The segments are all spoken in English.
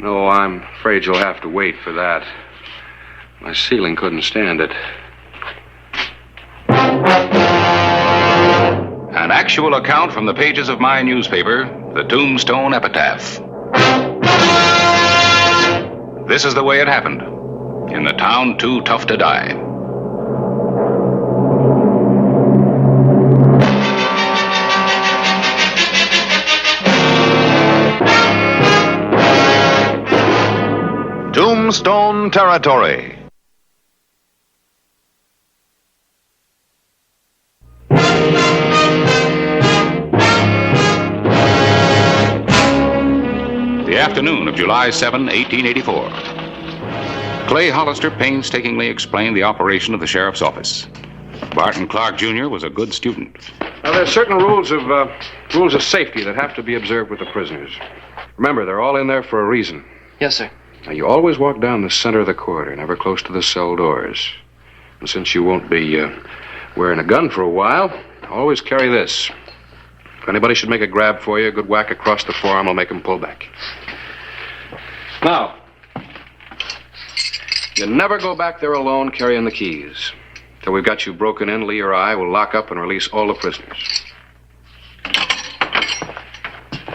No, I'm afraid you'll have to wait for that. My ceiling couldn't stand it. An actual account from the pages of my newspaper, the Tombstone Epitaph. This is the way it happened. In the town too tough to die. Tombstone Territory. The afternoon of July 7, 1884. Clay Hollister painstakingly explained the operation of the sheriff's office. Barton Clark, Jr. was a good student. Now, there's certain rules of safety that have to be observed with the prisoners. Remember, they're all in there for a reason. Yes, sir. Now, you always walk down the center of the corridor, never close to the cell doors. And since you won't be wearing a gun for a while, always carry this. If anybody should make a grab for you, a good whack across the forearm will make them pull back. Now, you never go back there alone carrying the keys. Till we've got you broken in, Lee or I will lock up and release all the prisoners.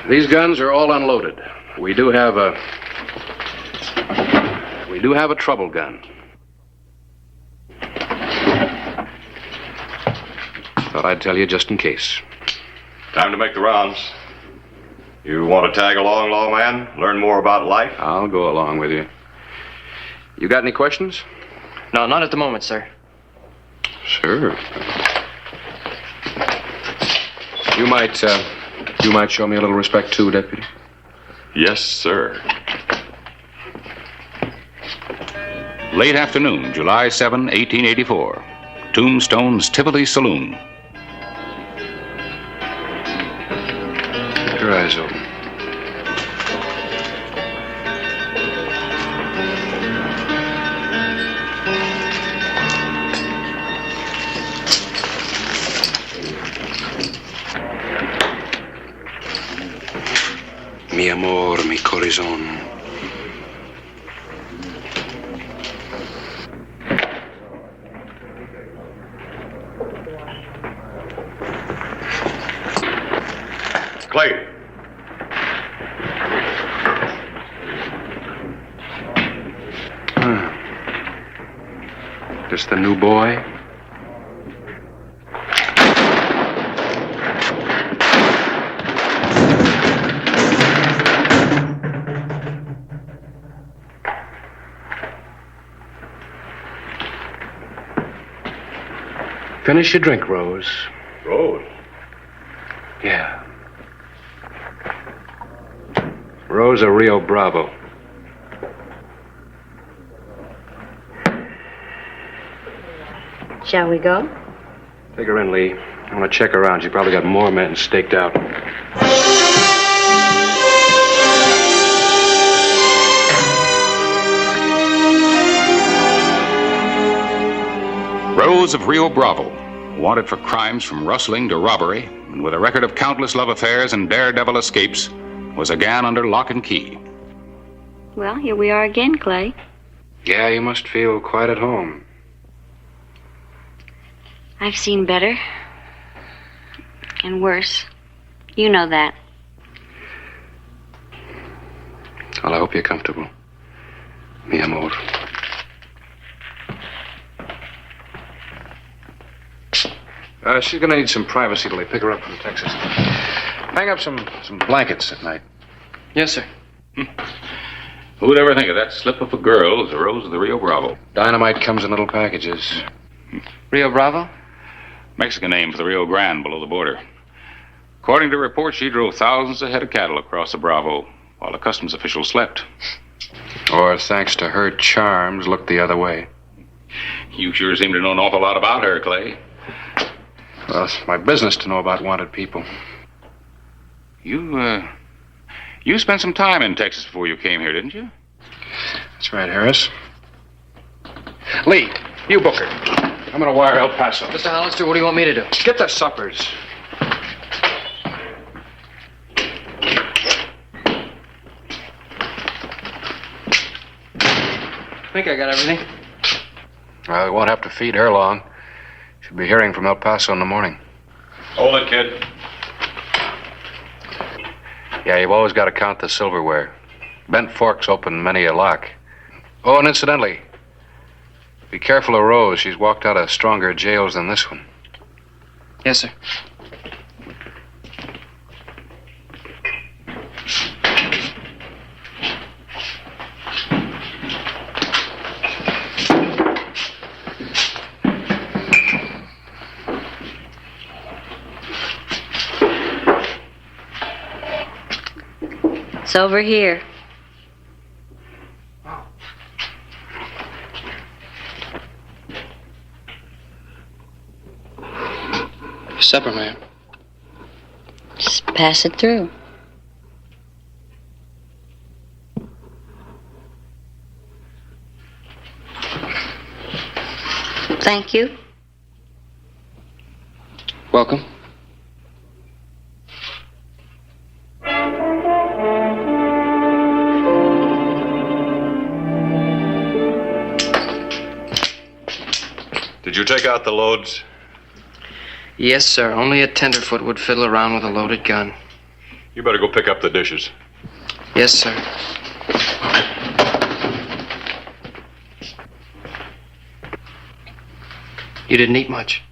These guns are all unloaded. We do have a trouble gun. Thought I'd tell you just in case. Time to make the rounds. You want to tag along, lawman? Learn more about life? I'll go along with you. You got any questions? No, not at the moment, sir. Sure. You might show me a little respect too, Deputy. Yes, sir. Late afternoon, July 7, 1884. Tombstone's Tivoli Saloon. Keep your eyes open. Mi amor, mi corazón. Clay. This the new boy? Finish your drink, Rose. Rose? Yeah. Rosa Rio Bravo. Shall we go? Take her in, Lee. I want to check around. She probably got more men staked out. Rose of Rio Bravo, wanted for crimes from rustling to robbery, and with a record of countless love affairs and daredevil escapes, was again under lock and key. Well, here we are again, Clay. Yeah, you must feel quite at home. I've seen better. And worse. You know that. Well, I hope you're comfortable. Mi amor. She's gonna need some privacy till they pick her up from Texas. Hang up some blankets at night. Yes, sir. Who'd ever think of that slip of a girl as a Rose of the Rio Bravo? Dynamite comes in little packages. Rio Bravo? Mexican name for the Rio Grande below the border. According to reports, she drove thousands of head of cattle across the Bravo while the customs officials slept. Or, thanks to her charms, looked the other way. You sure seem to know an awful lot about her, Clay. Well, it's my business to know about wanted people. You spent some time in Texas before you came here, didn't you? That's right, Harris. Lee, you book her. I'm gonna wire El Paso. Mr. Hollister, what do you want me to do? Get the suppers. think I got everything. We won't have to feed her long. She'll be hearing from El Paso in the morning. Hold it, kid. Yeah, you've always got to count the silverware. Bent forks open many a lock. Oh, and incidentally, be careful of Rose. She's walked out of stronger jails than this one. Yes, sir. It's over here. Supper, ma'am. Just pass it through. Thank you. Welcome. Did you take out the loads? Yes, sir. Only a tenderfoot would fiddle around with a loaded gun. You better go pick up the dishes. Yes, sir. You didn't eat much.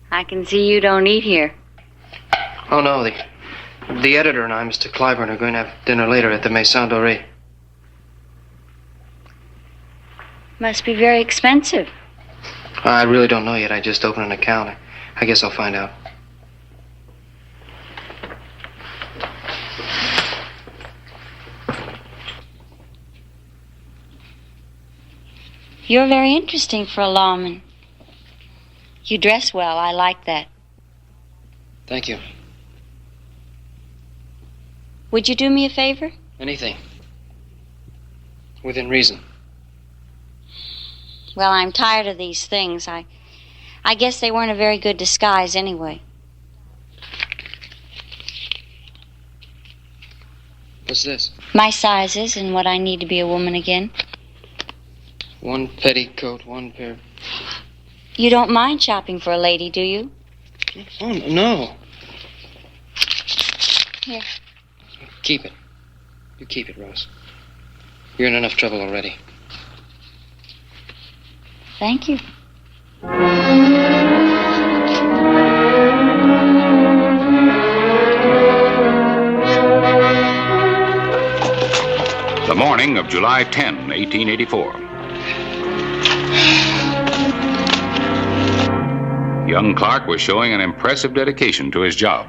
I can see you don't eat here. Oh, no. The editor and I, Mr. Clyburn, are going to have dinner later at the Maison Dorée. Must be very expensive. I really don't know yet. I just opened an account. I guess I'll find out. You're very interesting for a lawman. You dress well. I like that. Thank you. Would you do me a favor? Anything. Within reason. Well, I'm tired of these things. I guess they weren't a very good disguise anyway. What's this? My sizes and what I need to be a woman again. One petticoat, one pair. You don't mind shopping for a lady, do you? Oh, no. Here. Keep it. You keep it, Rose. You're in enough trouble already. Thank you. The morning of July 10, 1884. Young Clark was showing an impressive dedication to his job.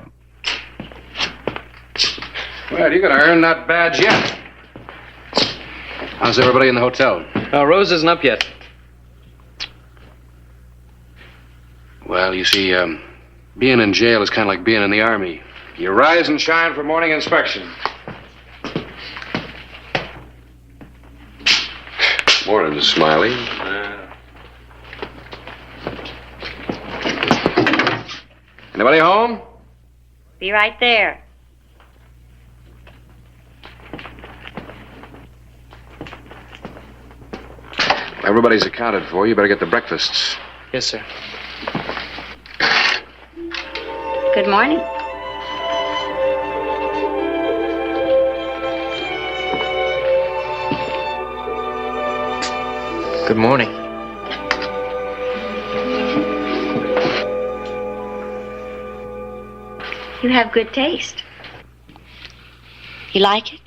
Well, you're going to earn that badge yet. How's everybody in the hotel? Rose isn't up yet. Well, you see, being in jail is kind of like being in the Army. You rise and shine for morning inspection. Morning, Smiley. Anybody home? Be right there. Everybody's accounted for. You better get the breakfasts. Yes, sir. Good morning. Good morning. You have good taste. You like it?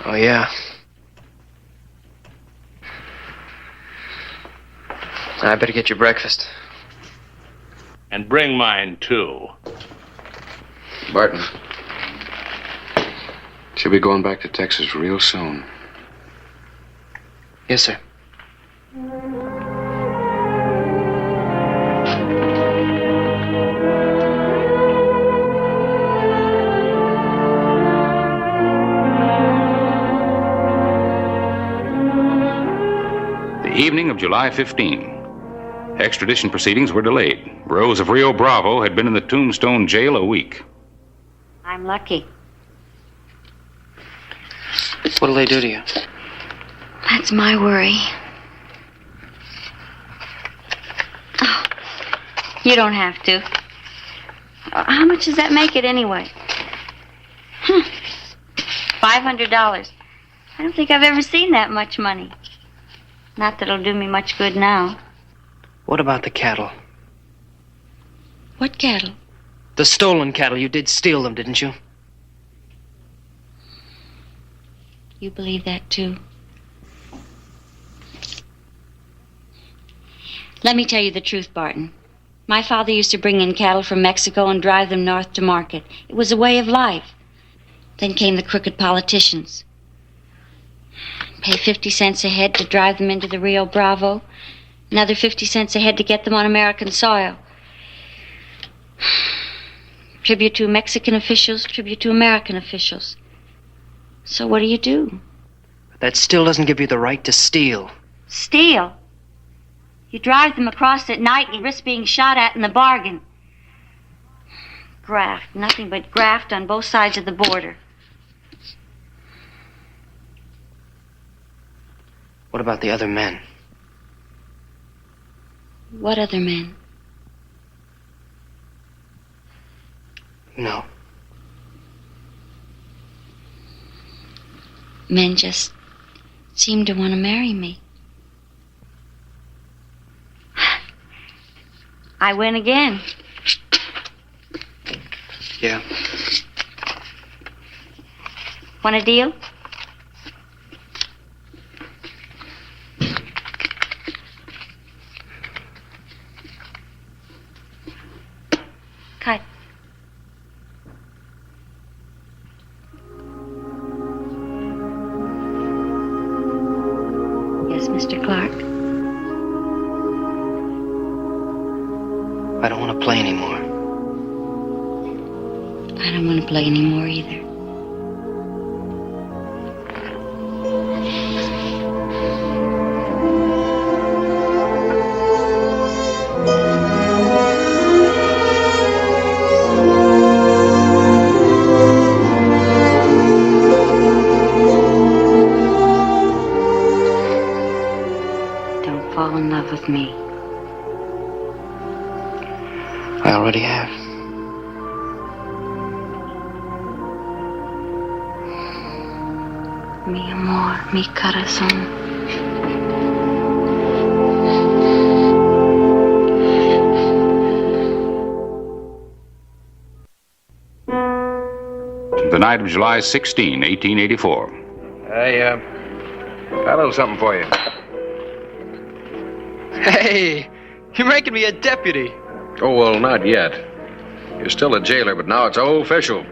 Oh, yeah. I better get your breakfast. And bring mine, too. Barton. She'll be going back to Texas real soon. Yes, sir. The evening of July 15. Extradition proceedings were delayed. Rose of Rio Bravo had been in the Tombstone jail a week. I'm lucky. What'll they do to you? That's my worry. Oh, you don't have to. How much does that make it anyway? $500. I don't think I've ever seen that much money. Not that it'll do me much good now. What about the cattle? What cattle? The stolen cattle. You did steal them, didn't you? You believe that, too? Let me tell you the truth, Barton. My father used to bring in cattle from Mexico and drive them north to market. It was a way of life. Then came the crooked politicians. Pay 50 cents a head to drive them into the Rio Bravo. Another 50 cents a head to get them on American soil. Tribute to Mexican officials, tribute to American officials. So what do? But that still doesn't give you the right to steal. Steal? You drive them across at night and risk being shot at in the bargain. Graft, nothing but graft on both sides of the border. What about the other men? What other men? No. Men just seem to want to marry me. I win again. Yeah. Want a deal? Cut. Yes, Mr. Clark. I don't want to play anymore. I don't want to play anymore either. Don't fall in love with me. I already have. Mi amor, mi corazón. The night of July 16, 1884. Hey, got a little something for you. Hey, you're making me a deputy. Oh, well, not yet. You're still a jailer, but now it's official.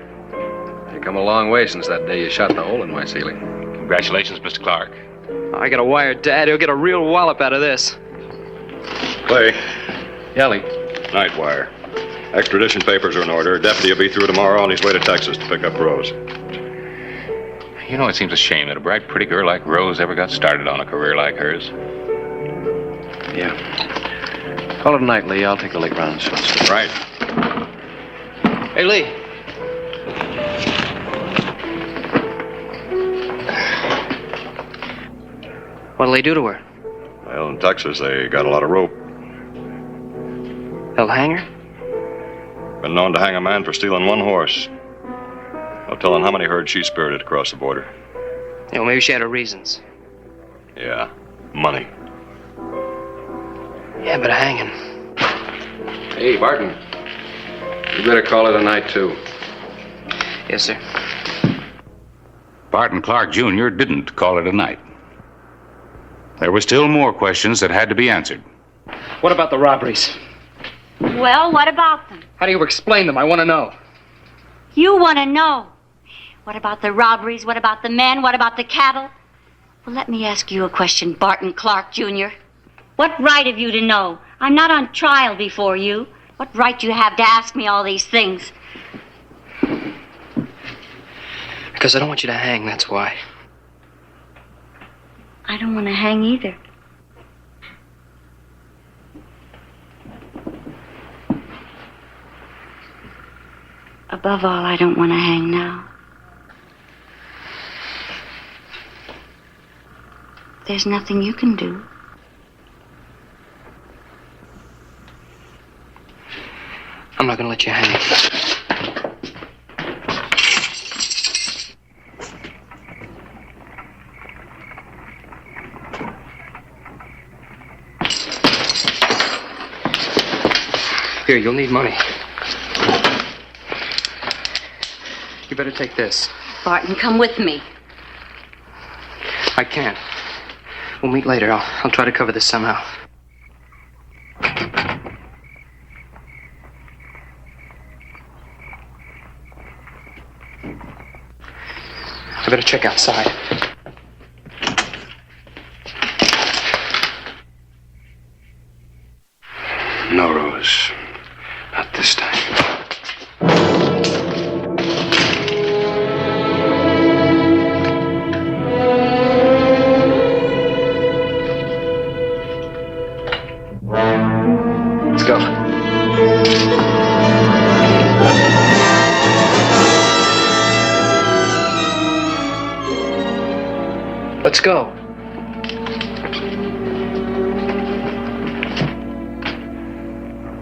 You come a long way since that day you shot the hole in my ceiling. Congratulations, Mr. Clark. I got a wire Dad. He'll get a real wallop out of this. Clay, Yelly. night wire. Extradition papers are in order. Deputy will be through tomorrow on his way to Texas to pick up Rose. You know, it seems a shame that a bright, pretty girl like Rose ever got started on a career like hers. Yeah. Call it a night, Lee. I'll take the late rounds. Right. Hey, Lee. What'll they do to her? Well, in Texas, they got a lot of rope. They'll hang her? Been known to hang a man for stealing one horse. No telling how many herds she spirited across the border. You know, maybe she had her reasons. Yeah, money. Yeah, but a hanging. Hey, Barton. You better call it a night, too. Yes, sir. Barton Clark Jr. didn't call it a night. There were still more questions that had to be answered. What about the robberies? Well, what about them? How do you explain them? I want to know. You want to know. What about the robberies? What about the men? What about the cattle? Well, let me ask you a question, Barton Clark Jr. What right have you to know? I'm not on trial before you. What right do you have to ask me all these things? Because I don't want you to hang, that's why. I don't want to hang either. Above all, I don't want to hang now. There's nothing you can do. I'm not going to let you hang. Here, you'll need money. You better take this. Barton, come with me. I can't. We'll meet later. I'll try to cover this somehow. I better check outside. No, Rose. Not this time. Let's go. Let's go.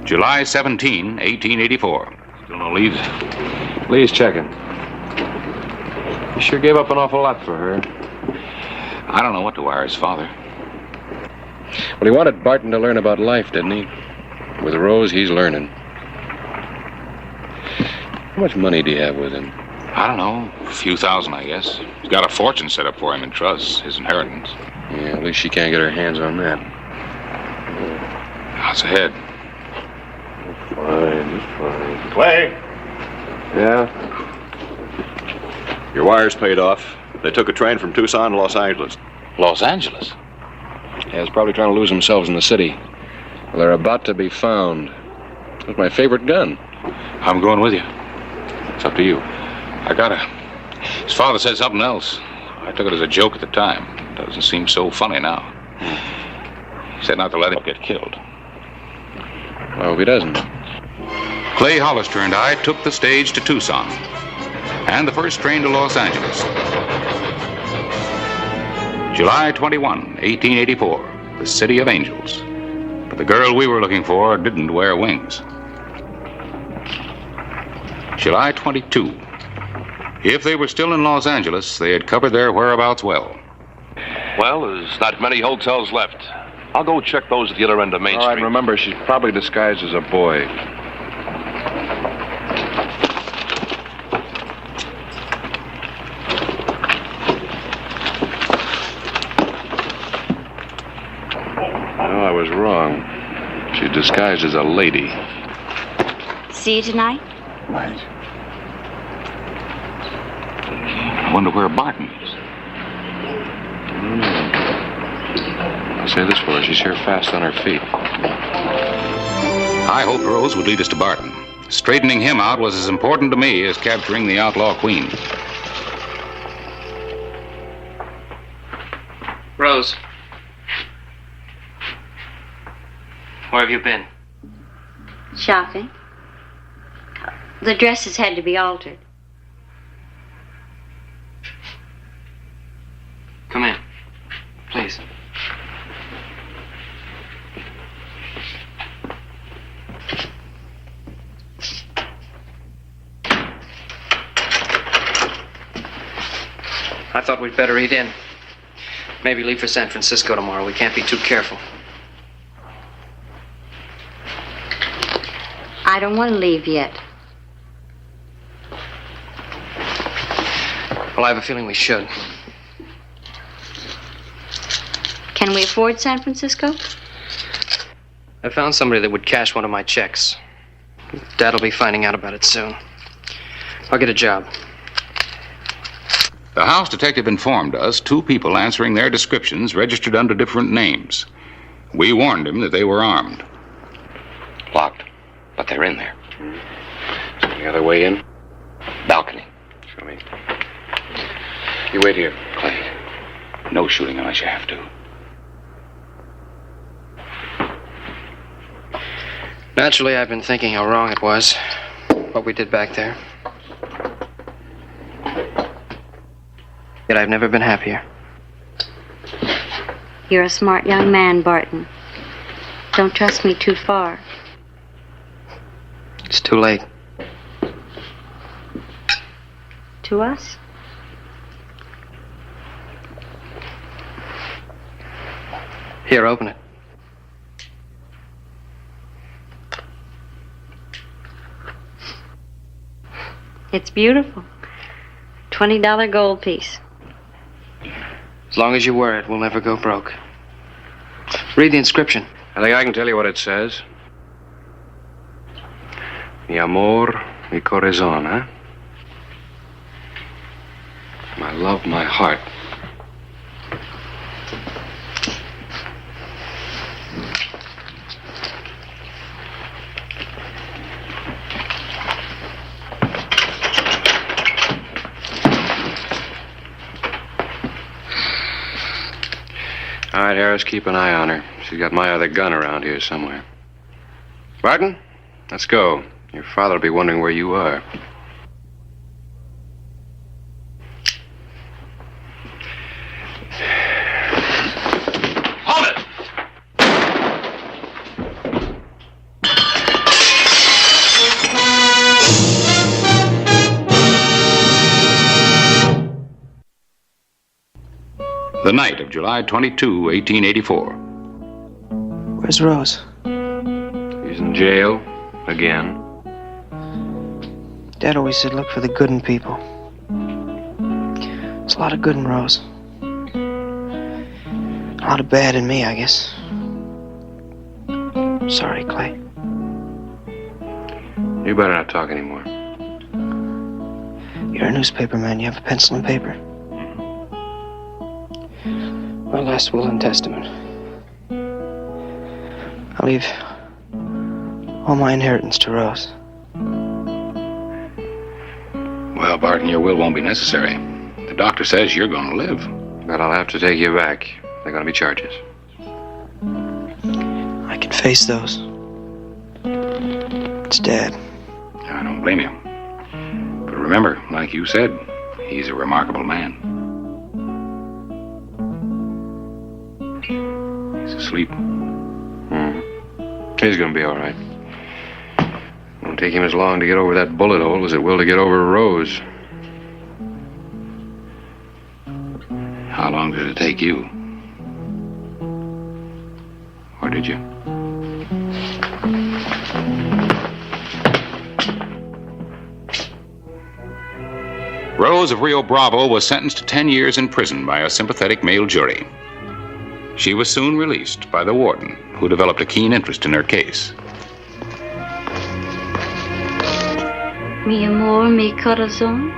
July 17, 1884. Still no leads? Lee's checking. He sure gave up an awful lot for her. I don't know what to wire his father. Well, he wanted Barton to learn about life, didn't he? With Rose, he's learning. How much money do you have with him? I don't know, a few thousand, I guess. He's got a fortune set up for him in trust, his inheritance. Yeah, at least she can't get her hands on that. How's ahead? Fine. Clay, Yeah? your wire's paid off. They took a train from Tucson to Los Angeles. Los Angeles? Yeah, he's probably trying to lose themselves in the city. Well, they're about to be found. That's my favorite gun. I'm going with you. It's up to you. I gotta. His father said something else. I took it as a joke at the time. It doesn't seem so funny now. He said not to let him get killed. I hope he doesn't. Clay Hollister and I took the stage to Tucson and the first train to Los Angeles. July 21, 1884, the City of Angels. But the girl we were looking for didn't wear wings. July 22. If they were still in Los Angeles, they had covered their whereabouts well. Well, there's not many hotels left. I'll go check those at the other end of Main All right, Street. remember, she's probably disguised as a boy. No, I was wrong. She's disguised as a lady. See you tonight? Right. I wonder where Barton is. I'll say this for her. She's here fast on her feet. I hoped Rose would lead us to Barton. Straightening him out was as important to me as capturing the outlaw queen. Rose. Where have you been? Shopping. The dresses had to be altered. Come in. Please. I thought we'd better eat in. Maybe leave for San Francisco tomorrow. We can't be too careful. I don't want to leave yet. Well, I have a feeling we should. Can we afford San Francisco? I found somebody that would cash one of my checks. Dad'll be finding out about it soon. I'll get a job. The house detective informed us 2 people answering their descriptions registered under different names. We warned him that they were armed. Locked, but they're in there. Is there any other way in? Balcony. Show me. You wait here. Clay, no shooting unless you have to. Naturally, I've been thinking how wrong it was, what we did back there. Yet I've never been happier. You're a smart young man, Barton. Don't trust me too far. It's too late. To us? Here, open it. It's beautiful. $20 gold piece. As long as you wear it, we'll never go broke. Read the inscription. I think I can tell you what it says. Mi amor, mi corazón, huh? My love, my heart. All right, Harris, keep an eye on her. She's got my other gun around here somewhere. Barton, let's go. Your father will be wondering where you are. Hold it! The night of July 22, 1884. Where's Rose? He's in jail again. Dad always said look for the good in people. There's a lot of good in Rose. A lot of bad in me, I guess. Sorry, Clay. You better not talk anymore. You're a newspaper man. You have a pencil and paper. My last will and testament. I leave all my inheritance to Rose. Well, Barton, your will won't be necessary. The doctor says you're going to live. But I'll have to take you back. There are going to be charges. I can face those. It's Dad. I don't blame you. But remember, like you said, he's a remarkable man. He's asleep. He's going to be all right. Won't take him as long to get over that bullet hole as it will to get over Rose. How long did it take you? Or did you? Rose of Rio Bravo was sentenced to 10 years in prison by a sympathetic male jury. She was soon released by the warden, who developed a keen interest in her case. Mi amor, mi corazón.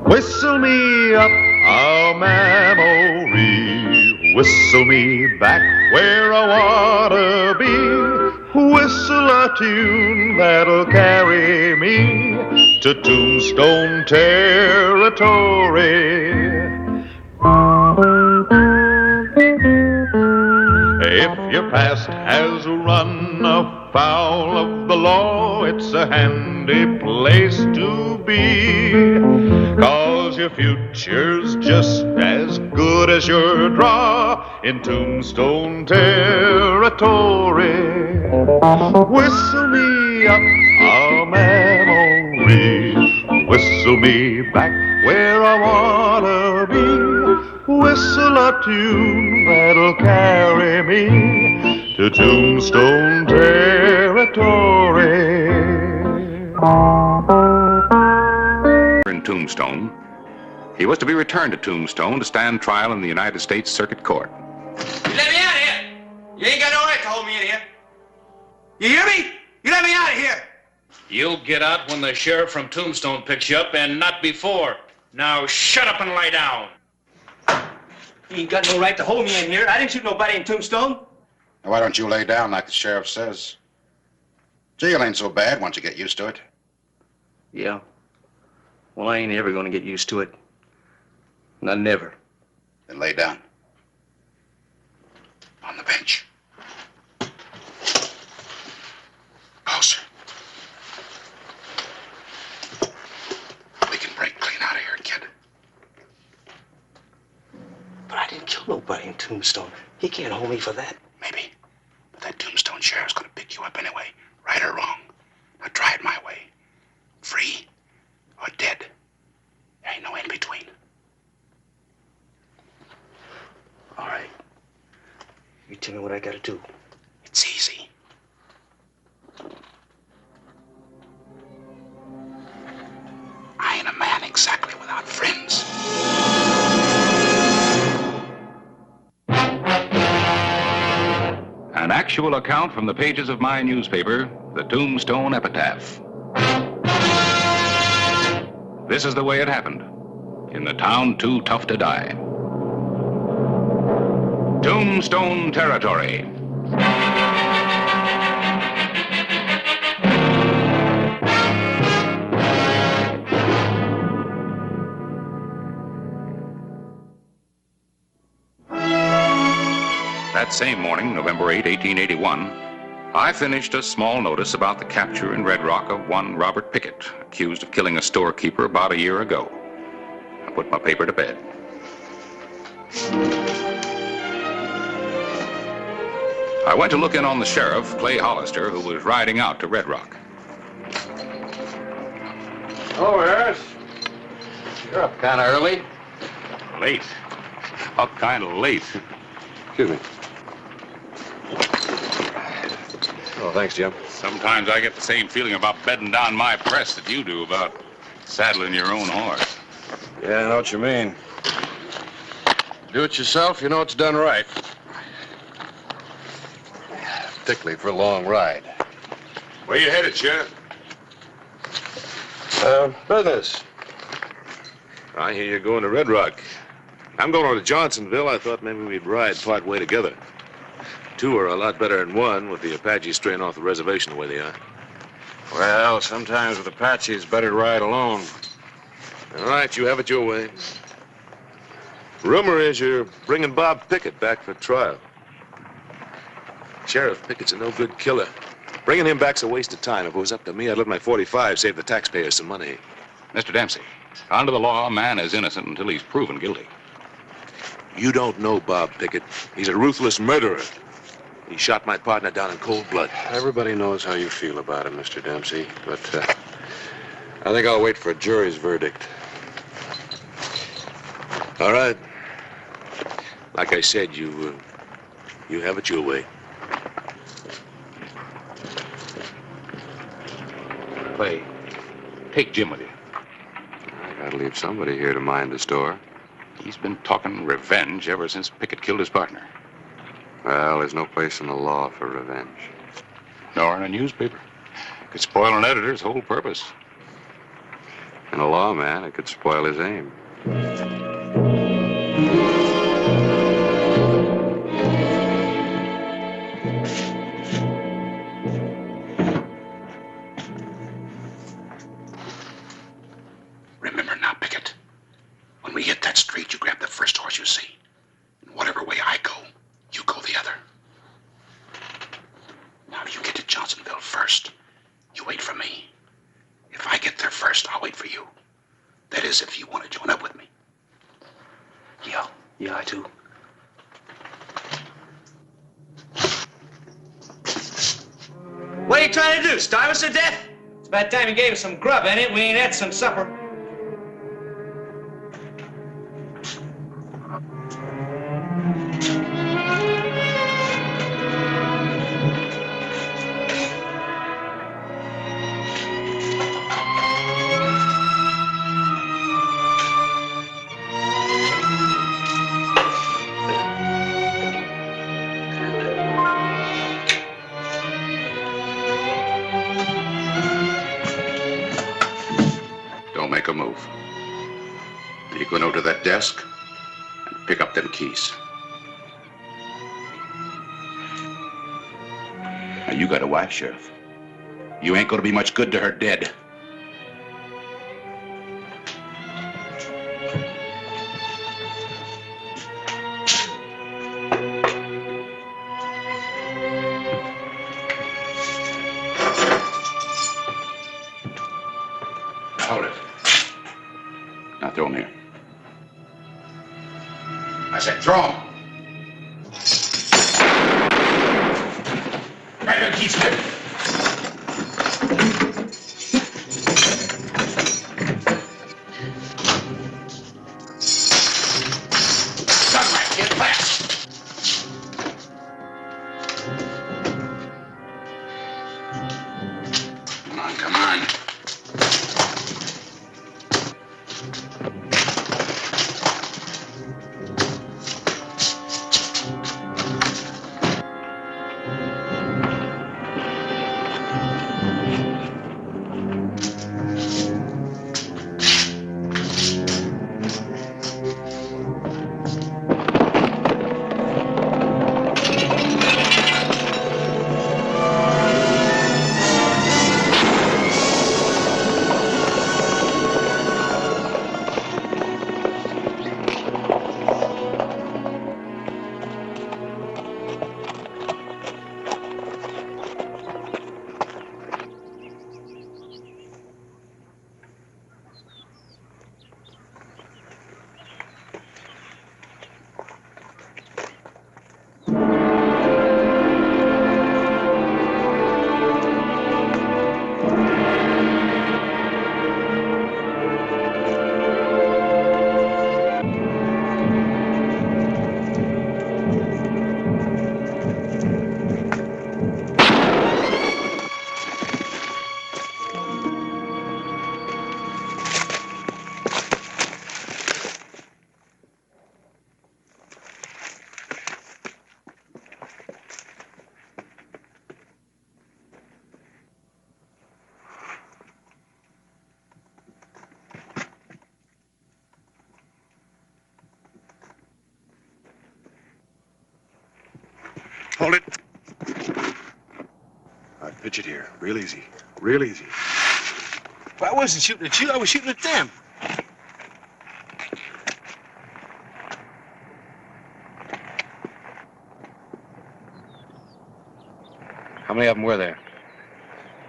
Whistle me up a memory, whistle me back where I wanna be. Whistle a tune that'll carry me to Tombstone territory. If your past has run afoul of the law, it's a handy place to be. 'Cause your future's just as good as your draw in Tombstone territory. Whistle me up a memory, whistle me back where I wanna be. Whistle a tune that'll carry me to Tombstone territory. In Tombstone, he was to be returned to Tombstone to stand trial in the United States Circuit Court. You let me out of here! You ain't got no right to hold me in here. You hear me? You let me out of here! You'll get out when the sheriff from Tombstone picks you up, and not before. Now shut up and lie down. You ain't got no right to hold me in here. I didn't shoot nobody in Tombstone. Now, why don't you lay down like the sheriff says? Jail ain't so bad once you get used to it. Yeah. Well, I ain't ever gonna get used to it. Not never. Then lay down. On the bench. Closer. Tombstone. He can't hold me for that. Maybe. But that Tombstone sheriff's gonna pick you up anyway, right or wrong. Now try it my way. Free or dead. There ain't no in between. All right. You tell me what I gotta do. It's easy. I ain't a man exactly without friends. An actual account from the pages of my newspaper, the Tombstone Epitaph. This is the way it happened. In the town too tough to die. Tombstone territory. That same morning, November 8, 1881, I finished a small notice about the capture in Red Rock of one Robert Pickett, accused of killing a storekeeper about a year ago. I put my paper to bed. I went to look in on the sheriff, Clay Hollister, who was riding out to Red Rock. Oh, Harris. You're up kind of early. Late. Up kind of late. Excuse me. Oh, thanks, Jim. Sometimes I get the same feeling about bedding down my press that you do about saddling your own horse. Yeah, I know what you mean. Do it yourself, you know it's done right. Particularly for a long ride. Where you headed, Sheriff? Business. I hear you're going to Red Rock. I'm going over to Johnsonville. I thought maybe we'd ride part way together. Two are a lot better than one, with the Apaches straying off the reservation the way they are. Well, sometimes with Apache, it's better to ride alone. All right, you have it your way. Rumor is you're bringing Bob Pickett back for trial. Sheriff Pickett's a no-good killer. Bringing him back's a waste of time. If it was up to me, I'd let my 45 save the taxpayers some money. Mr. Dempsey, under the law, a man is innocent until he's proven guilty. You don't know Bob Pickett. He's a ruthless murderer. He shot my partner down in cold blood. Everybody knows how you feel about him, Mr. Dempsey, but I think I'll wait for a jury's verdict. All right. Like I said, you have it your way. Clay, take Jim with you. I gotta leave somebody here to mind the store. He's been talking revenge ever since Pickett killed his partner. Well, there's no place in the law for revenge. Nor in a newspaper. Could spoil an editor's whole purpose. And a lawman, it could spoil his aim. Remember now, Pickett. When we hit that street, you grab the first horse you see. And whatever way I go, you go the other. Now, if you get to Johnsonville first, you wait for me. If I get there first, I'll wait for you. That is, if you want to join up with me. Yeah, I do. What are you trying to do, starve us to death? It's about time you gave us some grub, ain't it? We ain't had some supper. Don't make a move. You go over to that desk and pick up them keys. Now, you got a wife, Sheriff. You ain't gonna be much good to her dead. Hold it. Now throw him here. I said throw him. keep stepping. Sunlight, get fast. Come on, come on. Hold it. All right, pitch it here. Real easy. Real easy. Well, I wasn't shooting at you. I was shooting at them. How many of them were there?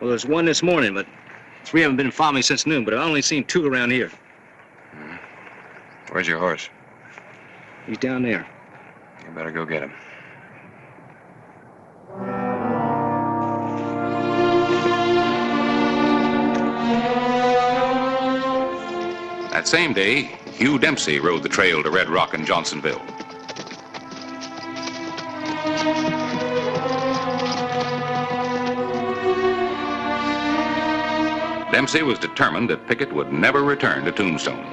Well, there's one this morning, but 3 haven't been following me since noon, but I've only seen 2 around here. Where's your horse? He's down there. You better go get him. That same day, Hugh Dempsey rode the trail to Red Rock and Johnsonville. Dempsey was determined that Pickett would never return to Tombstone.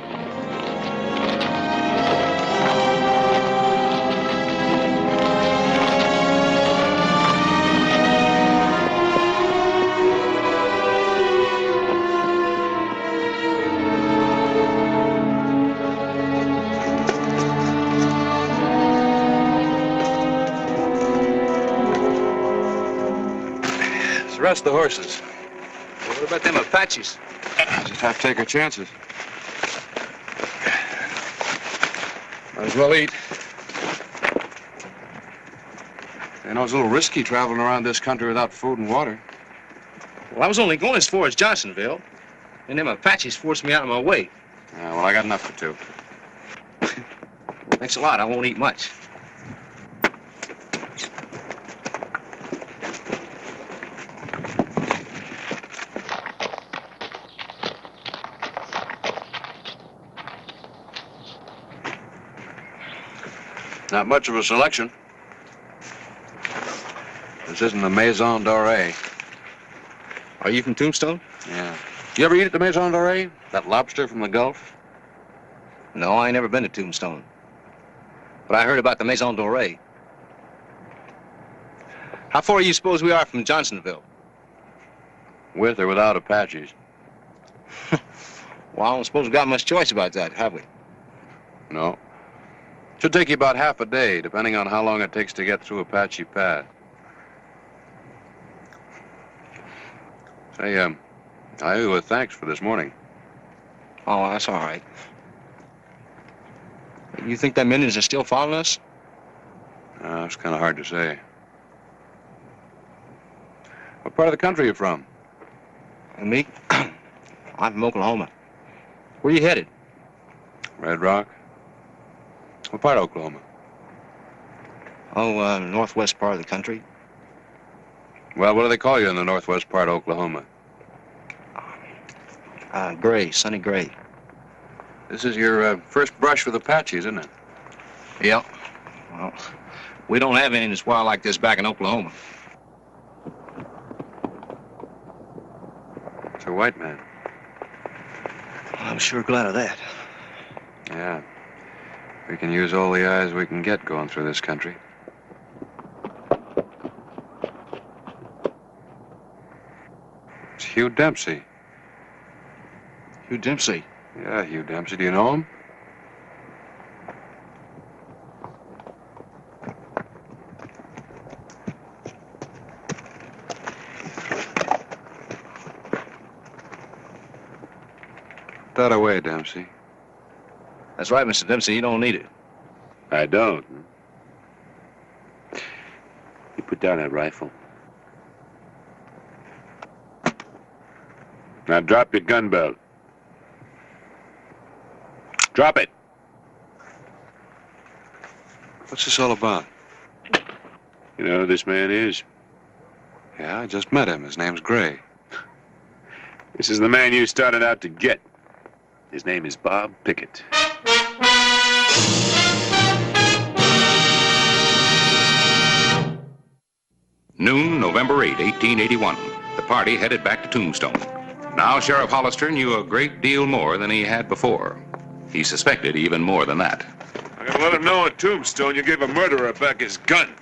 Let's rest the horses. Well, what about them Apaches? Just have to take our chances. Might as well eat. You know, it's a little risky traveling around this country without food and water. Well, I was only going as far as Johnsonville, and them Apaches forced me out of my way. Well, I got enough for 2. Thanks a lot. I won't eat much. Not much of a selection. This isn't the Maison Dorée. Are you from Tombstone? Yeah. You ever eat at the Maison Dorée? That lobster from the Gulf? No, I ain't never been to Tombstone. But I heard about the Maison Dorée. How far do you suppose we are from Johnsonville? With or without Apaches? Well, I don't suppose we've got much choice about that, have we? No. Should take you about half a day, depending on how long it takes to get through Apache Pass. Say, I owe you a thanks for this morning. Oh, that's all right. You think them Indians are still following us? It's kind of hard to say. What part of the country are you from? And me? I'm from Oklahoma. Where are you headed? Red Rock? What part of Oklahoma? Oh, northwest part of the country. Well, what do they call you in the northwest part of Oklahoma? Gray, Sonny Gray. This is your first brush with Apaches, isn't it? Yep. Well, we don't have any that's wild like this back in Oklahoma. It's a white man. I'm sure glad of that. Yeah. We can use all the eyes we can get going through this country. It's Hugh Dempsey. Hugh Dempsey? Yeah, Hugh Dempsey. Do you know him? Put that away, Dempsey. That's right, Mr. Dempsey. You don't need it. I don't. You put down that rifle. Now drop your gun belt. Drop it. What's this all about? You know who this man is? Yeah, I just met him. His name's Gray. This is the man you started out to get. His name is Bob Pickett. Noon, November 8, 1881. The party headed back to Tombstone. Now Sheriff Hollister knew a great deal more than he had before. He suspected even more than that. I'm gonna let him know at Tombstone you gave a murderer back his gun.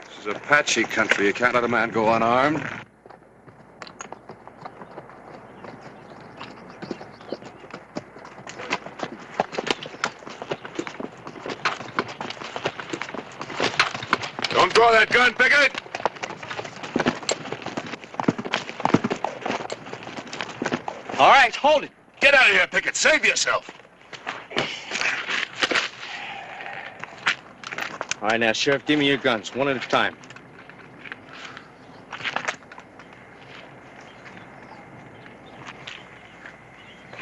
This is Apache country. You can't let a man go unarmed. Don't draw that gun, Pickett! All right, hold it. Get out of here, Pickett. Save yourself. All right, now, Sheriff, give me your guns, one at a time.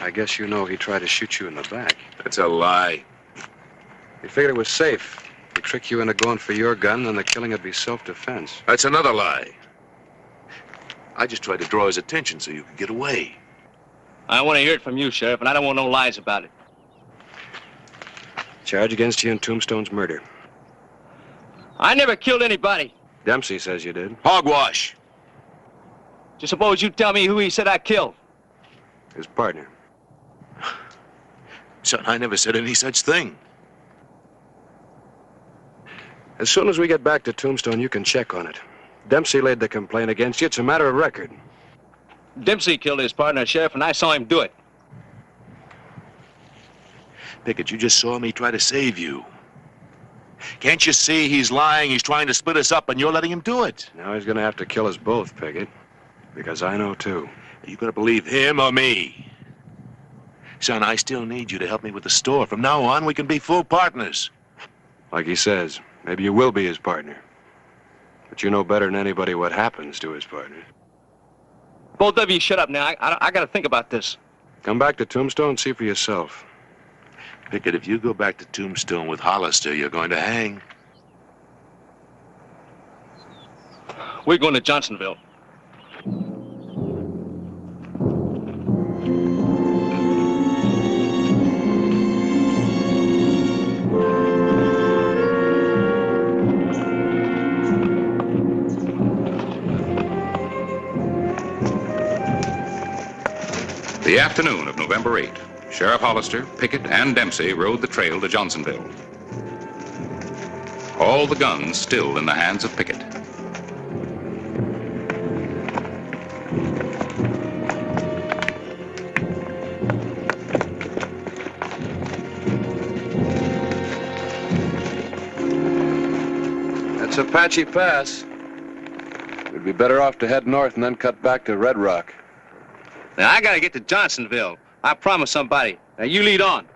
I guess you know he tried to shoot you in the back. That's a lie. He figured it was safe. He'd trick you into going for your gun, then the killing would be self-defense. That's another lie. I just tried to draw his attention so you could get away. I want to hear it from you, Sheriff, and I don't want no lies about it. Charge against you in Tombstone's murder. I never killed anybody. Dempsey says you did. Hogwash. Just suppose you tell me who he said I killed. His partner. Son, I never said any such thing. As soon as we get back to Tombstone, you can check on it. Dempsey laid the complaint against you. It's a matter of record. Dempsey killed his partner, Sheriff, and I saw him do it. Pickett, you just saw me try to save you. Can't you see he's lying? He's trying to split us up, and you're letting him do it. Now he's going to have to kill us both, Pickett. Because I know, too. Are you going to believe him or me? Son, I still need you to help me with the store. From now on, we can be full partners. Like he says, maybe you will be his partner. But you know better than anybody what happens to his partner. Both of you shut up now. I got to think about this. Come back to Tombstone and see for yourself. Pickett, if you go back to Tombstone with Hollister, you're going to hang. We're going to Johnsonville. The afternoon of November 8, Sheriff Hollister, Pickett, and Dempsey rode the trail to Johnsonville. All the guns still in the hands of Pickett. That's Apache Pass. We'd be better off to head north and then cut back to Red Rock. Now, I got to get to Johnsonville. I promised somebody. Now, you lead on.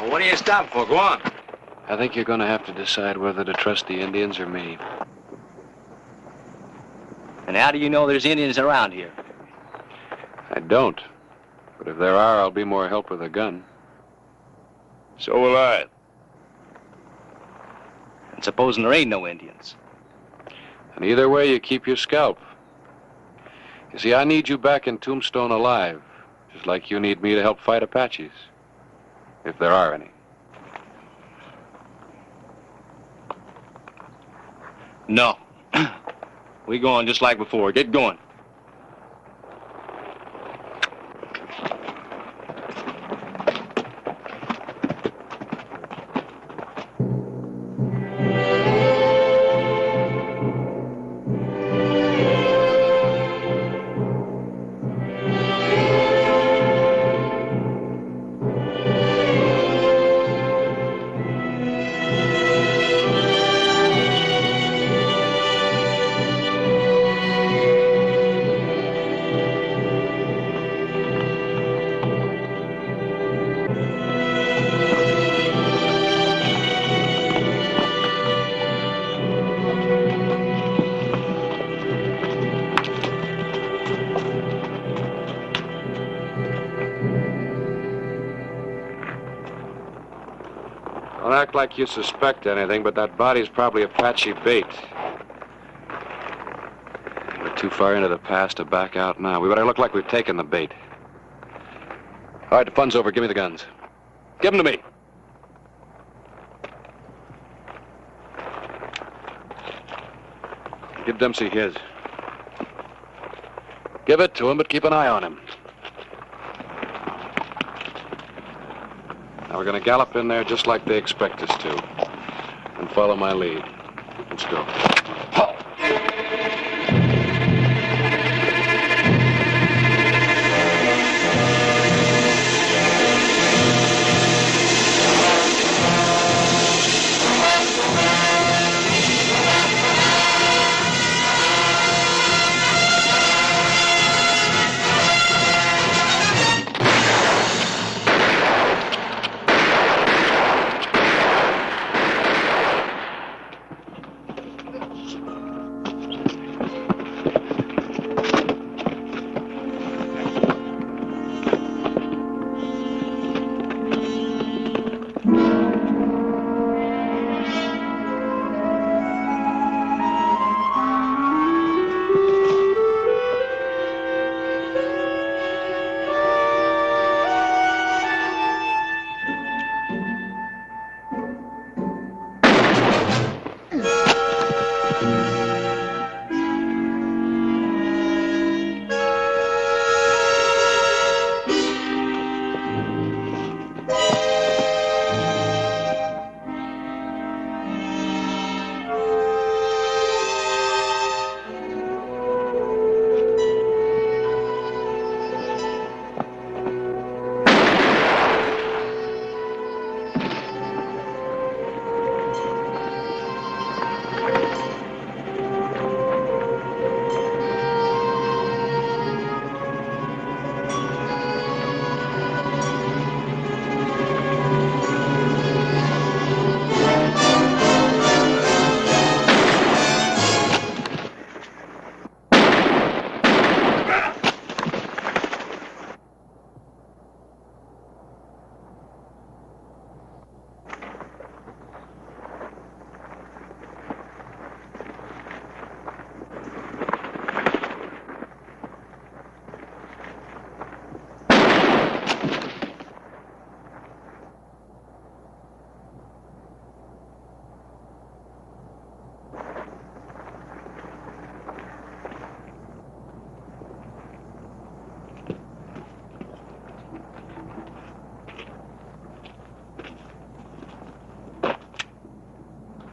Well, what are you stopping for? Go on. I think you're going to have to decide whether to trust the Indians or me. And how do you know there's Indians around here? I don't. But if there are, I'll be more help with a gun. So will I. And supposing there ain't no Indians? And either way, you keep your scalp. You see, I need you back in Tombstone alive, just like you need me to help fight Apaches. If there are any. No. We going just like before. Get going. Don't act like you suspect anything, but that body's probably Apache bait. We're too far into the past to back out now. We better look like we've taken the bait. All right, the fun's over. Give me the guns. Give them to me. Give Dempsey his. Give it to him, but keep an eye on him. Now we're going to gallop in there just like they expect us to. And follow my lead. Let's go.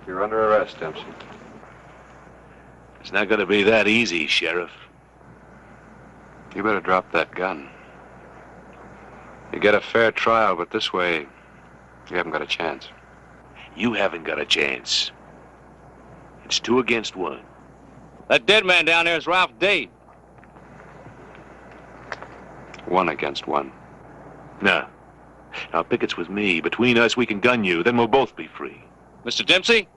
You're under arrest, Dempsey. It's not going to be that easy, Sheriff. You better drop that gun. You get a fair trial, but this way, you haven't got a chance. You haven't got a chance. It's 2 against 1. That dead man down there is Ralph Dade. 1 against 1. No. Now, Pickett's with me. Between us, we can gun you. Then we'll both be free. Mr. Dempsey,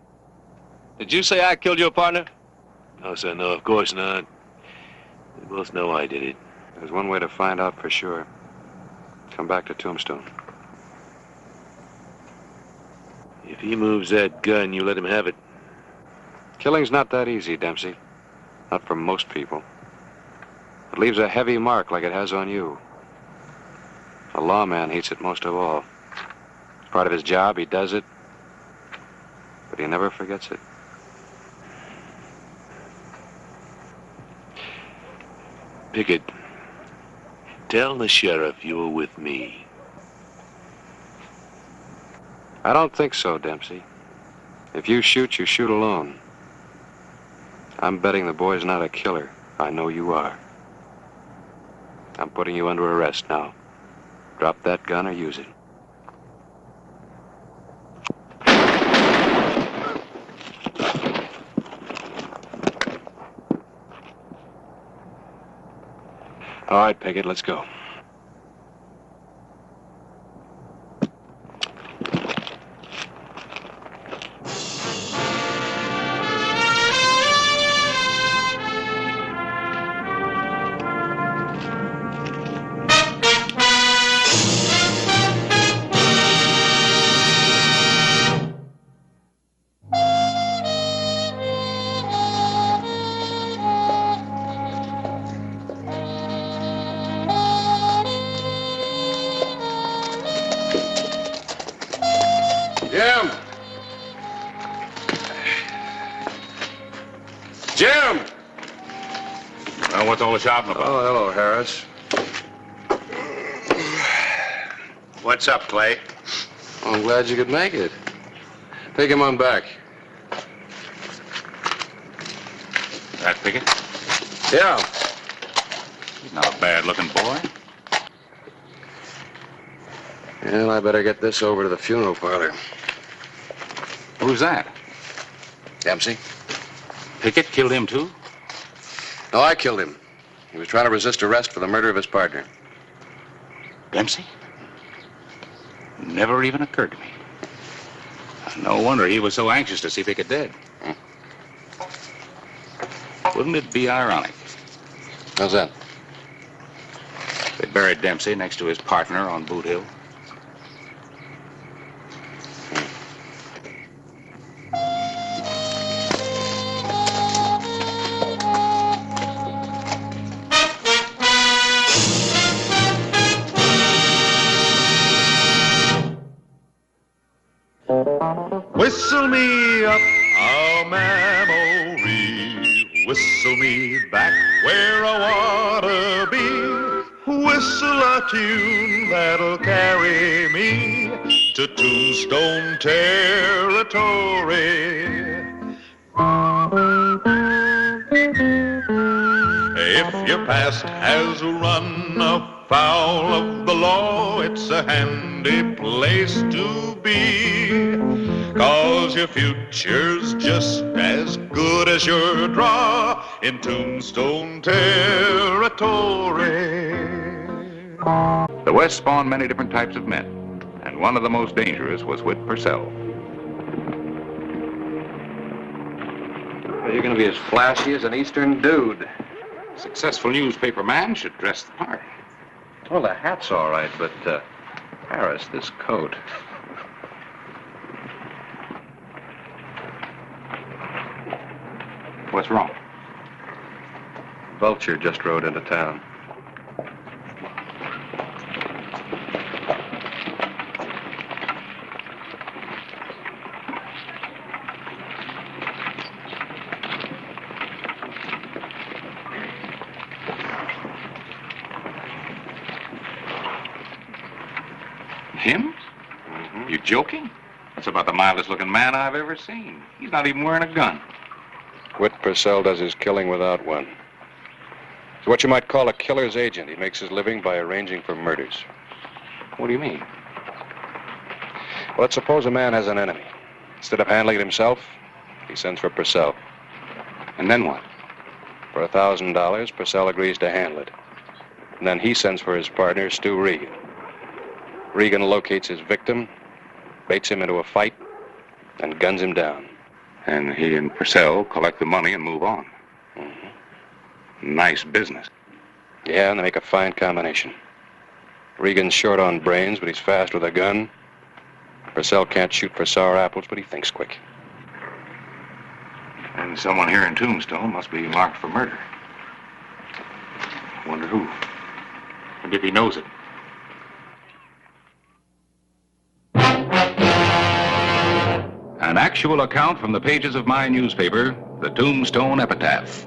did you say I killed your partner? No, sir, no, of course not. We both know I did it. There's one way to find out for sure. Come back to Tombstone. If he moves that gun, you let him have it. Killing's not that easy, Dempsey. Not for most people. It leaves a heavy mark like it has on you. A lawman hates it most of all. It's part of his job, he does it, but he never forgets it. Pickett, tell the sheriff you're with me. I don't think so, Dempsey. If you shoot, you shoot alone. I'm betting the boy's not a killer. I know you are. I'm putting you under arrest now. Drop that gun or use it. All right, Pickett, let's go. Jim! Well, what's all the shouting about? Oh, hello, Harris. What's up, Clay? Oh, I'm glad you could make it. Take him on back. That Pickett? Yeah. He's not a bad-looking boy. Well, I better get this over to the funeral parlor. Who's that? Dempsey? Pickett killed him, too? No, I killed him. He was trying to resist arrest for the murder of his partner. Dempsey? Never even occurred to me. No wonder he was so anxious to see Pickett dead. Wouldn't it be ironic? How's that? They buried Dempsey next to his partner on Boot Hill. Whistle me up a memory, whistle me back where I wanna be, whistle a tune that'll carry me to Tombstone territory. If your past has run afoul of the law, it's a handy place to be, 'cause your future's just as good as your draw in Tombstone territory. The West spawned many different types of men, and one of the most dangerous was Whit Purcell. Well, you're going to be as flashy as an Eastern dude. A successful newspaper man should dress the part. Well, the hat's all right, but, Harris, this coat. What's wrong? Vulture just rode into town. Him? Mm-hmm. You joking? That's about the mildest looking man I've ever seen. He's not even wearing a gun. Whit Purcell does his killing without one. He's what you might call a killer's agent. He makes his living by arranging for murders. What do you mean? Well, let's suppose a man has an enemy. Instead of handling it himself, he sends for Purcell. And then what? For $1,000, Purcell agrees to handle it. And then he sends for his partner, Stu Reed. Regan locates his victim, baits him into a fight, and guns him down. And he and Purcell collect the money and move on. Nice business. Yeah, and they make a fine combination. Regan's short on brains, but he's fast with a gun. Purcell can't shoot for sour apples, but he thinks quick. And someone here in Tombstone must be marked for murder. Wonder who. And if he knows it. An actual account from the pages of my newspaper, the Tombstone Epitaph.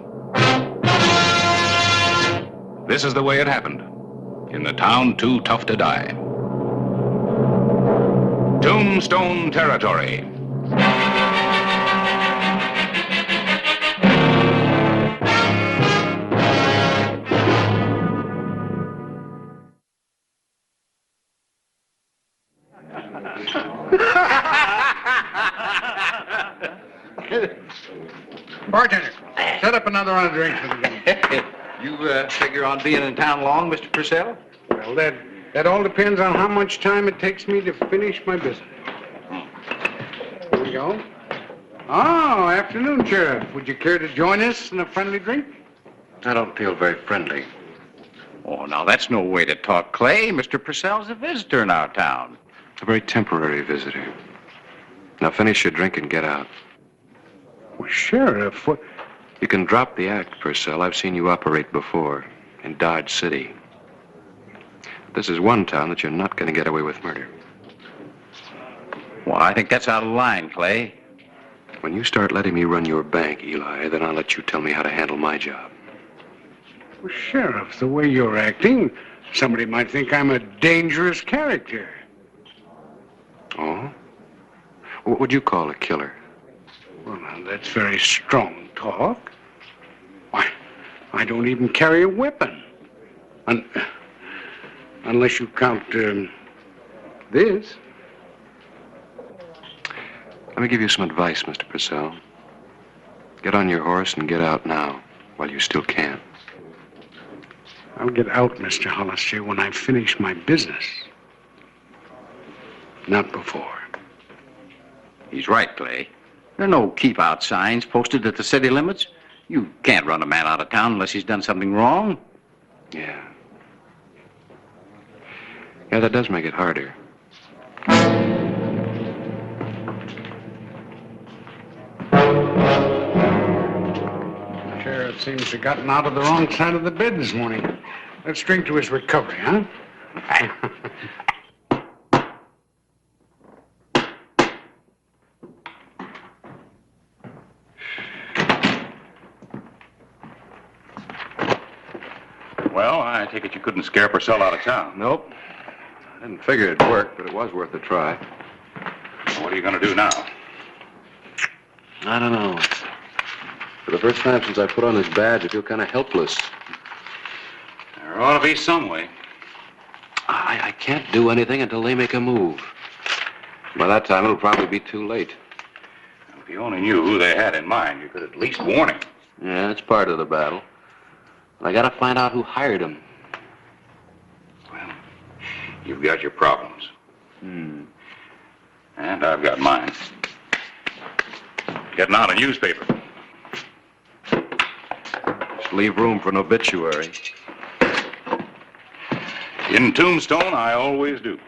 This is the way it happened. In the town too tough to die. Tombstone territory. Bartender, set up another round of drinks for the game. You figure on being in town long, Mr. Purcell? Well, that all depends on how much time it takes me to finish my business. Here we go. Oh, afternoon, Sheriff. Would you care to join us in a friendly drink? I don't feel very friendly. Oh, now that's no way to talk, Clay. Mr. Purcell's a visitor in our town. A very temporary visitor. Now finish your drink and get out. Well, Sheriff, what... You can drop the act, Purcell. I've seen you operate before, in Dodge City. This is one town that you're not going to get away with murder. Well, I think that's out of line, Clay. When you start letting me run your bank, Eli, then I'll let you tell me how to handle my job. Well, Sheriff, the way you're acting, somebody might think I'm a dangerous character. Oh? What would you call a killer? Well, now, that's very strong talk. Why, I don't even carry a weapon. Unless you count, this. Let me give you some advice, Mr. Purcell. Get on your horse and get out now, while you still can. I'll get out, Mr. Hollister, when I finish my business. Not before. He's right, Clay. There are no keep-out signs posted at the city limits. You can't run a man out of town unless he's done something wrong. Yeah. Yeah, that does make it harder. Sheriff seems to have gotten out of the wrong side of the bed this morning. Let's drink to his recovery, huh? Well, I take it you couldn't scare Purcell out of town. Nope. I didn't figure it'd work, but it was worth a try. What are you going to do now? I don't know. For the first time since I put on this badge, I feel kind of helpless. There ought to be some way. I can't do anything until they make a move. By that time, it'll probably be too late. If you only knew who they had in mind, you could at least warn him. Yeah, it's part of the battle. But I gotta find out who hired him. Well, you've got your problems. Hmm. And I've got mine. Getting out a newspaper. Just leave room for an obituary. In Tombstone, I always do.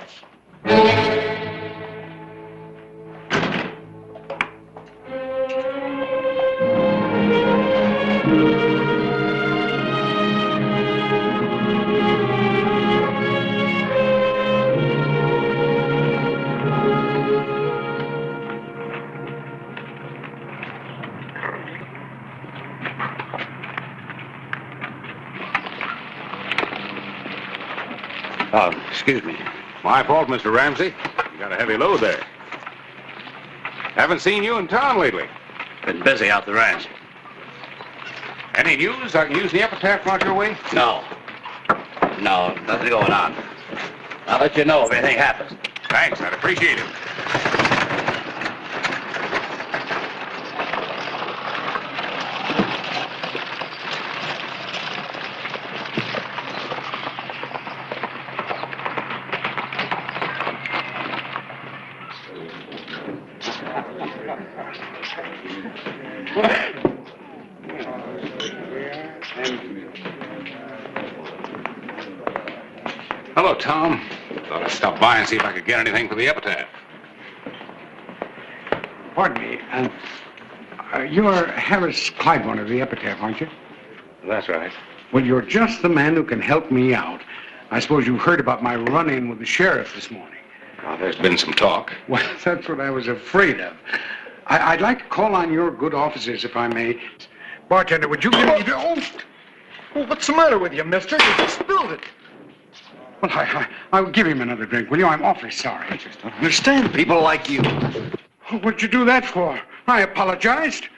Excuse me. My fault, Mr. Ramsey. You got a heavy load there. Haven't seen you in town lately. Been busy out the ranch. Any news? I can use the epitaph out your way? No. No, nothing going on. I'll let you know if anything happens. Thanks, I'd appreciate it. Hello, Tom. Thought I'd stop by and see if I could get anything for the epitaph. Pardon me. You're Harris Clyburn of the Epitaph, aren't you? That's right. Well, you're just the man who can help me out. I suppose you heard about my run-in with the sheriff this morning. Well, there's been some talk. Well, that's what I was afraid of. I'd like to call on your good offices, if I may. Bartender, would you give me... Oh! Well, what's the matter with you, mister? You just spilled it. Well, I'll give him another drink, will you? I'm awfully sorry. I just don't understand people like you. What'd you do that for? I apologized.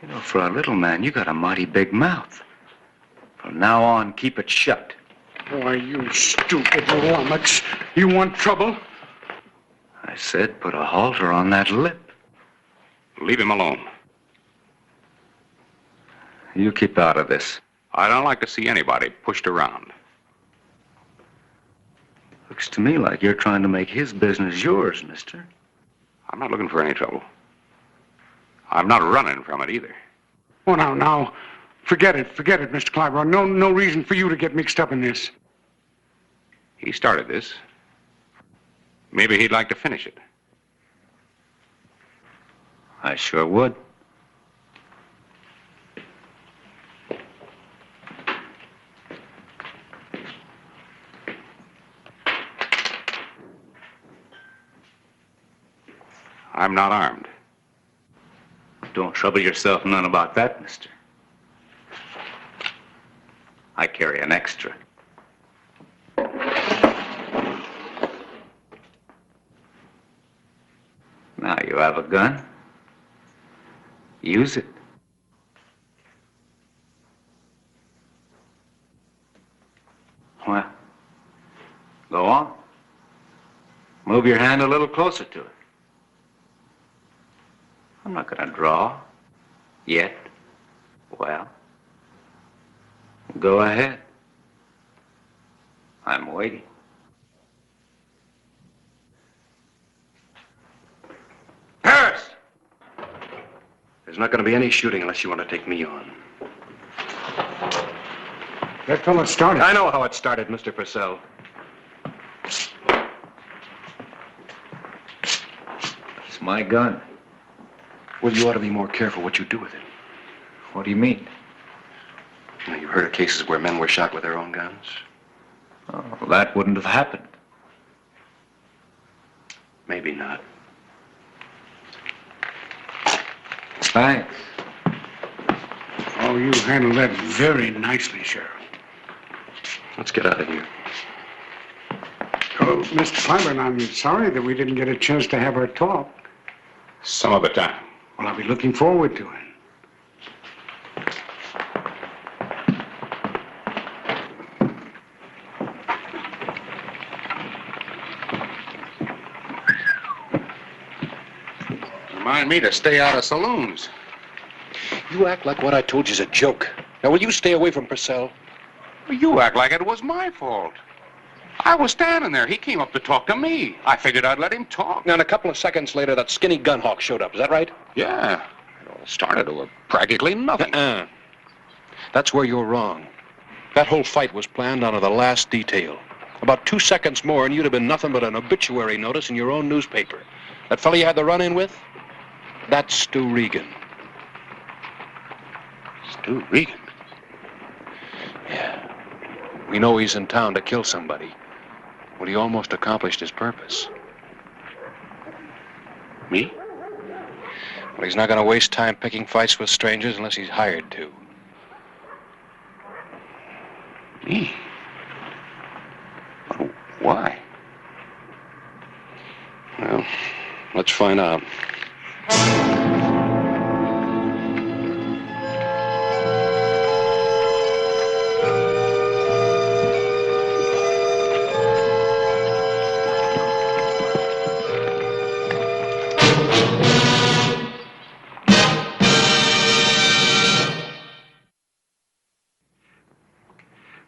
You know, for a little man, you got a mighty big mouth. From now on, keep it shut. Why, you stupid lummox. You want trouble? I said put a halter on that lip. Leave him alone. You keep out of this. I don't like to see anybody pushed around. Looks to me like you're trying to make his business yours, mister. I'm not looking for any trouble. I'm not running from it either. Oh, now. Forget it, Mr. Clyburn. No reason for you to get mixed up in this. He started this. Maybe he'd like to finish it. I sure would. I'm not armed. Don't trouble yourself none about that, mister. I carry an extra. Now you have a gun. Use it. Well, go on. Move your hand a little closer to it. I'm not going to draw. Yet. Well, go ahead. I'm waiting. Harris! There's not going to be any shooting unless you want to take me on. That fellow started. I know how it started, Mr. Purcell. It's my gun. Well, you ought to be more careful what you do with it. What do you mean? You've heard of cases where men were shot with their own guns? Oh, well, that wouldn't have happened. Maybe not. Thanks. Oh, you handled that very nicely, Sheriff. Let's get out of here. Oh, Mr. Clyburn, I'm sorry that we didn't get a chance to have our talk. Some other time. Well, I'll be looking forward to it. Remind me to stay out of saloons. You act like what I told you's a joke. Now, will you stay away from Purcell? You act like it was my fault. I was standing there. He came up to talk to me. I figured I'd let him talk. Now, and a couple of seconds later, that skinny gun hawk showed up. Is that right? Yeah. It all started over practically nothing. That's where you're wrong. That whole fight was planned down to the last detail. About 2 seconds more, and you'd have been nothing but an obituary notice in your own newspaper. That fella you had the run-in with? That's Stu Regan. Stu Regan? Yeah. We know he's in town to kill somebody. Well, he almost accomplished his purpose. Me? Well, he's not going to waste time picking fights with strangers unless he's hired to. Me? Why? Well, let's find out.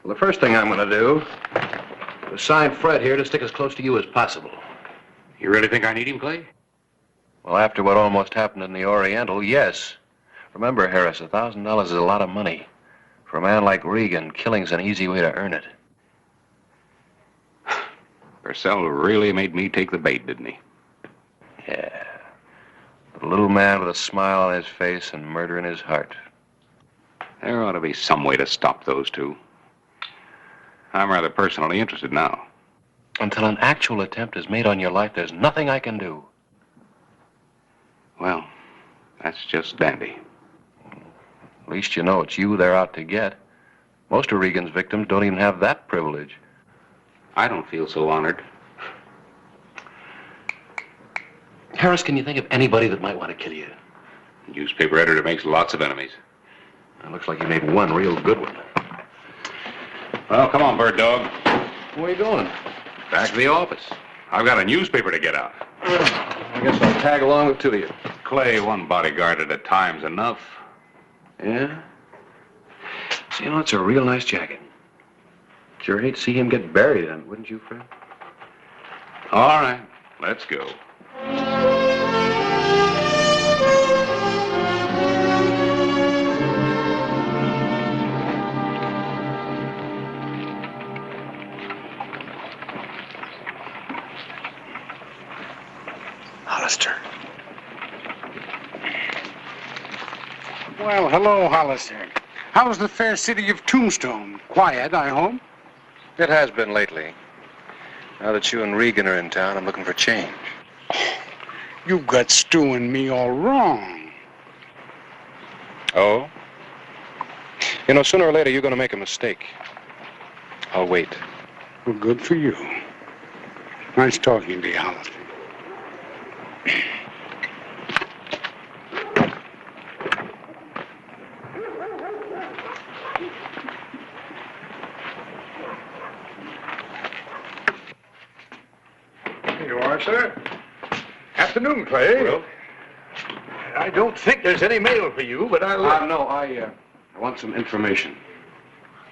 Well, the first thing I'm going to do is sign Fred here to stick as close to you as possible. You really think I need him, Clay? Well, after what almost happened in the Oriental, yes. Remember, Harris, $1,000 is a lot of money. For a man like Regan, killing's an easy way to earn it. Purcell really made me take the bait, didn't he? Yeah. A little man with a smile on his face and murder in his heart. There ought to be some way to stop those two. I'm rather personally interested now. Until an actual attempt is made on your life, there's nothing I can do. Well, that's just dandy. At least you know it's you they're out to get. Most of Regan's victims don't even have that privilege. I don't feel so honored. Harris, can you think of anybody that might want to kill you? Newspaper editor makes lots of enemies. It looks like you made one real good one. Well, come on, Bird Dog. Where are you going? Back to the office. I've got a newspaper to get out. I guess I'll tag along with two of you. Clay, one bodyguard at a time's enough. Yeah? So, you know, it's a real nice jacket. Sure hate to see him get buried in it, wouldn't you, Fred? All right, let's go. Hollister. Well, hello, Hollister. How's the fair city of Tombstone? Quiet, I hope? It has been lately. Now that you and Regan are in town, I'm looking for change. You've got Stu and me all wrong. Oh? You know, sooner or later, you're going to make a mistake. I'll wait. Well, good for you. Nice talking to you, Hollister. Here you are, sir. Afternoon, Clay. Well? I don't think there's any mail for you, but I'll... No, I want some information.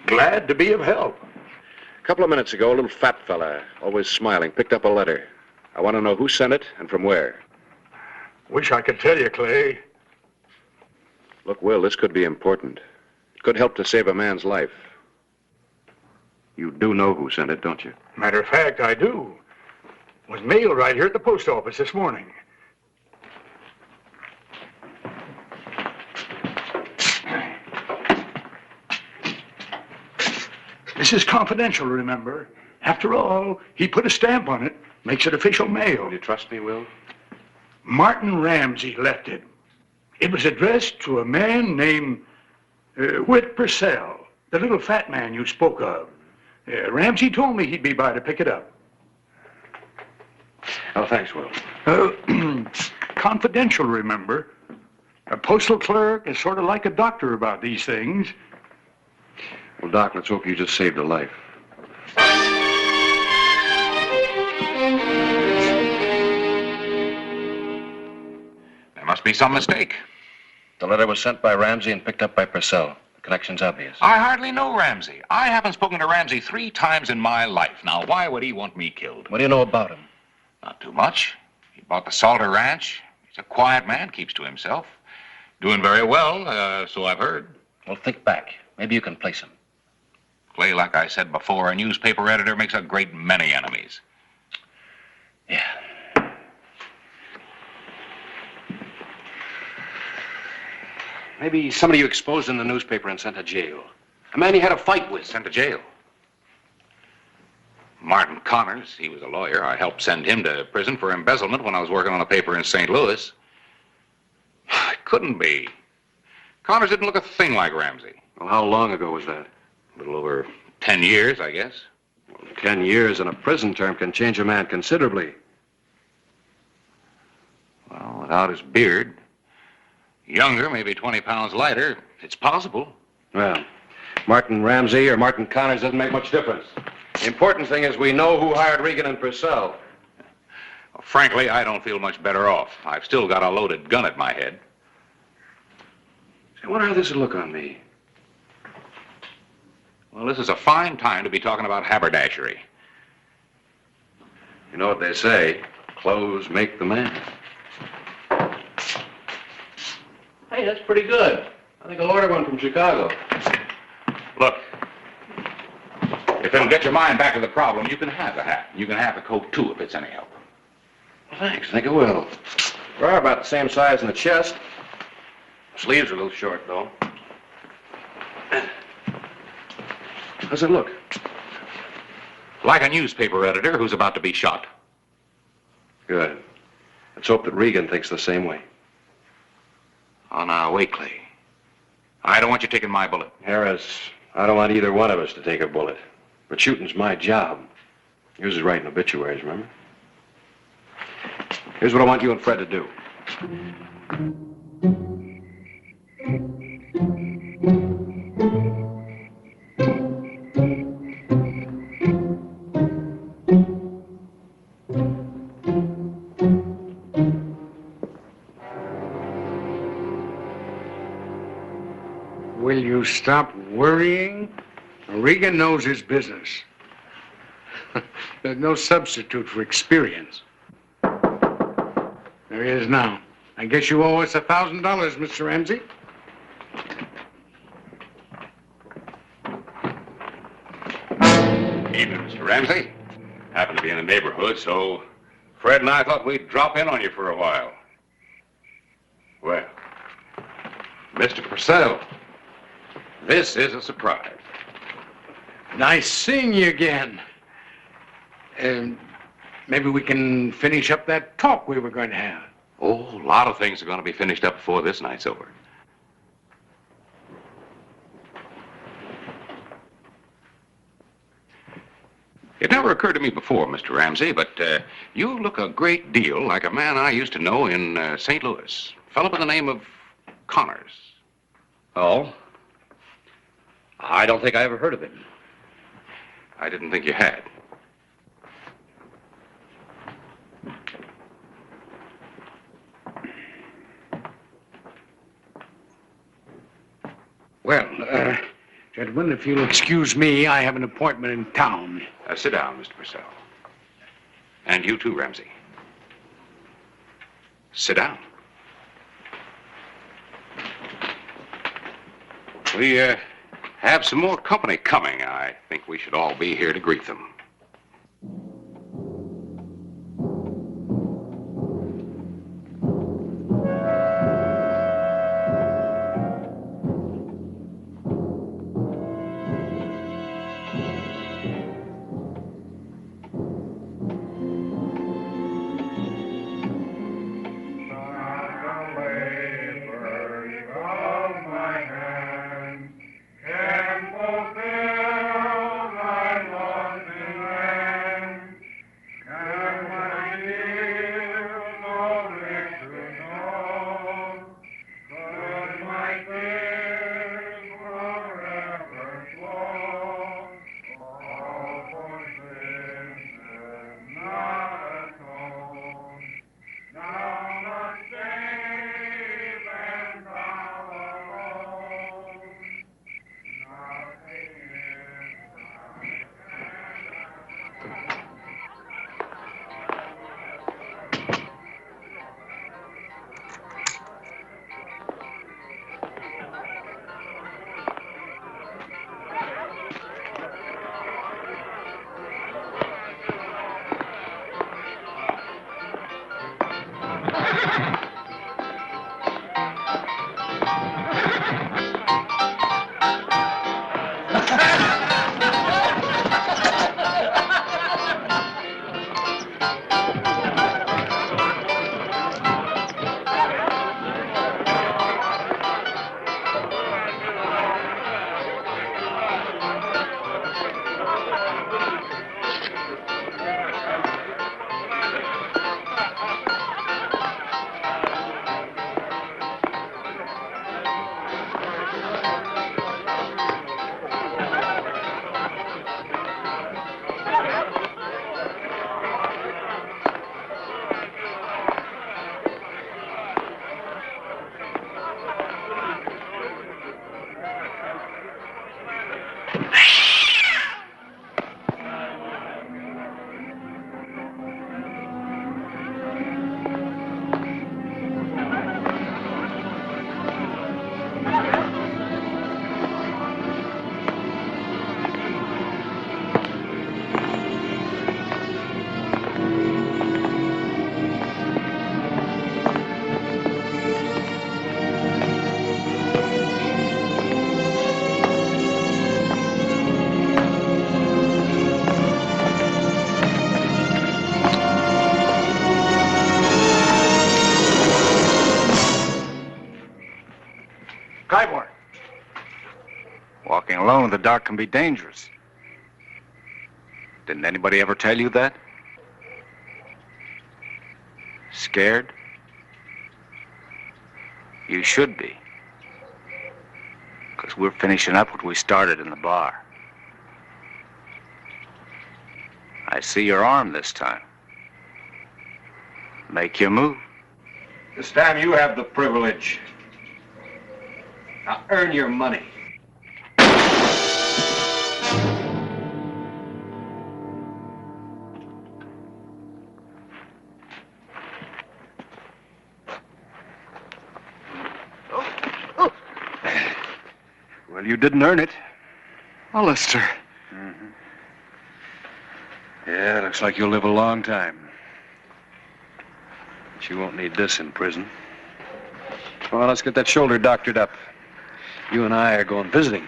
Glad to be of help. A couple of minutes ago, a little fat fella, always smiling, picked up a letter. I want to know who sent it and from where. Wish I could tell you, Clay. Look, Will, this could be important. It could help to save a man's life. You do know who sent it, don't you? Matter of fact, I do. Was mailed right here at the post office this morning. This is confidential, remember? After all, he put a stamp on it. Makes it official mail. Do you trust me, Will? Martin Ramsey left it. It was addressed to a man named Whit Purcell, the little fat man you spoke of. Ramsey told me he'd be by to pick it up. Oh, thanks, Will. Confidential, remember? A postal clerk is sort of like a doctor about these things. Well, Doc, let's hope you just saved a life. There must be some mistake. The letter was sent by Ramsey and picked up by Purcell. The connection's obvious. I hardly know Ramsey. I haven't spoken to Ramsey 3 times in my life. Now, why would he want me killed? What do you know about him? Not too much. He bought the Salter Ranch. He's a quiet man, keeps to himself. Doing very well, so I've heard. Well, think back. Maybe you can place him. Clay, like I said before, a newspaper editor makes a great many enemies. Yeah. Maybe somebody you exposed in the newspaper and sent to jail. A man you had a fight with. Sent to jail. Martin Connors, he was a lawyer. I helped send him to prison for embezzlement when I was working on a paper in St. Louis. It couldn't be. Connors didn't look a thing like Ramsey. Well, how long ago was that? A little over 10 years, I guess. Well, 10 years in a prison term can change a man considerably. Well, without his beard. Younger, maybe 20 pounds lighter. It's possible. Well, Martin Ramsey or Martin Connors doesn't make much difference. The important thing is we know who hired Regan and Purcell. Well, frankly, I don't feel much better off. I've still got a loaded gun at my head. I wonder how this will look on me. Well, this is a fine time to be talking about haberdashery. You know what they say, clothes make the man. Hey, that's pretty good. I think I'll order one from Chicago. Look, if it'll get your mind back to the problem, you can have the hat. You can have the coat, too, if it's any help. Well, thanks. I think I will. They are about the same size in the chest. Sleeves are a little short, though. How's it look? Like a newspaper editor who's about to be shot. Good. Let's hope that Regan thinks the same way. Oh, now, wait, Clay. I don't want you taking my bullet. Harris, I don't want either one of us to take a bullet. But shooting's my job. Yours is writing obituaries, remember? Here's what I want you and Fred to do. Will you stop worrying? Regan knows his business. There's no substitute for experience. There he is now. I guess you owe us $1,000, Mr. Ramsey. Evening, Mr. Ramsey. Happened to be in the neighborhood, so Fred and I thought we'd drop in on you for a while. Well, Mr. Purcell, this is a surprise. Nice seeing you again. Maybe we can finish up that talk we were going to have. Oh, a lot of things are going to be finished up before this night's over. It never occurred to me before, Mr. Ramsey, but you look a great deal like a man I used to know in St. Louis. A fellow by the name of Connors. Oh? I don't think I ever heard of him. I didn't think you had. Well, gentlemen, if you'll excuse me, I have an appointment in town. Sit down, Mr. Purcell. And you too, Ramsey. Sit down. We have some more company coming. I think we should all be here to greet them. Skyborn. Walking alone in the dark can be dangerous. Didn't anybody ever tell you that? Scared? You should be. Because we're finishing up what we started in the bar. I see your arm this time. Make your move. This time you have the privilege. Now earn your money. Well, you didn't earn it. Hollister. Mm-hmm. Yeah, looks like you'll live a long time. But you won't need this in prison. Well, let's get that shoulder doctored up. You and I are going visiting.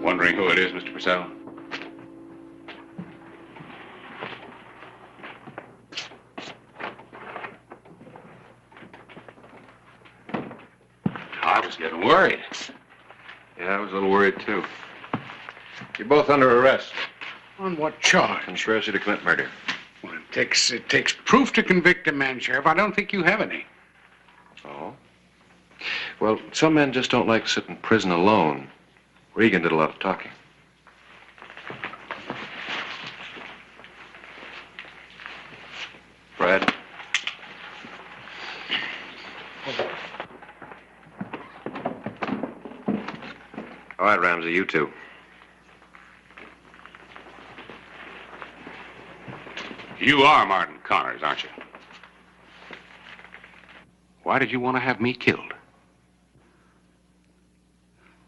Wondering who it is, Mr. Purcell? I was getting worried. Yeah, I was a little worried, too. You're both under arrest. On what charge? Conspiracy to commit murder. Well, it takes proof to convict a man, Sheriff. I don't think you have any. Oh? Well, some men just don't like to sit in prison alone. Regan did a lot of talking. Brad? All right, Ramsey, you two. You are Martin Connors, aren't you? Why did you want to have me killed?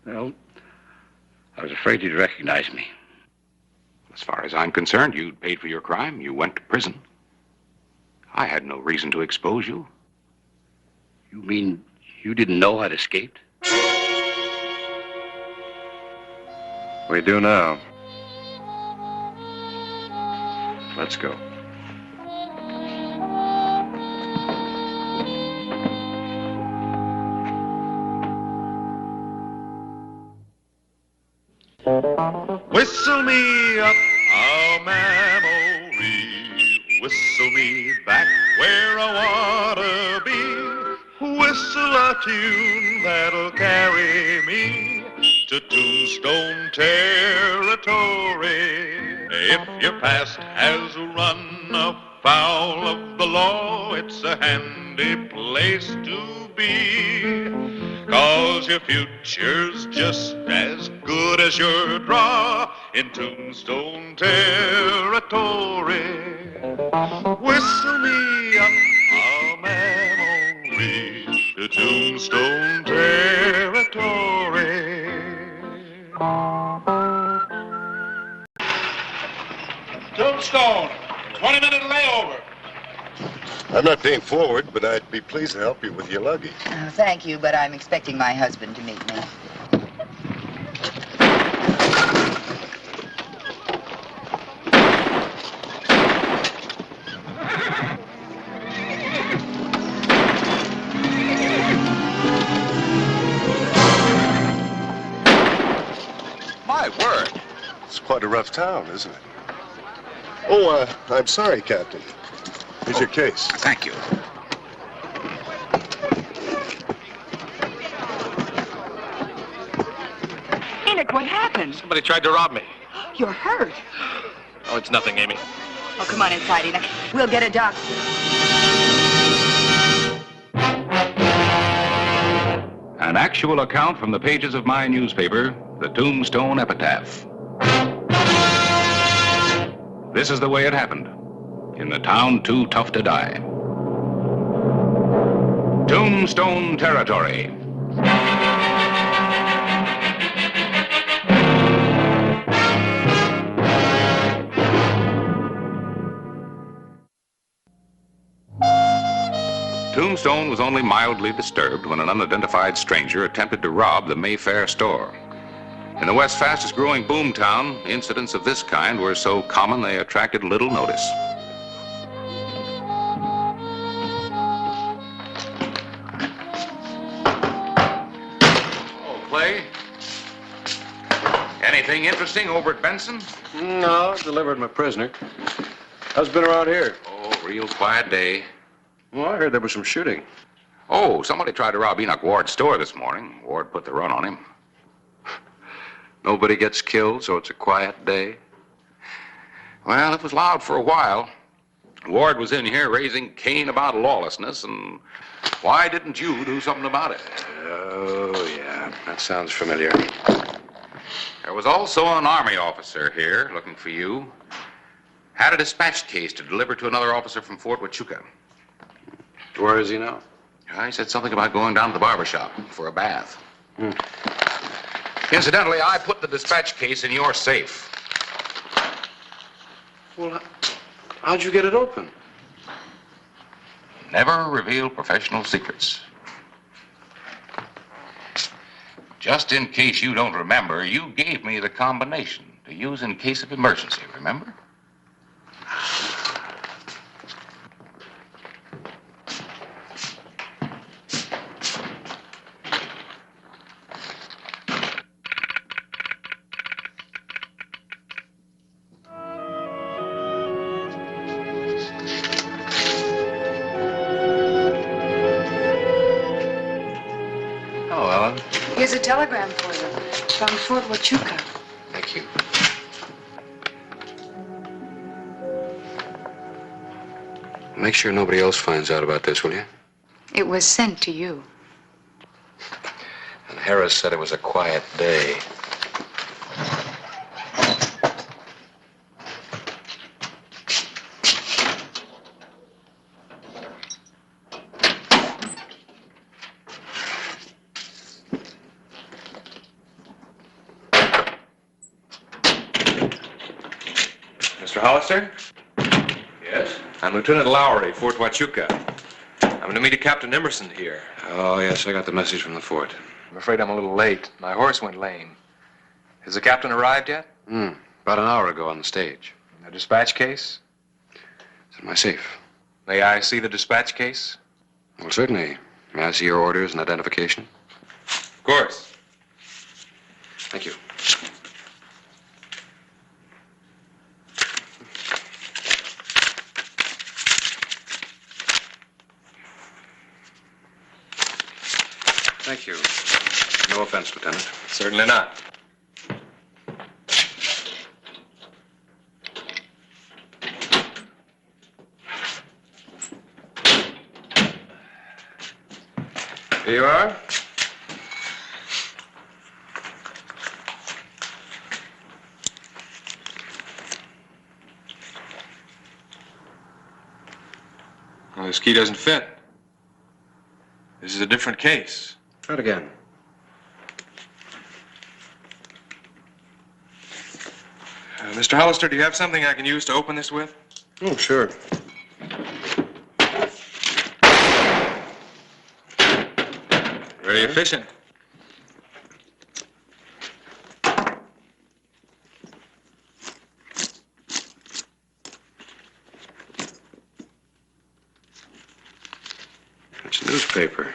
Well, I was afraid you'd recognize me. As far as I'm concerned, you'd paid for your crime. You went to prison. I had no reason to expose you. You mean you didn't know I'd escaped? We do now. Let's go. Whistle me up a memory, whistle me back where I wanna be, whistle a tune that'll carry me to Tombstone territory. If your past has run afoul of the law, it's a handy place to be, 'cause your future's just as good as your draw in Tombstone territory. Whistle me up a memory to Tombstone territory. Tombstone, 20-minute layover. I'm not paying forward, but I'd be pleased to help you with your luggage. Oh, thank you, but I'm expecting my husband to meet me. My word. It's quite a rough town, isn't it? Oh, I'm sorry, Captain. Here's your case. Thank you. Enoch, what happened? Somebody tried to rob me. You're hurt. Oh, it's nothing, Amy. Oh, come on inside, Enoch. We'll get a doctor. An actual account from the pages of my newspaper, the Tombstone Epitaph. This is the way it happened. In the town too tough to die. Tombstone territory. Tombstone was only mildly disturbed when an unidentified stranger attempted to rob the Mayfair store. In the West's fastest growing boomtown, incidents of this kind were so common they attracted little notice. Oh, Clay? Anything interesting over at Benson? No, I delivered my prisoner. How's it been around here? Oh, real quiet day. Well, I heard there was some shooting. Oh, somebody tried to rob Enoch Ward's store this morning. Ward put the run on him. Nobody gets killed, so it's a quiet day. Well, it was loud for a while. Ward was in here raising Cain about lawlessness, and why didn't you do something about it? Oh, yeah, that sounds familiar. There was also an Army officer here looking for you. Had a dispatch case to deliver to another officer from Fort Huachuca. Where is he now? He said something about going down to the barber shop for a bath. Incidentally, I put the dispatch case in your safe. Well, how'd you get it open? Never reveal professional secrets. Just in case you don't remember, you gave me the combination to use in case of emergency, remember? Here's a telegram for you from Fort Huachuca. Thank you. Make sure nobody else finds out about this, will you? It was sent to you. And Harris said it was a quiet day. Mr. Hollister? Yes? I'm Lieutenant Lowry, Fort Huachuca. I'm going to meet a Captain Emerson here. Oh, yes, I got the message from the fort. I'm afraid I'm a little late. My horse went lame. Has the captain arrived yet? About an hour ago on the stage. A dispatch case? It's in my safe. May I see the dispatch case? Well, certainly. May I see your orders and identification? Of course. Thank you. Thank you. No offense, Lieutenant. Certainly not. Here you are. Well, this key doesn't fit. This is a different case. Try it again. Mr. Hollister, do you have something I can use to open this with? Oh, sure. Very efficient. It's a newspaper.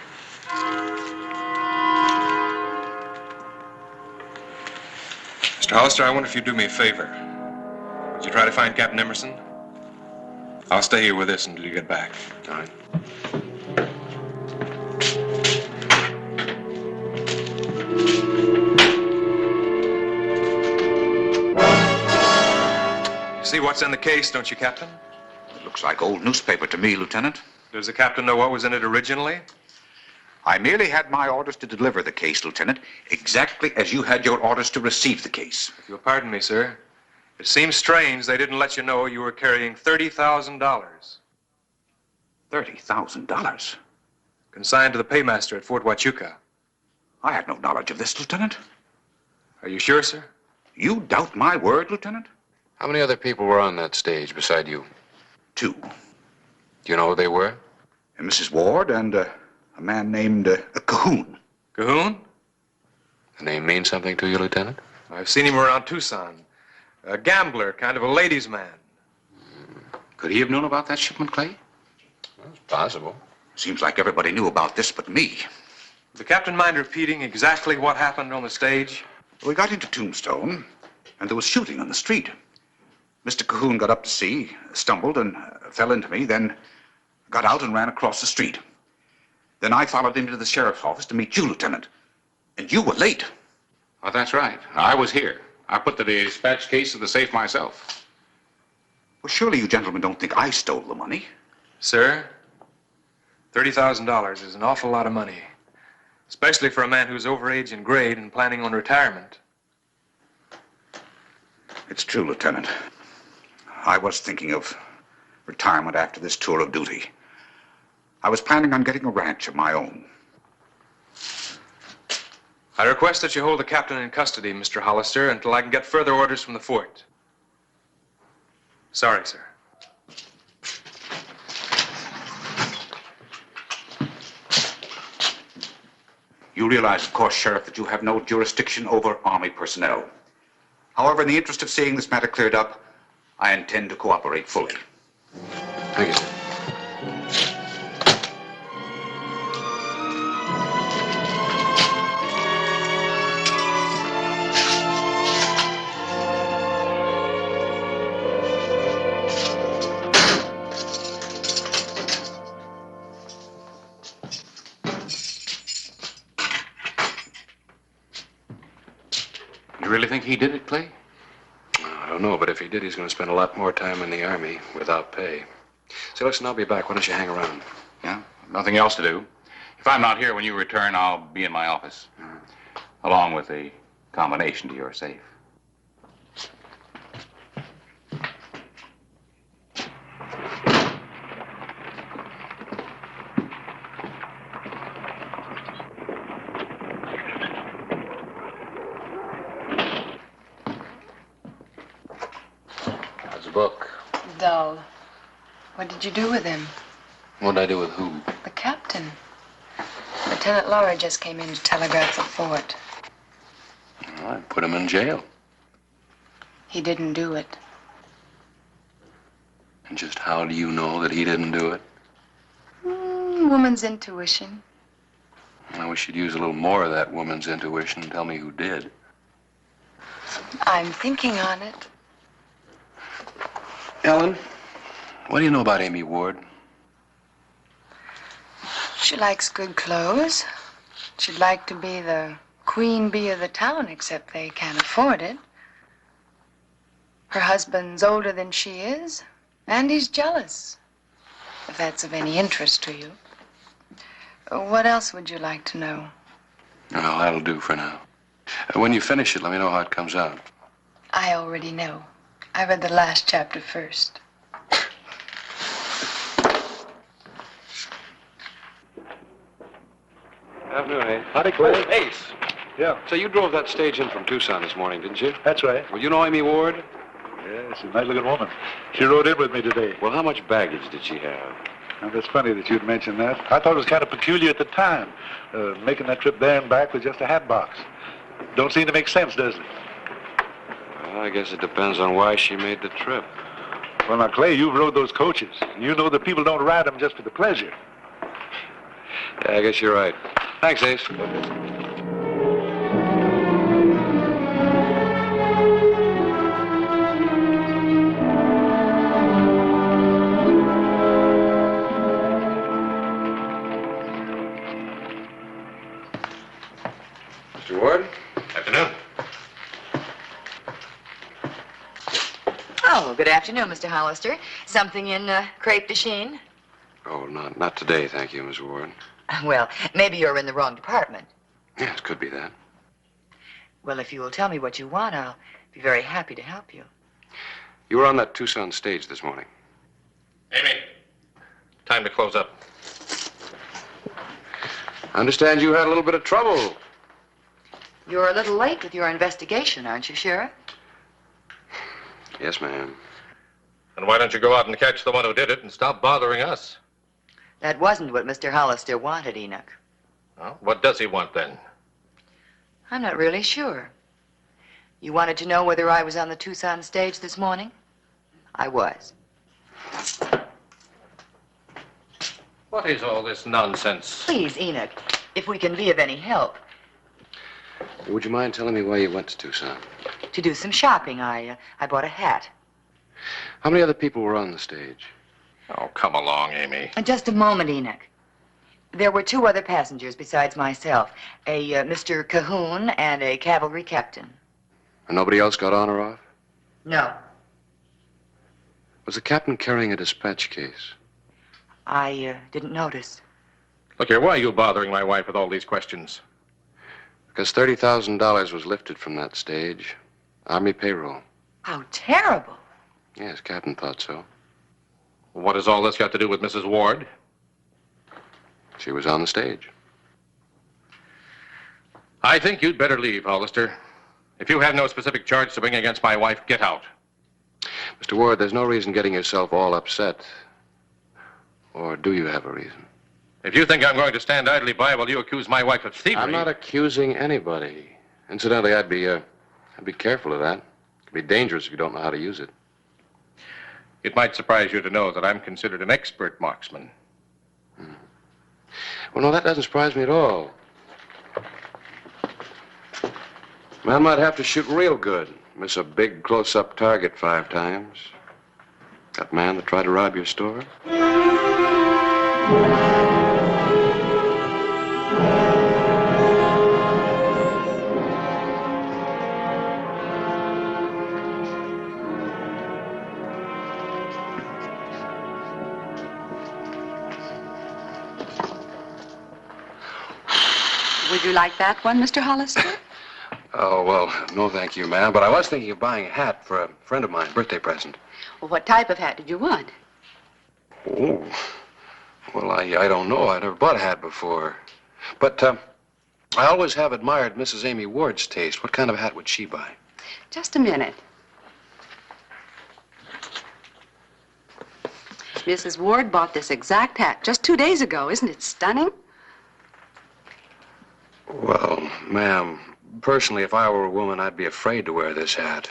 Mr. Hollister, I wonder if you'd do me a favor. Would you try to find Captain Emerson? I'll stay here with this until you get back. All right. You see what's in the case, don't you, Captain? It looks like old newspaper to me, Lieutenant. Does the captain know what was in it originally? I merely had my orders to deliver the case, Lieutenant, exactly as you had your orders to receive the case. If you'll pardon me, sir, it seems strange they didn't let you know you were carrying $30,000. $30,000? Consigned to the paymaster at Fort Huachuca. I had no knowledge of this, Lieutenant. Are you sure, sir? You doubt my word, Lieutenant? How many other people were on that stage beside you? 2. Do you know who they were? Mrs. Ward and a man named Cahoon. Cahoon? The name means something to you, Lieutenant? I've seen him around Tucson. A gambler, kind of a ladies' man. Could he have known about that shipment, Clay? Well, it's possible. Seems like everybody knew about this but me. The captain mind repeating exactly what happened on the stage? We got into Tombstone, and there was shooting on the street. Mr. Cahoon got up to see, stumbled and fell into me, then got out and ran across the street. Then I followed him to the sheriff's office to meet you, Lieutenant. And you were late. Oh, that's right. I was here. I put the dispatch case in the safe myself. Well, surely you gentlemen don't think I stole the money. Sir, $30,000 is an awful lot of money. Especially for a man who's over age and grade and planning on retirement. It's true, Lieutenant. I was thinking of retirement after this tour of duty. I was planning on getting a ranch of my own. I request that you hold the captain in custody, Mr. Hollister, until I can get further orders from the fort. Sorry, sir. You realize, of course, Sheriff, that you have no jurisdiction over Army personnel. However, in the interest of seeing this matter cleared up, I intend to cooperate fully. Thank you, sir. You really think he did it, Clay? I don't know, but if he did, he's going to spend a lot more time in the Army without pay. So listen, I'll be back. Why don't you hang around? Yeah? Nothing else to do. If I'm not here when you return, I'll be in my office. Along with a combination to your safe. How's the book? Dull. What did you do with him? What'd I do with who? The captain. Lieutenant Laura just came in to telegraph the fort. Well, I put him in jail. He didn't do it. And just how do you know that he didn't do it? Woman's intuition. I wish you'd use a little more of that woman's intuition and tell me who did. I'm thinking on it. Ellen, what do you know about Amy Ward? She likes good clothes. She'd like to be the queen bee of the town, except they can't afford it. Her husband's older than she is, and he's jealous, if that's of any interest to you. What else would you like to know? Well, that'll do for now. When you finish it, let me know how it comes out. I already know. I read the last chapter first. Afternoon, Ace. Howdy, Clay. Ace. Yeah. So you drove that stage in from Tucson this morning, didn't you? That's right. Well, you know Amy Ward? Yeah, she's a nice-looking woman. She rode in with me today. Well, how much baggage did she have? Now, that's funny that you'd mention that. I thought it was kind of peculiar at the time. Making that trip there and back with just a hat box. Don't seem to make sense, does it? Well, I guess it depends on why she made the trip. Well, now, Clay, you've rode those coaches. You know that people don't ride them just for the pleasure. Yeah, I guess you're right. Thanks, Ace. Mr. Ward? Afternoon. Oh, good afternoon, Mr. Hollister. Something in crepe de chine? Oh, not today, thank you, Miss Ward. Well, maybe you're in the wrong department. Yes, it could be that. Well, if you will tell me what you want, I'll be very happy to help you. You were on that Tucson stage this morning. Amy, time to close up. I understand you had a little bit of trouble. You're a little late with your investigation, aren't you, Sheriff? Yes, ma'am. And why don't you go out and catch the one who did it and stop bothering us? That wasn't what Mr. Hollister wanted, Enoch. Well, what does he want then? I'm not really sure. You wanted to know whether I was on the Tucson stage this morning? I was. What is all this nonsense? Please, Enoch, if we can be of any help. Would you mind telling me why you went to Tucson? To do some shopping, I bought a hat. How many other people were on the stage? Oh, come along, Amy. Just a moment, Enoch. There were 2 other passengers besides myself, a Mr. Cahoon and a cavalry captain. And nobody else got on or off? No, Was the captain carrying a dispatch case? I didn't notice. Look here, why are you bothering my wife with all these questions? Because $30,000 was lifted from that stage. Army payroll. How terrible. Yes, captain thought so. What has all this got to do with Mrs. Ward? She was on the stage. I think you'd better leave, Hollister. If you have no specific charge to bring against my wife, get out. Mr. Ward, there's no reason getting yourself all upset. Or do you have a reason? If you think I'm going to stand idly by while you accuse my wife of thievery... I'm not accusing anybody. Incidentally, I'd be careful of that. It could be dangerous if you don't know how to use it. It might surprise you to know that I'm considered an expert marksman. Well, no, that doesn't surprise me at all. Man might have to shoot real good. Miss a big close-up target 5 times. That man that tried to rob your store? Would you like that one, Mr. Hollister? Oh, well, no thank you, ma'am. But I was thinking of buying a hat for a friend of mine, birthday present. Well, what type of hat did you want? Oh, well, I don't know. I never bought a hat before. But I always have admired Mrs. Amy Ward's taste. What kind of hat would she buy? Just a minute. Mrs. Ward bought this exact hat just 2 days ago. Isn't it stunning? Well, ma'am, personally, if I were a woman, I'd be afraid to wear this hat.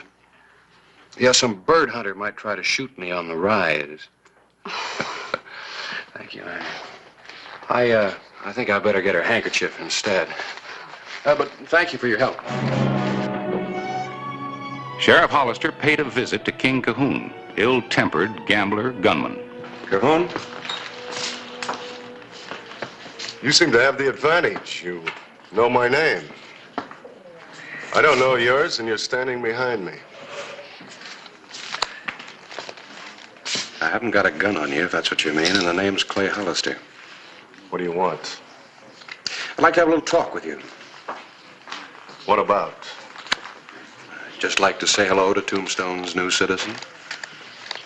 Yeah, some bird hunter might try to shoot me on the ride. Thank you, ma'am. I think I better get her handkerchief instead. But thank you for your help. Sheriff Hollister paid a visit to King Cahoon, ill-tempered gambler gunman. Cahoon? You seem to have the advantage. You know my name. I don't know yours, and you're standing behind me. I haven't got a gun on you, if that's what you mean, and the name's Clay Hollister. What do you want? I'd like to have a little talk with you. What about? I'd just like to say hello to Tombstone's new citizen.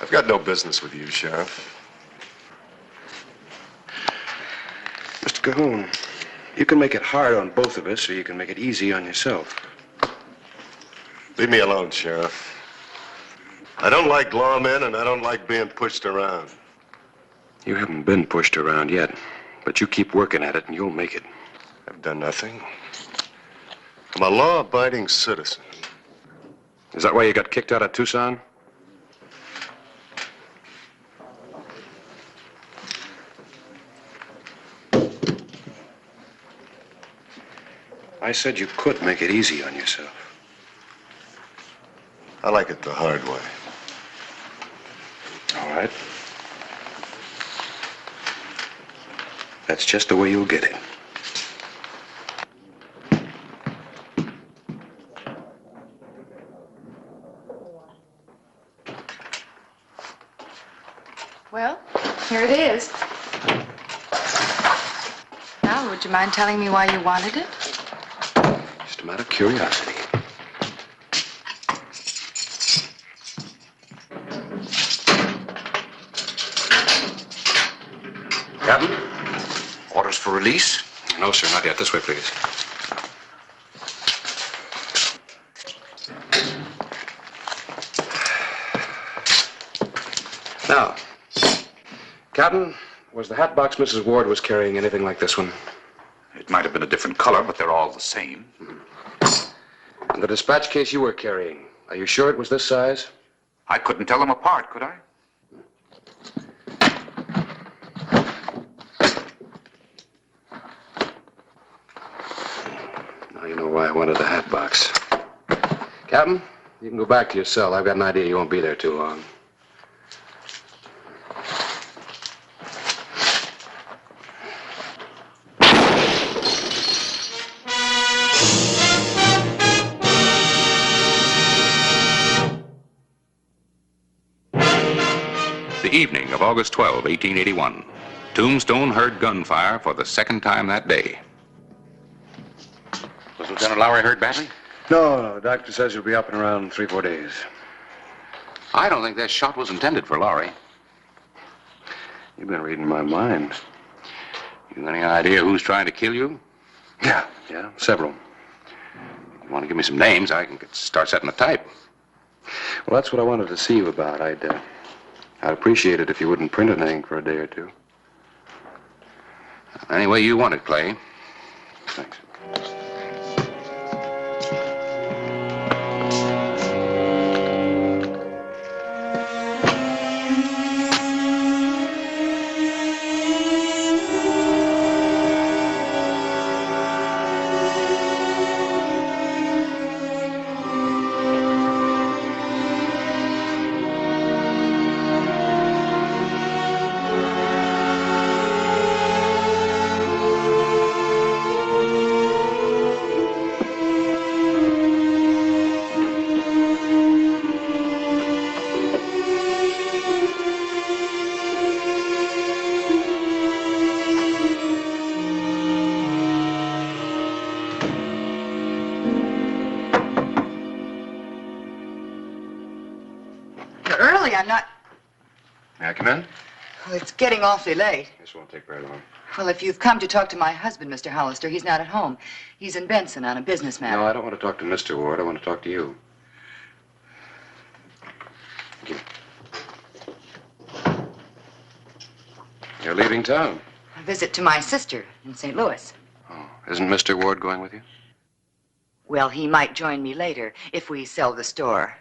I've got no business with you, Sheriff. Mr. Cahoon, you can make it hard on both of us, or you can make it easy on yourself. Leave me alone, Sheriff. I don't like lawmen, and I don't like being pushed around. You haven't been pushed around yet, but you keep working at it, and you'll make it. I've done nothing. I'm a law-abiding citizen. Is that why you got kicked out of Tucson? I said you could make it easy on yourself. I like it the hard way. All right. That's just the way you'll get it. Well, here it is. Now, would you mind telling me why you wanted it? Just a matter of curiosity. Captain? Orders for release? No, sir, not yet. This way, please. Now, Captain, Was the hat box Mrs. Ward was carrying anything like this one? It might have been a different color, but they're all the same. And the dispatch case you were carrying, are you sure it was this size? I couldn't tell them apart, could I? Now you know why I wanted the hat box. Captain, you can go back to your cell. I've got an idea you won't be there too long. The evening of August 12, 1881, Tombstone heard gunfire for the second time that day. Was Lieutenant Lowry hurt badly? No, doctor says he'll be up in around 3-4 days. I don't think that shot was intended for Lowry. You've been reading my mind. You got any idea who's trying to kill you? Yeah, several. You want to give me some names, I can start setting the type. Well, that's what I wanted to see you about. I'd appreciate it if you wouldn't print anything for a day or two. Any way you want it, Clay. Thanks. I'm not... May I come in? Well, it's getting awfully late. This won't take very long. Well, if you've come to talk to my husband, Mr. Hollister, he's not at home. He's in Benson on a business matter. No, I don't want to talk to Mr. Ward. I want to talk to you. Thank you. You're leaving town. A visit to my sister in St. Louis. Oh, isn't Mr. Ward going with you? Well, he might join me later if we sell the store.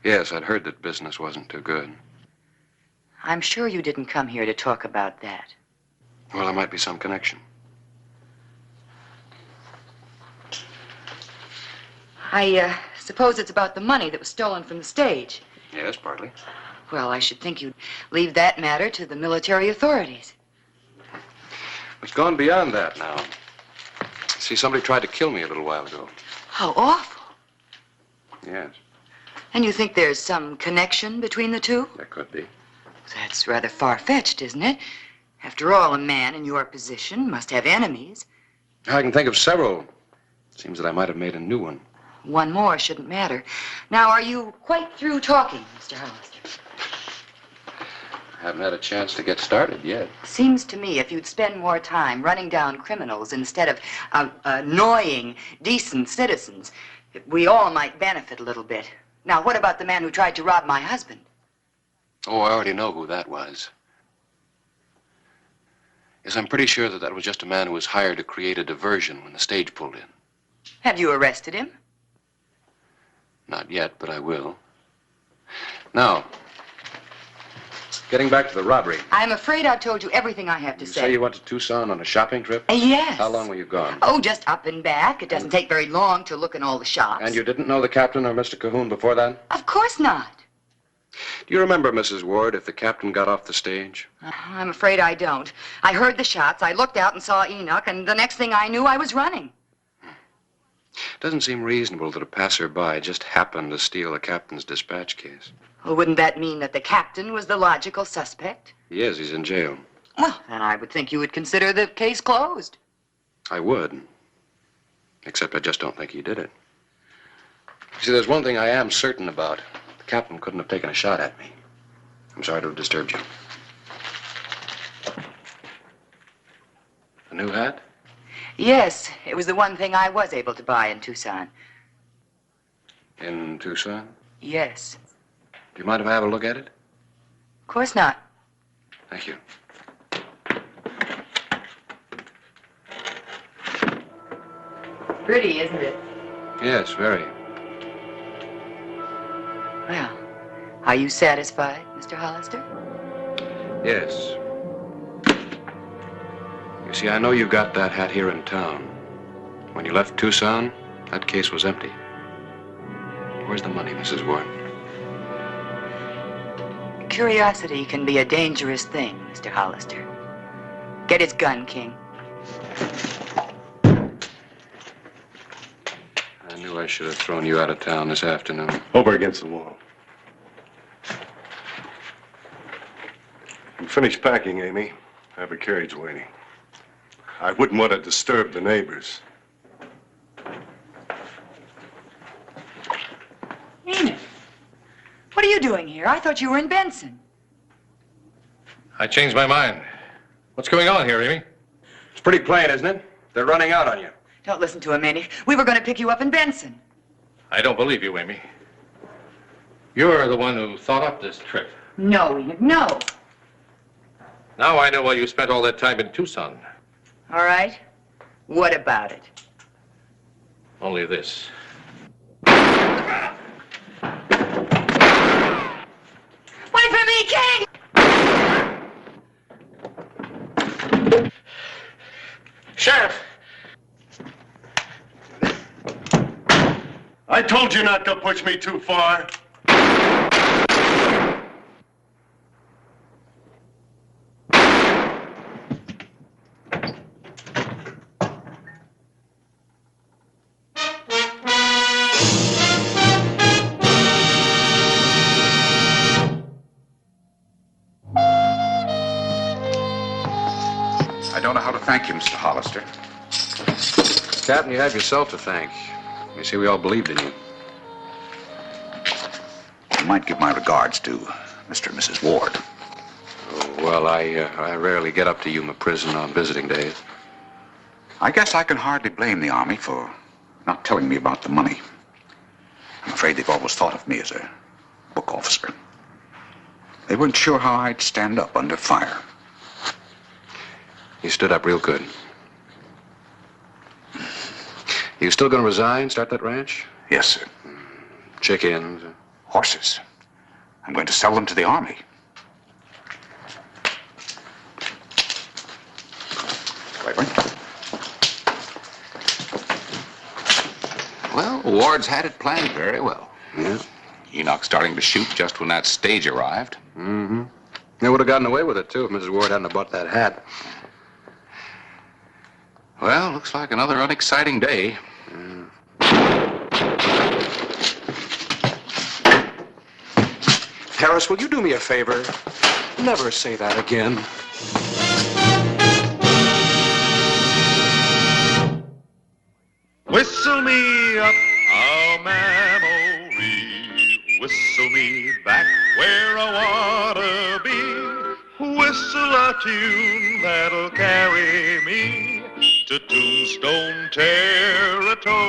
Yes, I'd heard that business wasn't too good. I'm sure you didn't come here to talk about that. Well, there might be some connection. I suppose it's about the money that was stolen from the stage. Yes, partly. Well, I should think you'd leave that matter to the military authorities. It's gone beyond that now. See, somebody tried to kill me a little while ago. How awful. Yes, And you think there's some connection between the two? there could be. That's rather far-fetched, isn't it? After all, a man in your position must have enemies. I can think of several. It seems that I might have made a new one. One more shouldn't matter. Now, are you quite through talking, Mr. Hollister? I haven't had a chance to get started yet. Seems to me if you'd spend more time running down criminals instead of annoying decent citizens, we all might benefit a little bit. Now, what about the man who tried to rob my husband? Oh, I already know who that was. Yes, I'm pretty sure that was just a man who was hired to create a diversion when the stage pulled in. Have you arrested him? Not yet, but I will. Now, getting back to the robbery. I'm afraid I've told you everything I have to You say you went to Tucson on a shopping trip? Yes. How long were you gone? Oh, just up and back. It doesn't take very long to look in all the shops. And you didn't know the captain or Mr. Cahoon before that? Of course not. Do you remember, Mrs. Ward, if the captain got off the stage? I'm afraid I don't. I heard the shots, I looked out and saw Enoch, and the next thing I knew, I was running. Doesn't seem reasonable that a passerby just happened to steal the captain's dispatch case. Well, wouldn't that mean that the captain was the logical suspect? He is. He's in jail. Well, then I would think you would consider the case closed. I would. Except I just don't think he did it. See, there's one thing I am certain about. The captain couldn't have taken a shot at me. I'm sorry to have disturbed you. A new hat? Yes, it was the one thing I was able to buy in Tucson. In Tucson? Yes. Do you mind if I have a look at it? Of course not. Thank you. Pretty, isn't it? Yes, very. Well, are you satisfied, Mr. Hollister? Yes. You see, I know you got that hat here in town. When you left Tucson, that case was empty. Where's the money, Mrs. Ward? Curiosity can be a dangerous thing, Mr. Hollister. Get his gun, King. I knew I should have thrown you out of town this afternoon. Over against the wall. You finished packing, Amy. I have a carriage waiting. I wouldn't want to disturb the neighbors. Enid, what are you doing here? I thought you were in Benson. I changed my mind. What's going on here, Amy? It's pretty plain, isn't it? They're running out on you. Don't listen to him, Enid. We were going to pick you up in Benson. I don't believe you, Amy. You're the one who thought up this trip. No, Enid, no. Now I know why you spent all that time in Tucson. All right. What about it? Only this. Wait for me, King! Sheriff! I told you not to push me too far. I don't know how to thank you, Mr. Hollister. Captain, you have yourself to thank. You see, we all believed in you. You might give my regards to Mr. and Mrs. Ward. Oh, well, I rarely get up to Yuma Prison on visiting days. I guess I can hardly blame the Army for not telling me about the money. I'm afraid they've always thought of me as a book officer. They weren't sure how I'd stand up under fire. You stood up real good. You still gonna resign, start that ranch? Yes, sir. Chickens? Horses. I'm going to sell them to the Army. Claiborne? Well, Ward's had it planned very well. Yeah. Enoch starting to shoot just when that stage arrived. Mm-hmm. They would have gotten away with it, too, if Mrs. Ward hadn't bought that hat. Well, looks like another unexciting day. Harris, will you do me a favor? Never say that again. Whistle me up a memory. Whistle me back where I wanna be. Whistle a tune that'll carry me to Tombstone territory.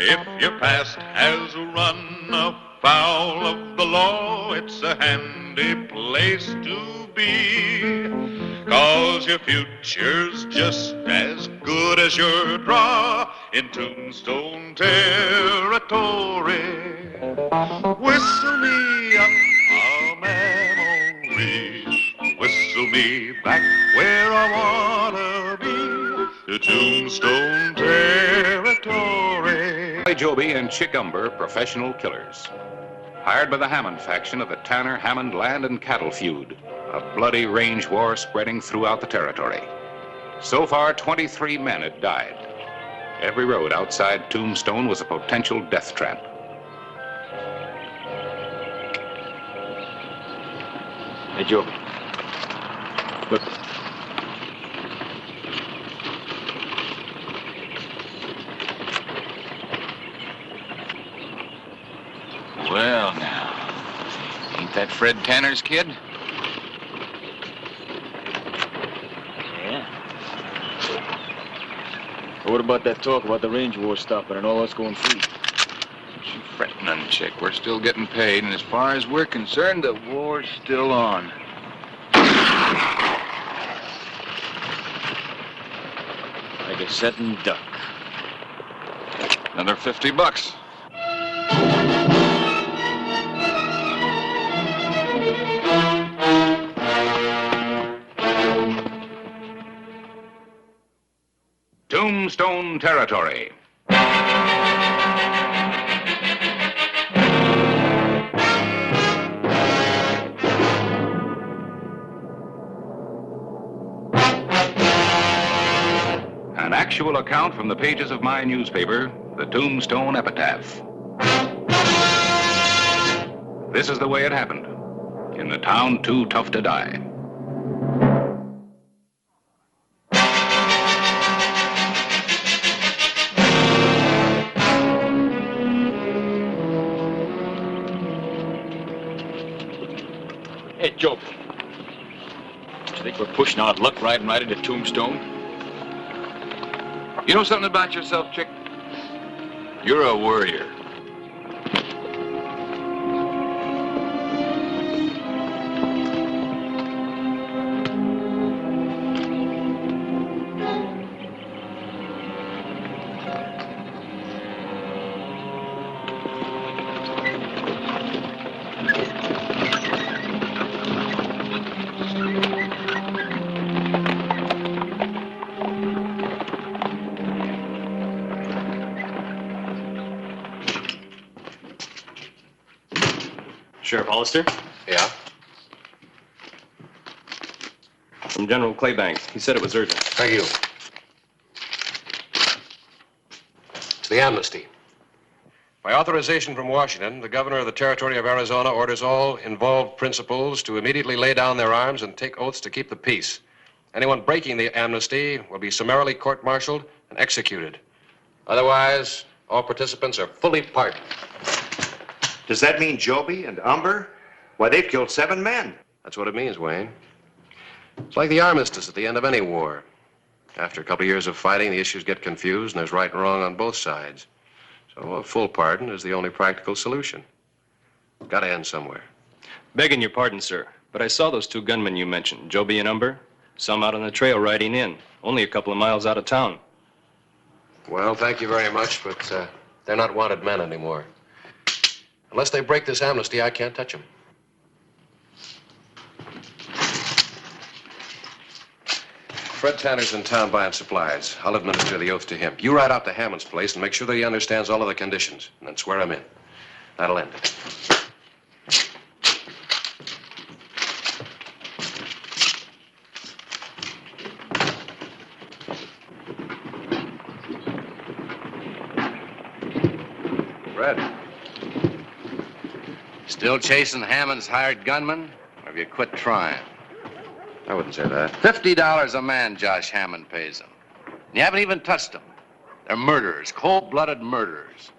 If your past has run afoul of the law, it's a handy place to be. 'Cause your future's just as good as your draw in Tombstone territory. Whistle me up a memory. Whistle me back where I wanna be, to Tombstone territory. Clay Joby and Chick Umber, professional killers. Hired by the Hammond faction of the Tanner-Hammond land and cattle feud. A bloody range war spreading throughout the territory. So far, 23 men had died. Every road outside Tombstone was a potential death trap. Hey, Joby. Look. Well, now, ain't that Fred Tanner's kid? Yeah. Well, what about that talk about the range war stopping and all us going free? Don't you fret none, Chick. We're still getting paid, and as far as we're concerned, the war's still on. Like a setting duck. Another $50. Tombstone territory. An actual account from the pages of my newspaper, the Tombstone Epitaph. This is the way it happened, in the town too tough to die. Hey, Joe. Do you think we're pushing our luck riding right into Tombstone? You know something about yourself, chick? You're a worrier. Sheriff Hollister? Yeah? From General Claybank. He said it was urgent. Thank you. It's the amnesty. By authorization from Washington, the governor of the territory of Arizona orders all involved principals to immediately lay down their arms and take oaths to keep the peace. Anyone breaking the amnesty will be summarily court-martialed and executed. Otherwise, all participants are fully pardoned. Does that mean Joby and Umber? Why, they've killed 7 men. That's what it means, Wayne. It's like the armistice at the end of any war. After a couple of years of fighting, the issues get confused, and there's right and wrong on both sides. So a full pardon is the only practical solution. Got to end somewhere. Begging your pardon, sir, but I saw those 2 gunmen you mentioned, Joby and Umber. Some out on the trail riding in, only a couple of miles out of town. Well, thank you very much, but they're not wanted men anymore. Unless they break this amnesty, I can't touch them. Fred Tanner's in town buying supplies. I'll administer the oath to him. You ride out to Hammond's place and make sure that he understands all of the conditions, and then swear him in. That'll end it. Fred. Still chasing Hammond's hired gunman? Or have you quit trying? I wouldn't say that. $50 a man Josh Hammond pays them. You haven't even touched them. They're murderers, cold-blooded murderers.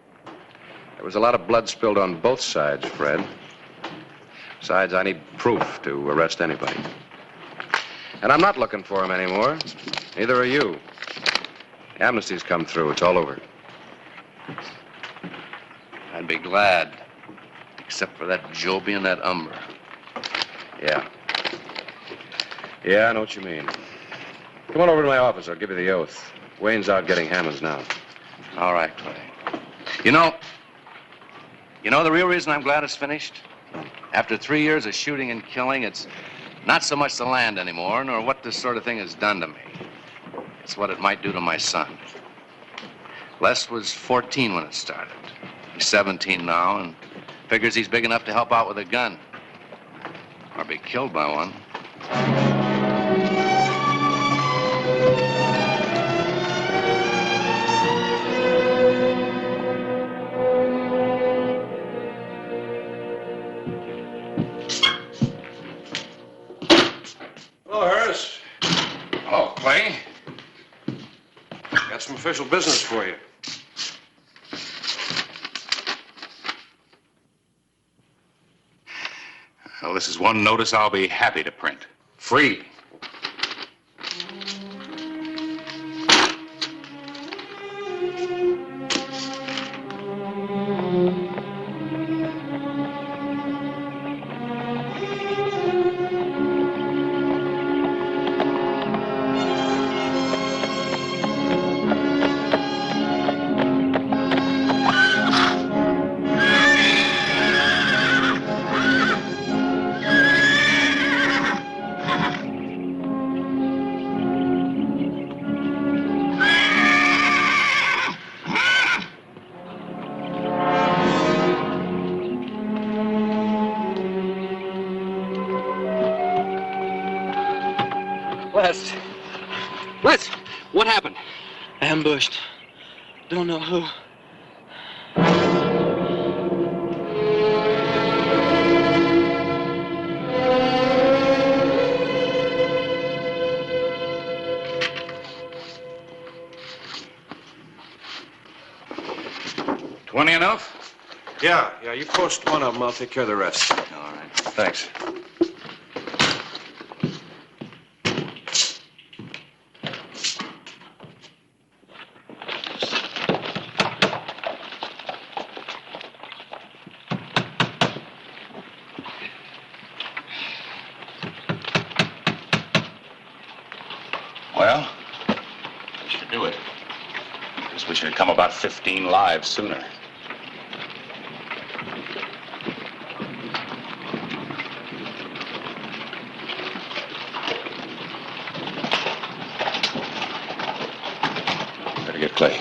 There was a lot of blood spilled on both sides, Fred. Besides, I need proof to arrest anybody. And I'm not looking for him anymore. Neither are you. The amnesty's come through. It's all over. I'd be glad. Except for that Joby and that Umber. Yeah. Yeah, I know what you mean. Come on over to my office. I'll give you the oath. Wayne's out getting Hammonds now. All right, Clay. You know the real reason I'm glad it's finished? After 3 years of shooting and killing, it's not so much the land anymore, nor what this sort of thing has done to me. It's what it might do to my son. Les was 14 when it started. He's 17 now, and figures he's big enough to help out with a gun. Or be killed by one. Hello, Harris. Hello, Clay. Got some official business for you. Well, this is one notice I'll be happy to print. Free. Les. Les, what happened? Ambushed. Don't know who. $20 enough? Yeah, you post one of them. I'll take care of the rest. All right. Thanks. Well, we should do it. Guess we should have come about 15 lives sooner. Better get Clay.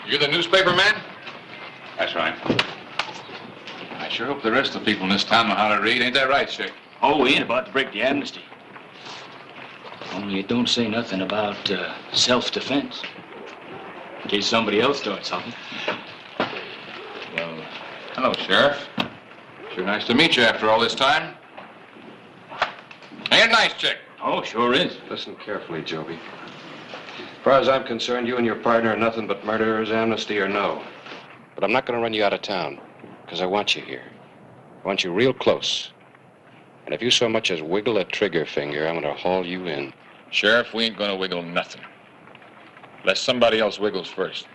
You the newspaper man? That's right. I sure hope the rest of the people in this town know how to read. Ain't that right, Chick? Oh, we ain't about to break the amnesty. Only it don't say nothing about self-defense. In case somebody else starts something. Well, hello, Sheriff. Sure nice to meet you after all this time. Ain't it nice, Chick? Oh, sure is. Listen carefully, Joby. As far as I'm concerned, you and your partner are nothing but murderers, amnesty or no. But I'm not going to run you out of town, because I want you here. I want you real close. And if you so much as wiggle a trigger finger, I'm going to haul you in. Sheriff, we ain't gonna wiggle nothing. Unless somebody else wiggles first.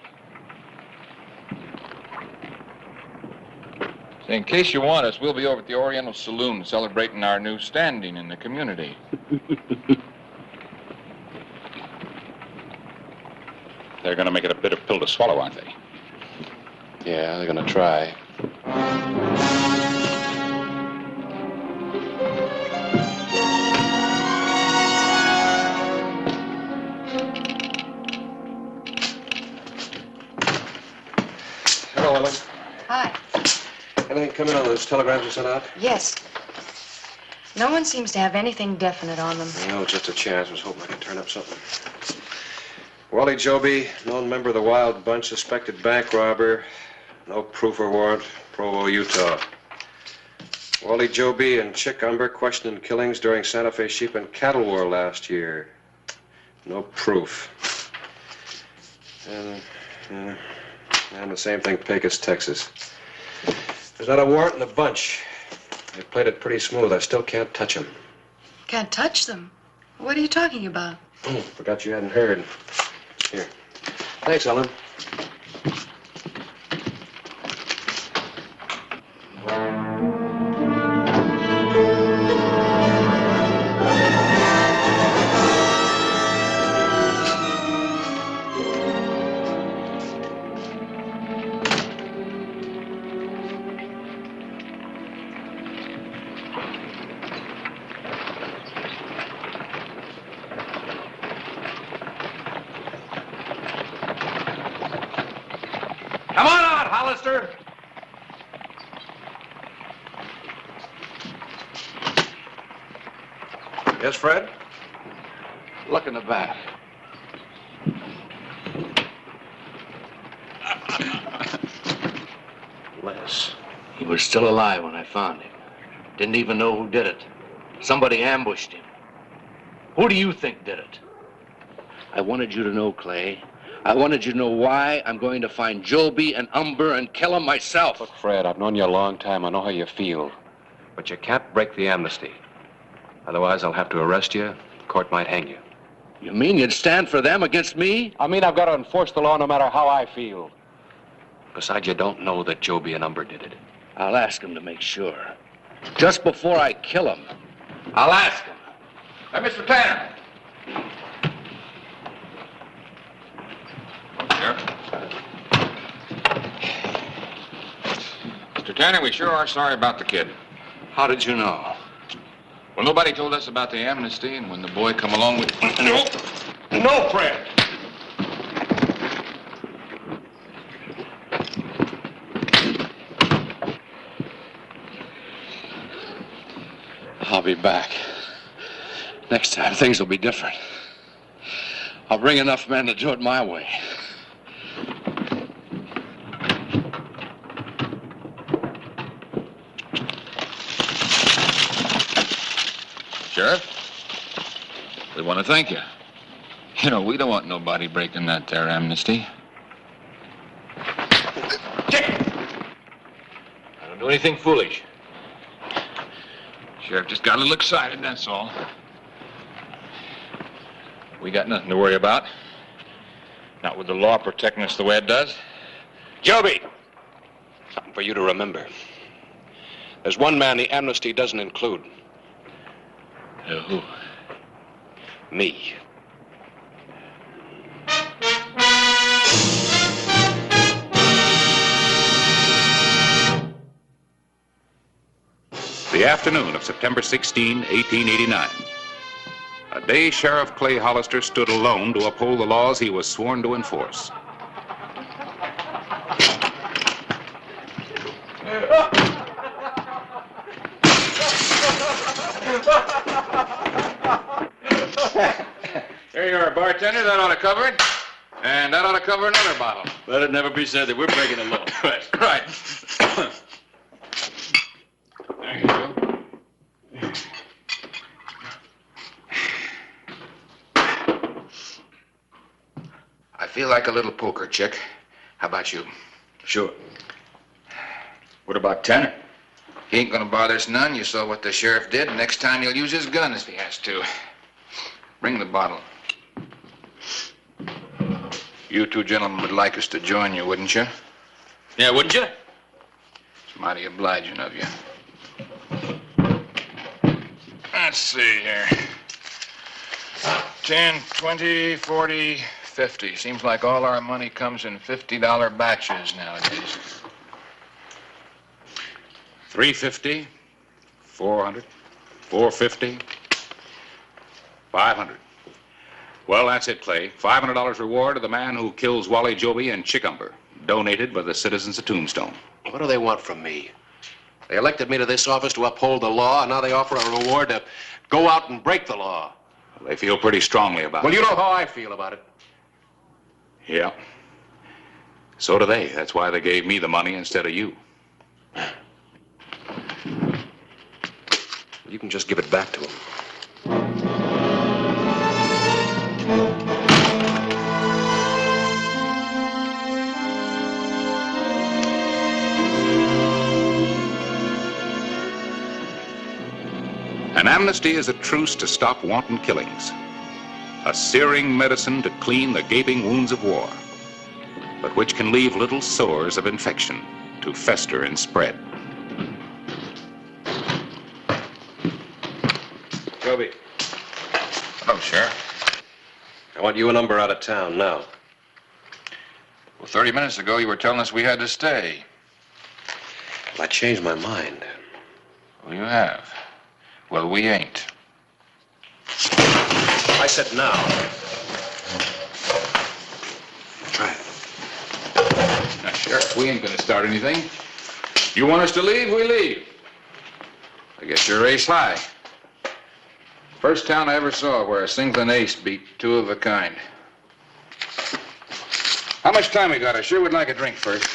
Say, in case you want us, we'll be over at the Oriental Saloon celebrating our new standing in the community. They're gonna make it a bitter pill to swallow, aren't they? Yeah, they're going to try. Hello, Ellen. Hi. Anything coming on those telegrams you sent out? Yes. No one seems to have anything definite on them. No, just a chance. I was hoping I could turn up something. Wally Joby, known member of the Wild Bunch, suspected bank robber. No proof or warrant. Provo, Utah. Wally Joby and Chick Umber questioned in killings during Santa Fe sheep and cattle war last year. No proof. And the same thing, Pecos, Texas. There's not a warrant in the bunch. They played it pretty smooth. I still can't touch them. Can't touch them? What are you talking about? Forgot you hadn't heard. Here. Thanks, Ellen. Come on out, Hollister. Yes, Fred? Look in the back. Les. He was still alive when I found him. Didn't even know who did it. Somebody ambushed him. Who do you think did it? I wanted you to know, Clay. I wanted you to know why I'm going to find Joby and Umber and kill them myself. Look, Fred, I've known you a long time. I know how you feel. But you can't break the amnesty. Otherwise, I'll have to arrest you. The court might hang you. You mean you'd stand for them against me? I mean, I've got to enforce the law no matter how I feel. Besides, you don't know that Joby and Umber did it. I'll ask him to make sure. Just before I kill him, I'll ask him. Hey, Mr. Tanner. Sheriff. Mr. Tanner, we sure are sorry about the kid. How did you know? Well, nobody told us about the amnesty, and when the boy come along with... No, Fred. be back. Next time, things will be different. I'll bring enough men to do it my way. Sheriff, we want to thank you. You know, we don't want nobody breaking that there amnesty. I don't do anything foolish. Sheriff just got a little excited, that's all. We got nothing to worry about. Not with the law protecting us the way it does. Joby! Something for you to remember. There's one man the amnesty doesn't include. Who? Me. The afternoon of September 16, 1889. A day Sheriff Clay Hollister stood alone to uphold the laws he was sworn to enforce. Here you are, bartender. That ought to cover it. And that ought to cover another bottle. Let it never be said that we're breaking the law. Right. There you go. I feel like a little poker, Chick. How about you? Sure. What about Tanner? He ain't gonna bother us none. You saw what the sheriff did. Next time he'll use his gun if he has to. Bring the bottle. You two gentlemen would like us to join you, wouldn't you? Yeah, wouldn't you? It's mighty obliging of you. Let's see here. 10, 20, 40, 50. Seems like all our money comes in $50 batches nowadays. 350, 400, 450, 500. Well, that's it, Clay. $500 reward to the man who kills Wally Joby and Chickumber, donated by the citizens of Tombstone. What do they want from me? They elected me to this office to uphold the law, and now they offer a reward to go out and break the law. They feel pretty strongly about it. Well, you know how I feel about it. Yeah. So do they. That's why they gave me the money instead of you. You can just give it back to them. An amnesty is a truce to stop wanton killings, a searing medicine to clean the gaping wounds of war, but which can leave little sores of infection to fester and spread. Joby. Hello, Sheriff. I want you and Umber out of town now. Well, 30 minutes ago, you were telling us we had to stay. Well, I changed my mind. Well, you have. Well, we ain't. I said now. Try it. Now, Sheriff, we ain't gonna start anything. You want us to leave, we leave. I guess you're ace high. First town I ever saw where a single and ace beat two of a kind. How much time we got? I sure would like a drink first.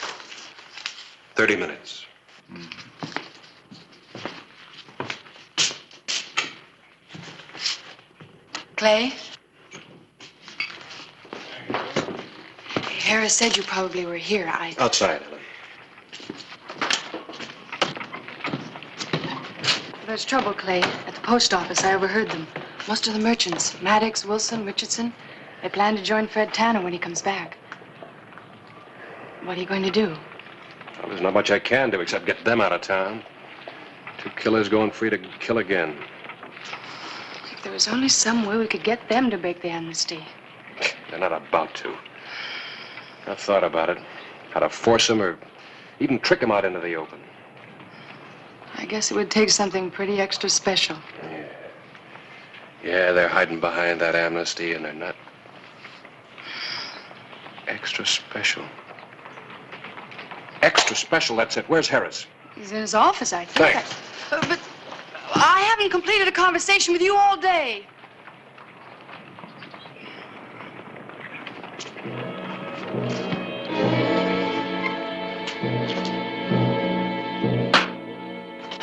30 minutes. Clay? Harris said you probably were here. Outside, Ellen. There's trouble, Clay. At the post office, I overheard them. Most of the merchants, Maddox, Wilson, Richardson, they plan to join Fred Tanner when he comes back. What are you going to do? Well, there's not much I can do except get them out of town. Two killers going free to kill again. If there was only some way we could get them to break the amnesty. They're not about to. I've thought about it. How to force them or even trick them out into the open. I guess it would take something pretty extra special. Yeah, they're hiding behind that amnesty, and they're not extra special. Extra special, that's it. Where's Harris? He's in his office, I think. Thanks. But I haven't completed a conversation with you all day.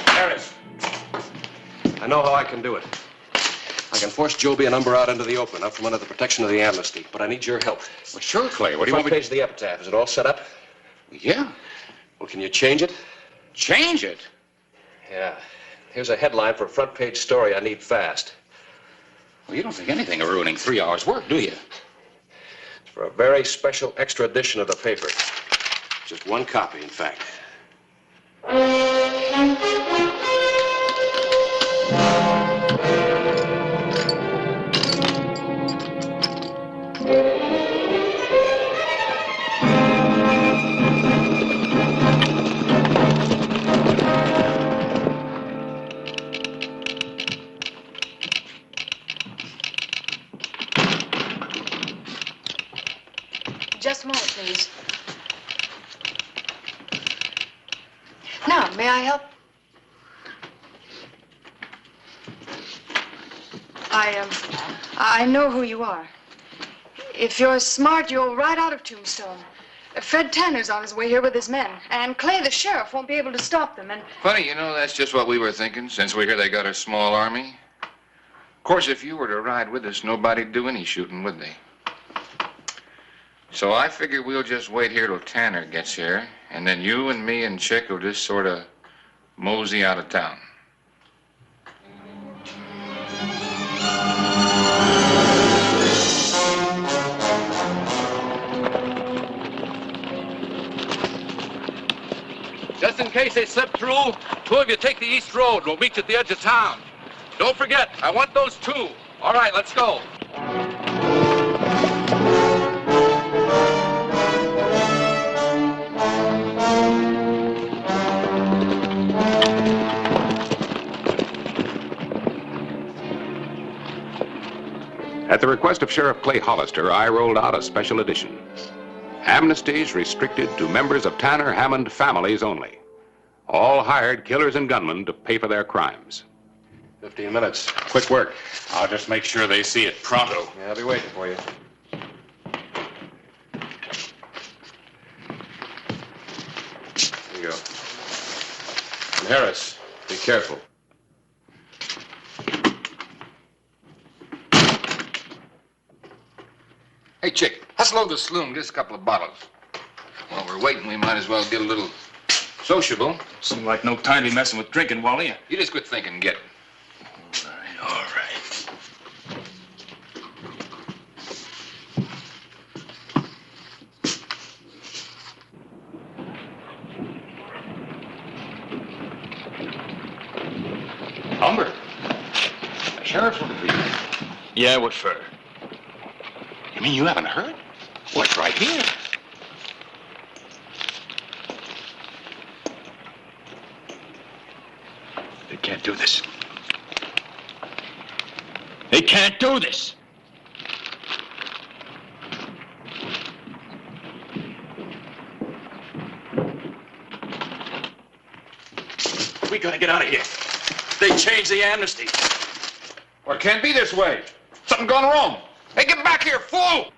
Harris, I know how I can do it. I can force Joby and Umber out into the open, up from under the protection of the amnesty. But I need your help. Well, sure, Clay. What do you want me me to... page of the epitaph. Is it all set up? Yeah. Well, can you change it? Change it? Yeah. Here's a headline for a front-page story I need fast. Well, you don't think anything of ruining 3 hours' work, do you? It's for a very special extra edition of the paper. Just one copy, in fact. Just a moment, please. Now, may I help? I know who you are. If you're smart, you'll ride out of Tombstone. Fred Tanner's on his way here with his men, and Clay, the sheriff, won't be able to stop them, and... Funny, you know, that's just what we were thinking, since we hear they got a small army. Of course, if you were to ride with us, nobody'd do any shooting, would they? So I figure we'll just wait here till Tanner gets here, and then you and me and Chick will just sort of mosey out of town. Just in case they slip through, two of you take the east road. We'll meet you at the edge of town. Don't forget, I want those two. All right, let's go. At the request of Sheriff Clay Hollister, I rolled out a special edition. Amnesties restricted to members of Tanner Hammond families only. All hired killers and gunmen to pay for their crimes. 15 minutes. Quick work. I'll just make sure they see it pronto. Yeah, I'll be waiting for you. Here you go. And Harris, be careful. Hey, Chick, let's load the saloon, just a couple of bottles. While we're waiting, we might as well get a little sociable. Seems like no time to be messing with drinking, Wally. You just quit thinking and get it. All right. Umber, the sheriff's looking for you. Yeah, what for? You mean you haven't heard? Well, it's right here. They can't do this. They can't do this. We gotta get out of here. They changed the amnesty. Well, it can't be this way. Something gone wrong. Hey, get back here, fool!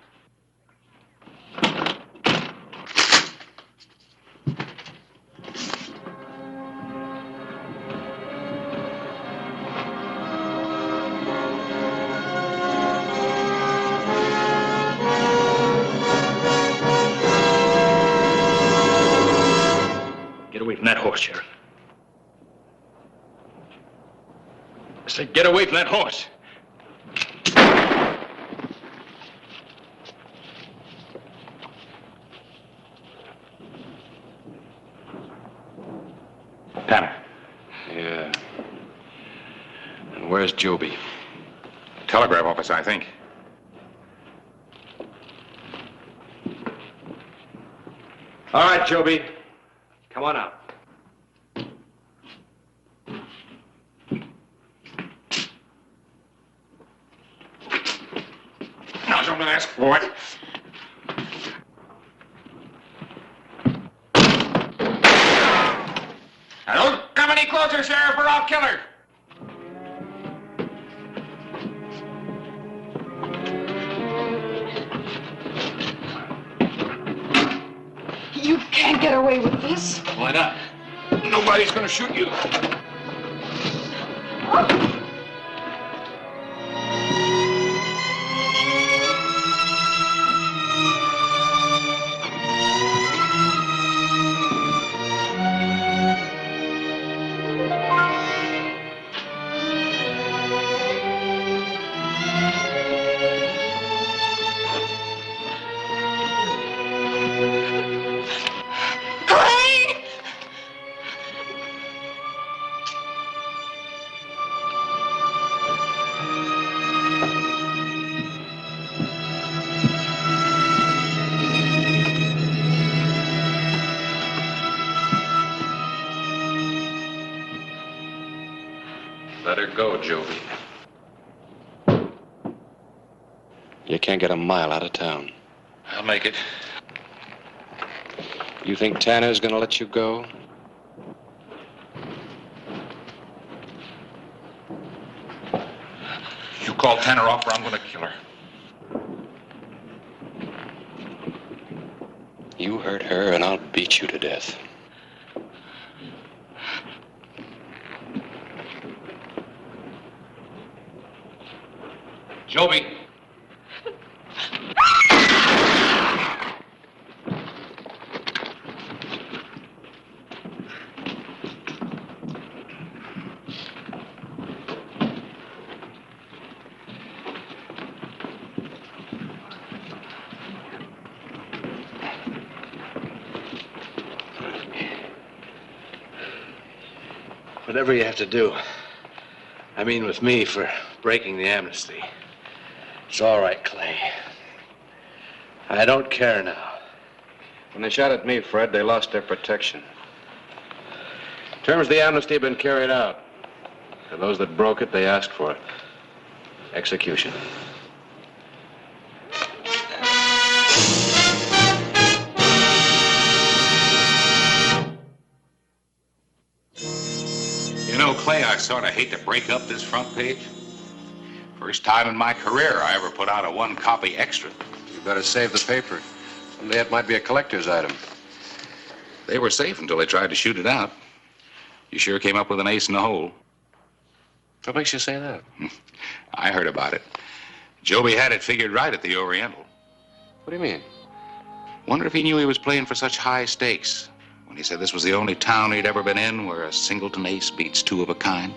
Get away from that horse, Sheriff. I said, get away from that horse. Tanner. Yeah. And where's Joby? Telegraph office, I think. All right, Joby. Come on out. Now, don't ask for it. Now, don't come any closer, Sheriff, or I'll kill her. can't get away with this. Why not? Nobody's gonna shoot you. Let her go, Joby. You can't get a mile out of town. I'll make it. You think Tanner's gonna let you go? You call Tanner off or I'm gonna kill her. You hurt her and I'll beat you to death. Joby. Whatever you have to do. I mean with me for breaking the amnesty. It's all right, Clay. I don't care now. When they shot at me, Fred, they lost their protection. Terms of the amnesty have been carried out. For those that broke it, they asked for it. Execution. You know, Clay, I sort of hate to break up this front page. First time in my career I ever put out a one-copy extra. You better save the paper. Someday it might be a collector's item. They were safe until they tried to shoot it out. You sure came up with an ace in the hole. What makes you say that? I heard about it. Joby had it figured right at the Oriental. What do you mean? Wonder if he knew he was playing for such high stakes when he said this was the only town he'd ever been in where a singleton ace beats two of a kind.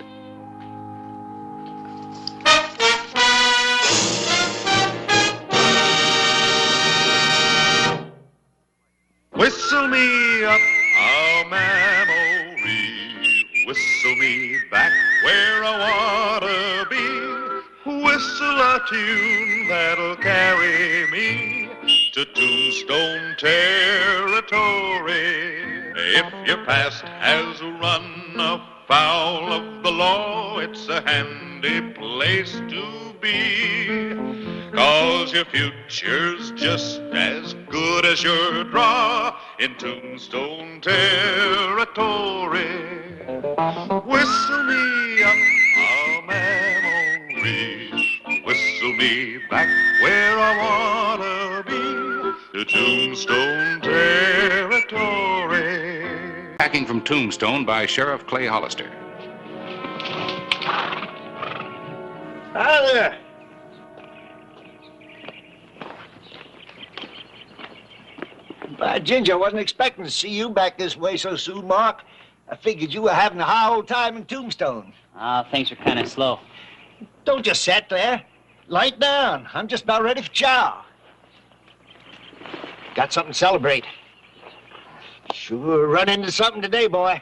Whistle me up a memory, whistle me back where I wanna be, whistle a tune that'll carry me to Tombstone territory. If your past has run afoul of the law, it's a handy place to be. 'Cause your future's just as good as your draw in Tombstone territory. Whistle me up a memory, whistle me back where I wanna be, to Tombstone territory. Packing from Tombstone by Sheriff Clay Hollister. Hi there. By Ginger, I wasn't expecting to see you back this way so soon, Mark. I figured you were having a high old time in Tombstone. Things are kind of slow. Don't just sit there. Light down. I'm just about ready for chow. Got something to celebrate. Sure run into something today, boy.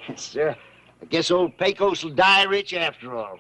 Yes, sir. I guess old Pecos will die rich after all.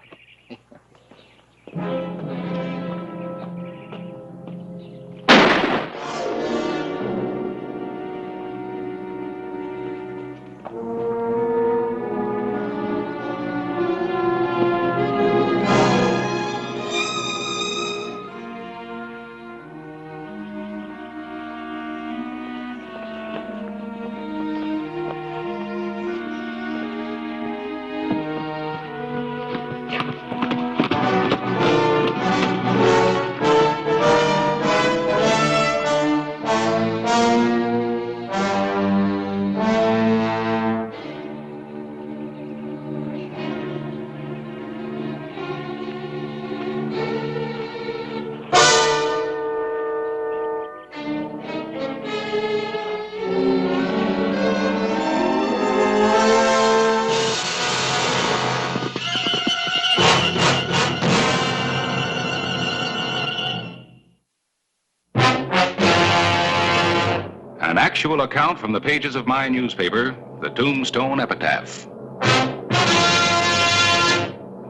An actual account from the pages of my newspaper, the Tombstone Epitaph.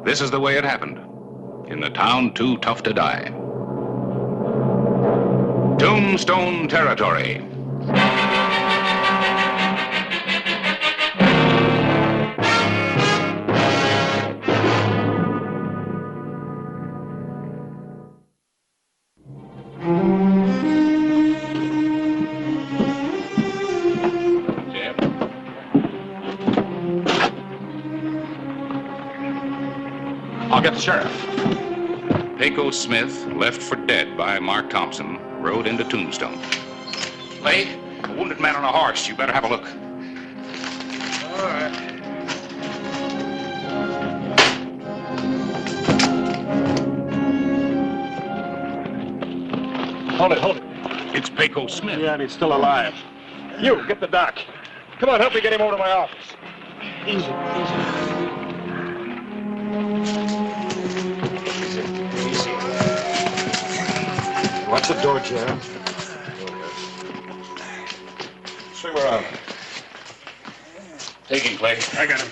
This is the way it happened. In the town too tough to die. Tombstone territory. I'll get the sheriff. Pecos Smith, left for dead by Mark Thompson, rode into Tombstone. Clay, a wounded man on a horse. You better have a look. All right. Hold it. It's Pecos Smith. Yeah, and he's still alive. You, get the doc. Come on, help me get him over to my office. Easy. Watch the door, Jerry. Swing around. Take him, Clay. I got him.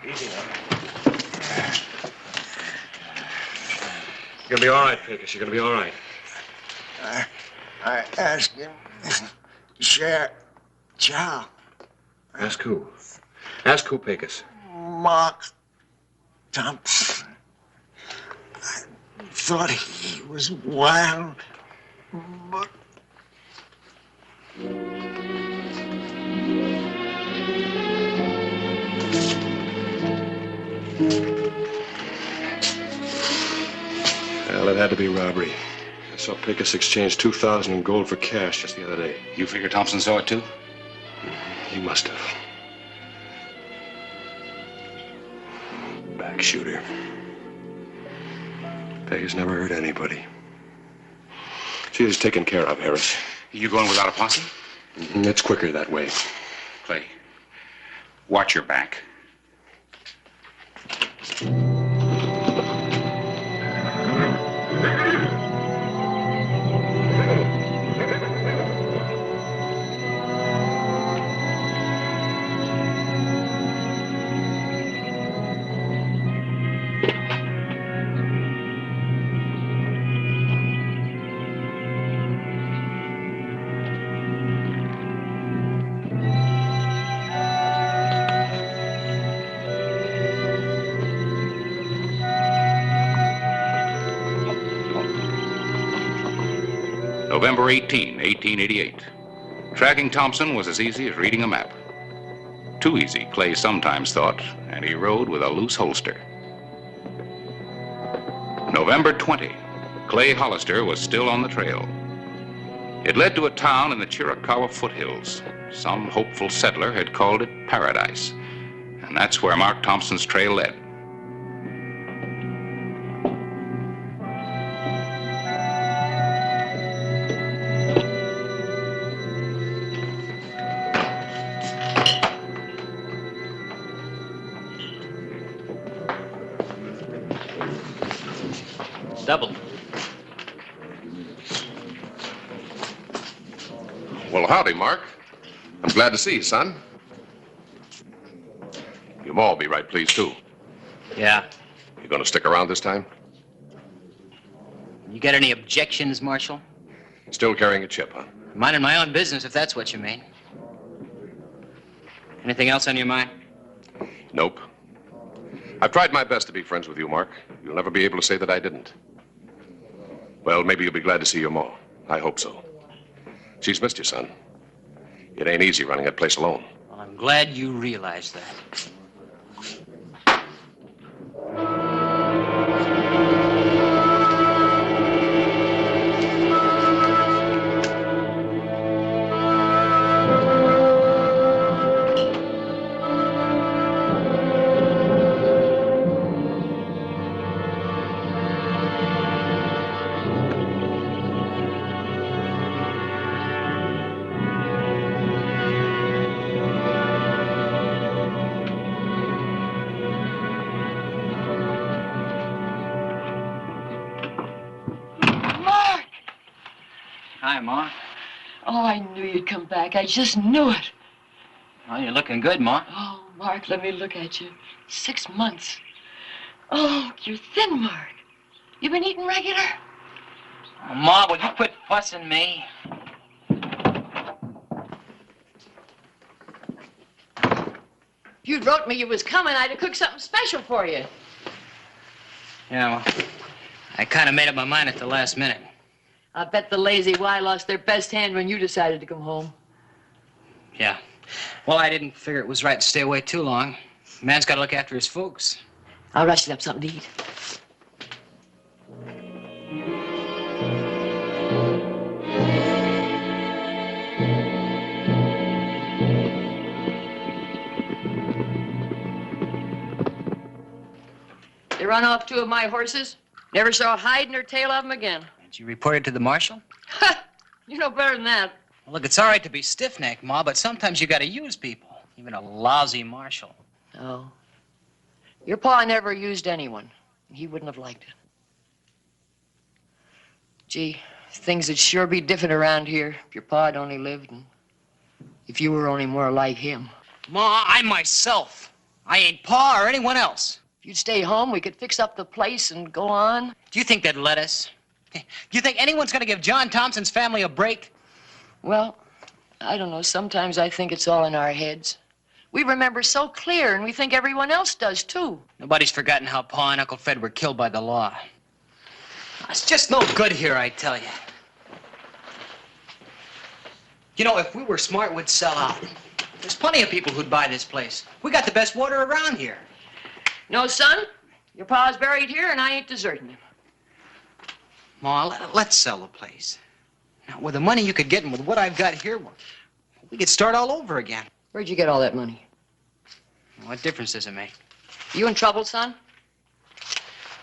Easy now. You're gonna be all right, Pecos. You're gonna be all right. I asked him to share Chow. Ask who? Ask who, Pecos? Mark Thompson. I thought he was wild, but well, it had to be robbery. I saw Pecos exchange $2,000 in gold for cash just the other day. You figure Thompson saw it too? He must have. Back shooter. Pecos never hurt anybody. She is taken care of, Harris. You going without a posse? It's quicker that way. Clay, watch your back. November 18, 1888. Tracking Thompson was as easy as reading a map. Too easy, Clay sometimes thought, and he rode with a loose holster. November 20, Clay Hollister was still on the trail. It led to a town in the Chiricahua foothills. Some hopeful settler had called it Paradise, and that's where Mark Thompson's trail led. Double. Well, howdy, Mark. I'm glad to see you, son. You'll all be right pleased, too. Yeah. You gonna stick around this time? You got any objections, Marshal? Still carrying a chip, huh? Minding my own business, if that's what you mean. Anything else on your mind? Nope. I've tried my best to be friends with you, Mark. You'll never be able to say that I didn't. Well, maybe you'll be glad to see your ma. I hope so. She's missed you, son. It ain't easy running that place alone. Well, I'm glad you realize that. Hi, Ma. Oh, I knew you'd come back. I just knew it. Well, you're looking good, Ma. Oh, Mark, let me look at you. 6 months. Oh, you're thin, Mark. You been eating regular? Oh, Ma, will you quit fussing me? If you'd wrote me you was coming, I'd have cooked something special for you. Yeah, well, I kind of made up my mind at the last minute. I bet the Lazy Y lost their best hand when you decided to come home. Yeah. Well, I didn't figure it was right to stay away too long. Man's got to look after his folks. I'll rush you up something to eat. They run off 2 of my horses. Never saw a hide nor tail of them again. Did you report it to the marshal? You know better than that. Well, look, it's all right to be stiff-necked, Ma, but sometimes you got to use people. Even a lousy marshal. Oh. Your pa never used anyone. He wouldn't have liked it. Gee, things would sure be different around here if your pa'd only lived and if you were only more like him. Ma, I'm myself. I ain't Pa or anyone else. If you'd stay home, we could fix up the place and go on. Do you think they'd let us? Do you think anyone's going to give John Thompson's family a break? Well, I don't know. Sometimes I think it's all in our heads. We remember so clear, and we think everyone else does, too. Nobody's forgotten how Pa and Uncle Fred were killed by the law. It's just no good here, I tell you. You know, if we were smart, we'd sell out. There's plenty of people who'd buy this place. We got the best water around here. No, son. Your pa's buried here, and I ain't deserting him. Ma, let's sell the place. Now, with the money you could get and with what I've got here, we could start all over again. Where'd you get all that money? What difference does it make? You in trouble, son?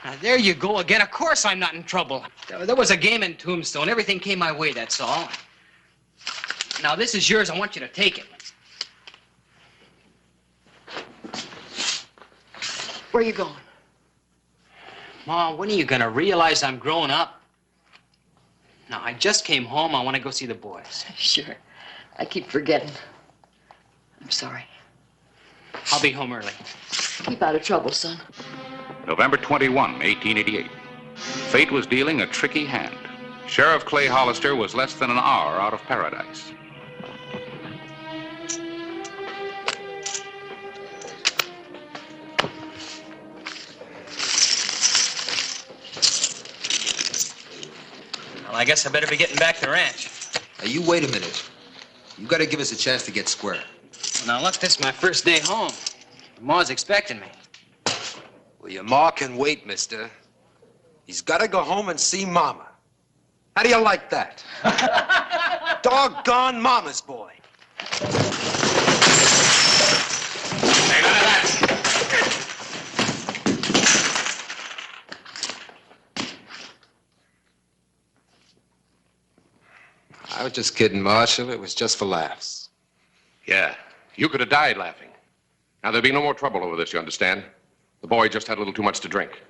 Now, there you go again. Of course I'm not in trouble. There was a game in Tombstone. Everything came my way, that's all. Now, this is yours. I want you to take it. Where you going? Ma, when are you going to realize I'm growing up? Now, I just came home. I want to go see the boys. Sure. I keep forgetting. I'm sorry. I'll be home early. Keep out of trouble, son. November 21, 1888. Fate was dealing a tricky hand. Sheriff Clay Hollister was less than an hour out of paradise. Well, I guess I better be getting back to the ranch. Now, you wait a minute. You gotta give us a chance to get square. Now, look, this is my first day home. Ma's expecting me. Well, your ma can wait, mister. He's gotta go home and see Mama. How do you like that? Doggone Mama's boy. Hey, none of that. I was just kidding, Marshal. It was just for laughs. Yeah, you could have died laughing. Now, there'll be no more trouble over this, you understand? The boy just had a little too much to drink.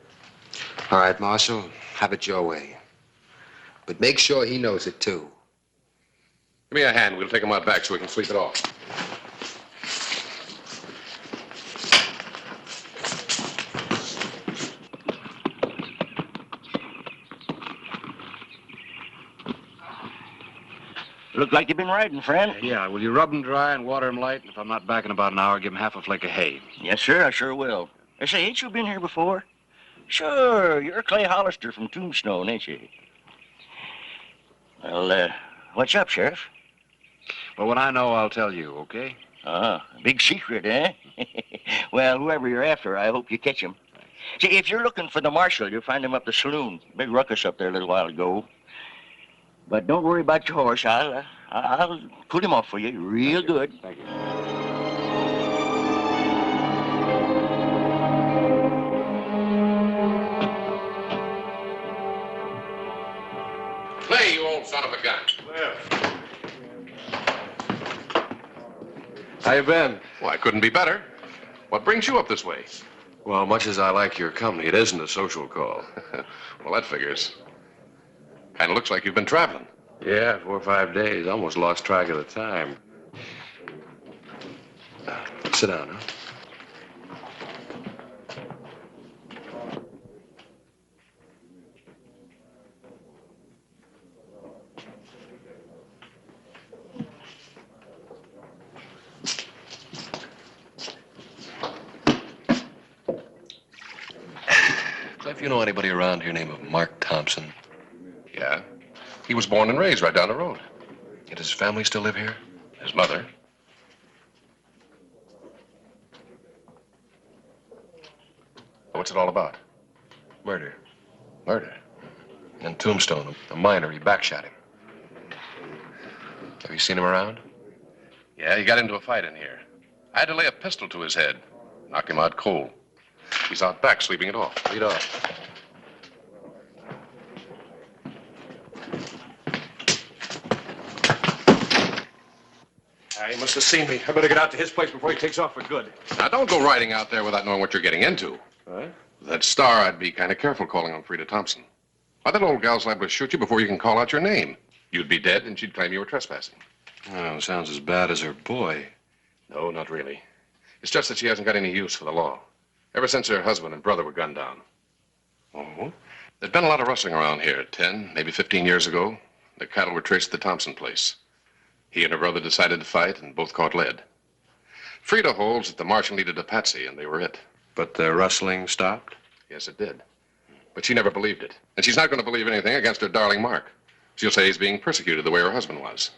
All right, Marshal, have it your way. But make sure he knows it, too. Give me a hand. We'll take him out back so we can sleep it off. Look like you've been riding, friend. Yeah, will you rub him dry and water him light? If I'm not back in about an hour, give him half a flake of hay. Yes, sir, I sure will. I say, ain't you been here before? Sure, you're Clay Hollister from Tombstone, ain't you? Well, what's up, Sheriff? Well, when I know, I'll tell you, okay? Big secret, eh? Well, whoever you're after, I hope you catch him. See, if you're looking for the marshal, you'll find him up the saloon. Big ruckus up there a little while ago. But don't worry about your horse. I'll put him off for you real good. Thank you. Clay, you old son of a gun. How you been? Well, I couldn't be better. What brings you up this way? Well, much as I like your company, it isn't a social call. Well, that figures. And it looks like you've been traveling. Yeah, 4 or 5 days. Almost lost track of the time. Sit down, huh? Cliff, you know anybody around here named Mark Thompson? Yeah. He was born and raised right down the road. Does his family still live here? His mother. What's it all about? Murder. Murder. And Tombstone, a miner, he backshot him. Have you seen him around? Yeah, he got into a fight in here. I had to lay a pistol to his head. Knock him out cold. He's out back sleeping it off. Lead off. He must have seen me. I better get out to his place before he takes off for good. Now, don't go riding out there without knowing what you're getting into. What? That star, I'd be kind of careful calling on Frida Thompson. Why, that old gal's liable to shoot you before you can call out your name. You'd be dead, and she'd claim you were trespassing. Oh, sounds as bad as her boy. No, not really. It's just that she hasn't got any use for the law. Ever since her husband and brother were gunned down. Oh? There'd been a lot of rustling around here 10, maybe 15 years ago. The cattle were traced to the Thompson place. He and her brother decided to fight, and both caught lead. Frida holds that the marshal needed a patsy, and they were it. But the rustling stopped? Yes, it did. But she never believed it. And she's not going to believe anything against her darling Mark. She'll say he's being persecuted the way her husband was.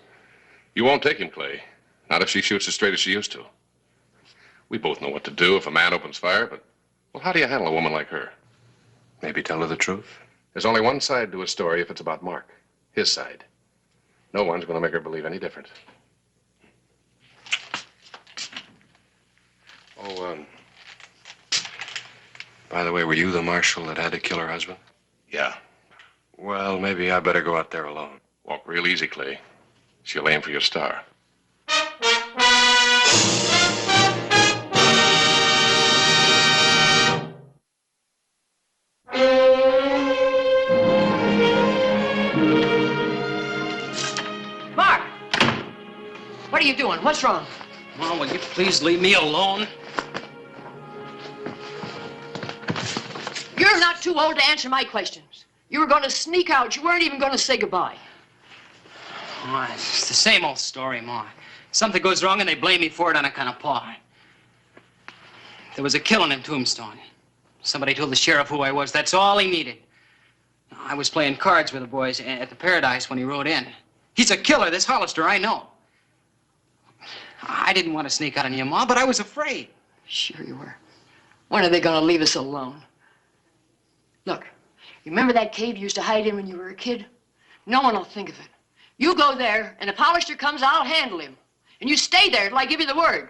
You won't take him, Clay. Not if she shoots as straight as she used to. We both know what to do if a man opens fire, but, well, how do you handle a woman like her? Maybe tell her the truth? There's only one side to a story if it's about Mark. His side. No one's going to make her believe any different. Oh, by the way, were you the marshal that had to kill her husband? Yeah. Well, maybe I better go out there alone. Walk real easy, Clay. She'll aim for your star. Mark! What are you doing? What's wrong? Mom, will you please leave me alone? You're not too old to answer my questions. You were going to sneak out. You weren't even going to say goodbye. Oh, it's the same old story, Ma. Something goes wrong and they blame me for it on account of Pa. There was a killing in Tombstone. Somebody told the sheriff who I was. That's all he needed. I was playing cards with the boys at the Paradise when he rode in. He's a killer, this Hollister, I know. I didn't want to sneak out on you, Ma, but I was afraid. Sure you were. When are they going to leave us alone? Look, you remember that cave you used to hide in when you were a kid? No one will think of it. You go there, and if Hollister comes, I'll handle him. And you stay there till I give you the word.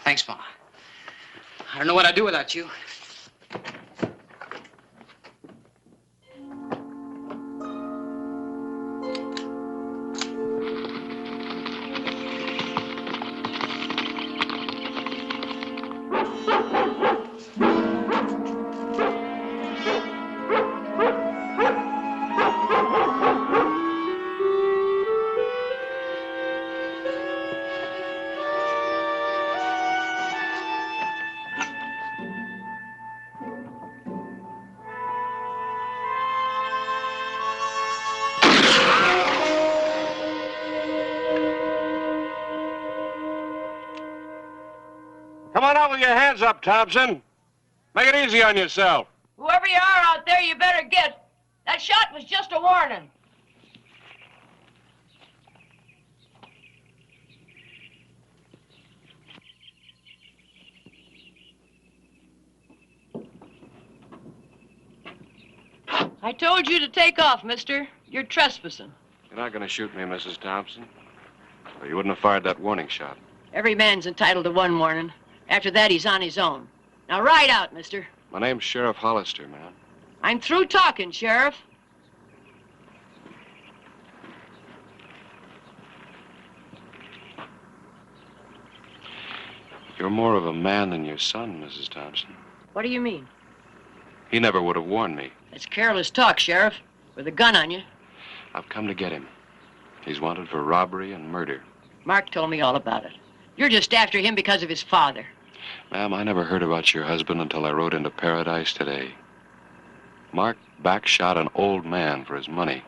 Thanks, Ma. I don't know what I'd do without you. Come on out with your hands up, Thompson. Make it easy on yourself. Whoever you are out there, you better get. That shot was just a warning. I told you to take off, mister. You're trespassing. You're not going to shoot me, Mrs. Thompson. Or you wouldn't have fired that warning shot. Every man's entitled to one warning. After that, he's on his own. Now, ride out, mister. My name's Sheriff Hollister, ma'am. I'm through talking, Sheriff. You're more of a man than your son, Mrs. Thompson. What do you mean? He never would have warned me. That's careless talk, Sheriff. With a gun on you. I've come to get him. He's wanted for robbery and murder. Mark told me all about it. You're just after him because of his father. Ma'am, I never heard about your husband until I rode into Paradise today. Mark backshot an old man for his money.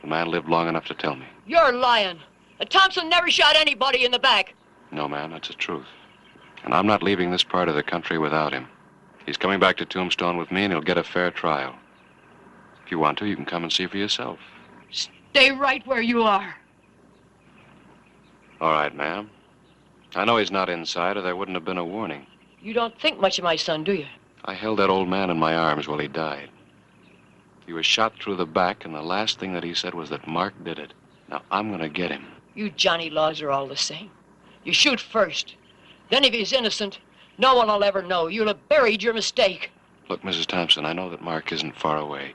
The man lived long enough to tell me. You're lying. And Thompson never shot anybody in the back. No, ma'am, that's the truth. And I'm not leaving this part of the country without him. He's coming back to Tombstone with me, and he'll get a fair trial. If you want to, you can come and see for yourself. Stay right where you are. All right, ma'am. I know he's not inside, or there wouldn't have been a warning. You don't think much of my son, do you? I held that old man in my arms while he died. He was shot through the back, and the last thing that he said was that Mark did it. Now, I'm going to get him. You Johnny Laws are all the same. You shoot first. Then if he's innocent, no one will ever know. You'll have buried your mistake. Look, Mrs. Thompson, I know that Mark isn't far away.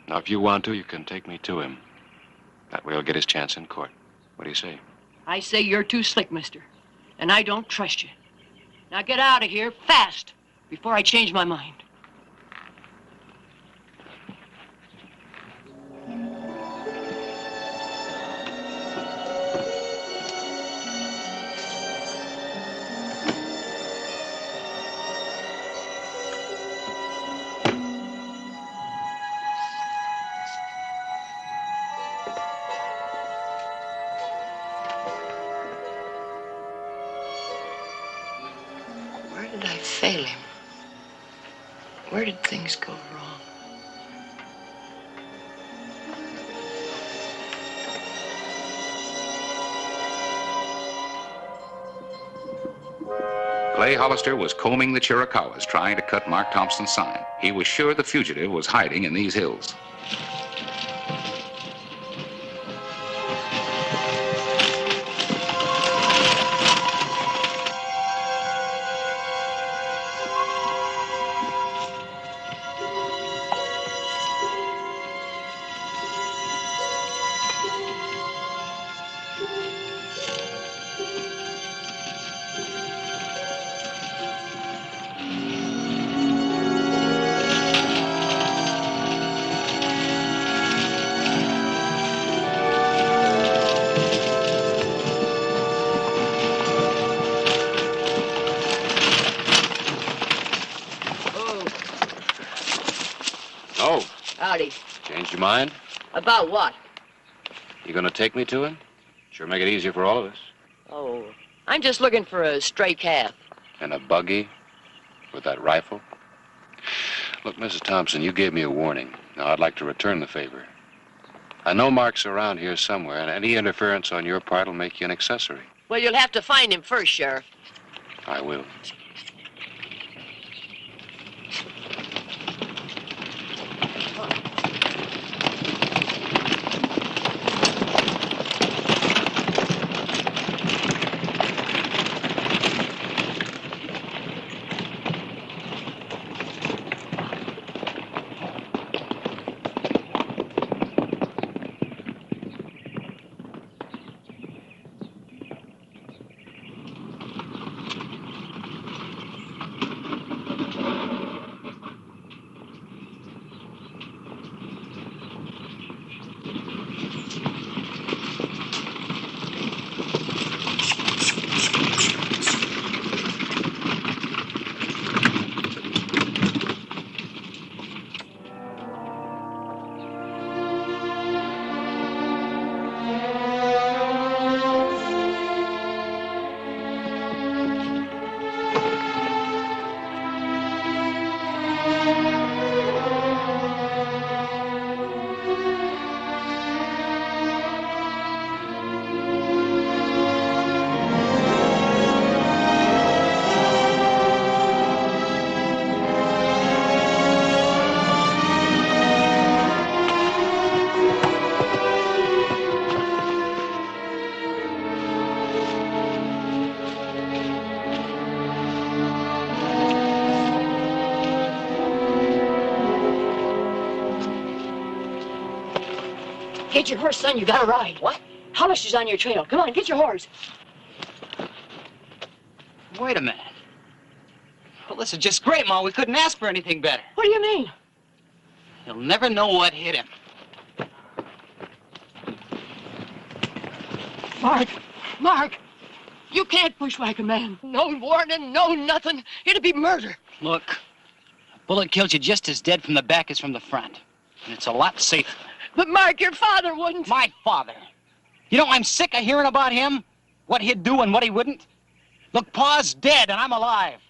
Now, if you want to, you can take me to him. That way he'll get his chance in court. What do you say? I say you're too slick, mister. And I don't trust you. Now get out of here fast before I change my mind. Where did I fail him? Where did things go wrong? Clay Hollister was combing the Chiricahuas, trying to cut Mark Thompson's sign. He was sure the fugitive was hiding in these hills. Oh, Howdy. changed your mind? About what? You gonna take me to him? Sure make it easier for all of us. Oh, I'm just looking for a stray calf. And a buggy with that rifle? Look, Mrs. Thompson, you gave me a warning. Now, I'd like to return the favor. I know Mark's around here somewhere, and any interference on your part will make you an accessory. Well, you'll have to find him first, Sheriff. I will. Get your horse, son. You gotta ride. What? Hollister's on your trail. Come on, get your horse. Wait a minute. Well, this is just great, Ma. We couldn't ask for anything better. What do you mean? He'll never know what hit him. Mark, you can't bushwhack a man. No warning, no nothing. It'd be murder. Look, a bullet kills you just as dead from the back as from the front. And it's a lot safer. But Mark, your father wouldn't. My father? You know, I'm sick of hearing about him. What he'd do and what he wouldn't. Look, Pa's dead and I'm alive.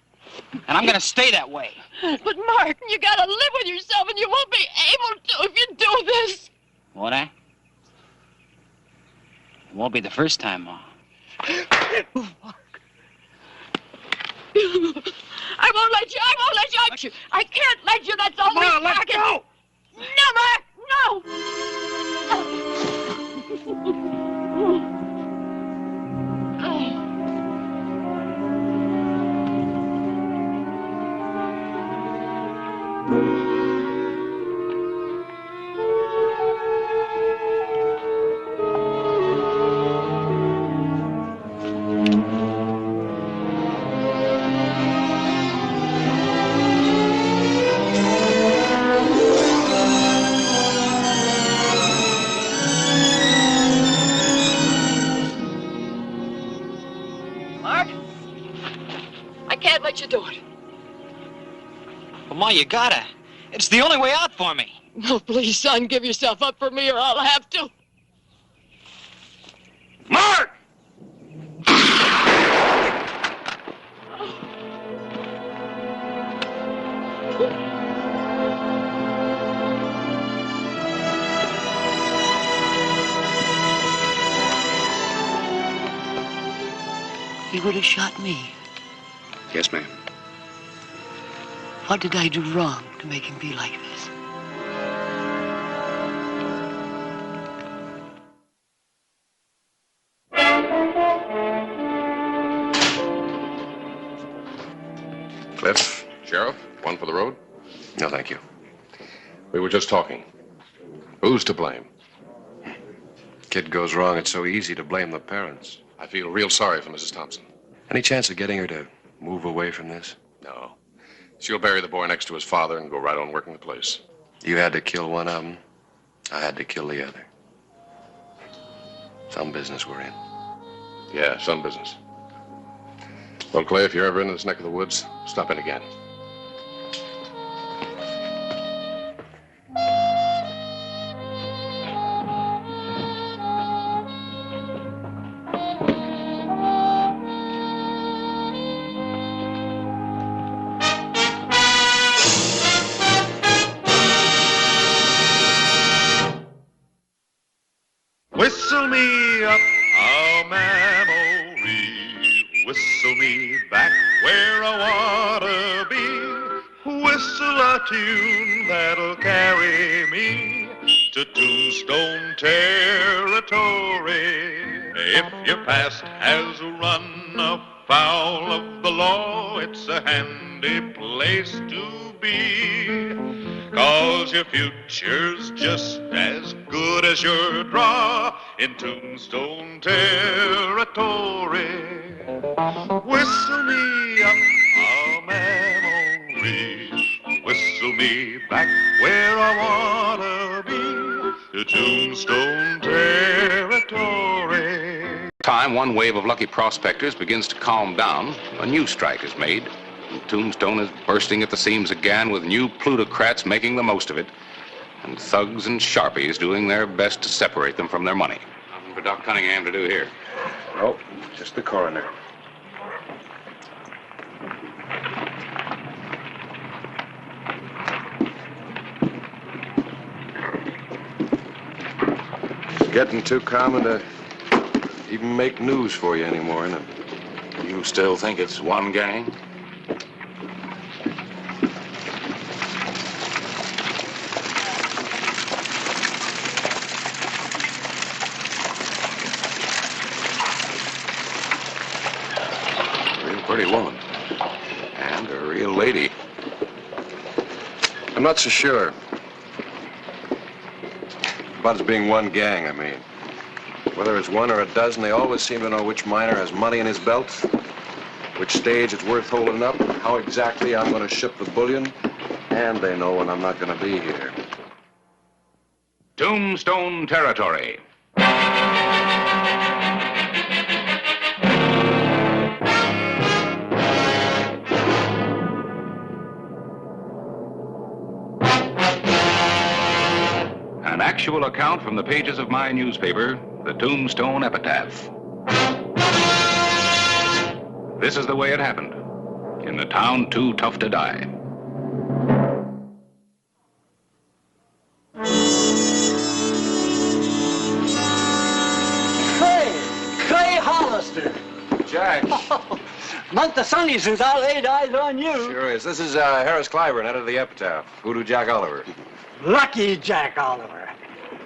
And I'm gonna stay that way. But Mark, you gotta live with yourself and you won't be able to if you do this. Won't I? It won't be the first time, Ma. I won't let you. I won't let you. I can't let you. That's all. Ma, let go. No, Mark. Mark, I can't let you do it. Well, Ma, you gotta. It's the only way out for me. No, please, son, give yourself up for me or I'll have to. Mark! He would have shot me. Yes, ma'am. What did I do wrong to make him be like this? Cliff, Sheriff, one for the road? No, thank you. We were just talking. Who's to blame? Kid goes wrong, it's so easy to blame the parents. I feel real sorry for Mrs. Thompson. Any chance of getting her to move away from this? No. She'll bury the boy next to his father and go right on working the place. You had to kill one of them. I had to kill the other. Some business we're in. Yeah, some business. Well, Clay, if you're ever in this neck of the woods, stop in again. Whistle me up a memory, whistle me back where I wanna be, whistle a tune that'll carry me to Tombstone territory. If your past has run afoul of the law, it's a handy place to be. 'Cause your future's just as good as your draw in Tombstone territory. Whistle me up a memory, whistle me back where I wanna be, to Tombstone territory. Time, one wave of lucky prospectors begins to calm down. A new strike is made. Tombstone is bursting at the seams again, with new plutocrats making the most of it, and thugs and sharpies doing their best to separate them from their money. Nothing for Doc Cunningham to do here. Oh, just the coroner. It's getting too common to even make news for you anymore, isn't it? You still think it's one gang? Pretty woman. And a real lady. I'm not so sure. About it being one gang, I mean. Whether it's one or a dozen, they always seem to know which miner has money in his belt, which stage it's worth holding up, how exactly I'm going to ship the bullion, and they know when I'm not going to be here. Tombstone territory. An actual account from the pages of my newspaper, the Tombstone Epitaph. This is the way it happened in the town too tough to die. Clay Hollister. Jack. Month of Sundays since I laid eyes on you. Sure is. This is Harris Clyburn, editor of the Epitaph. Voodoo Jack Oliver. Lucky Jack Oliver.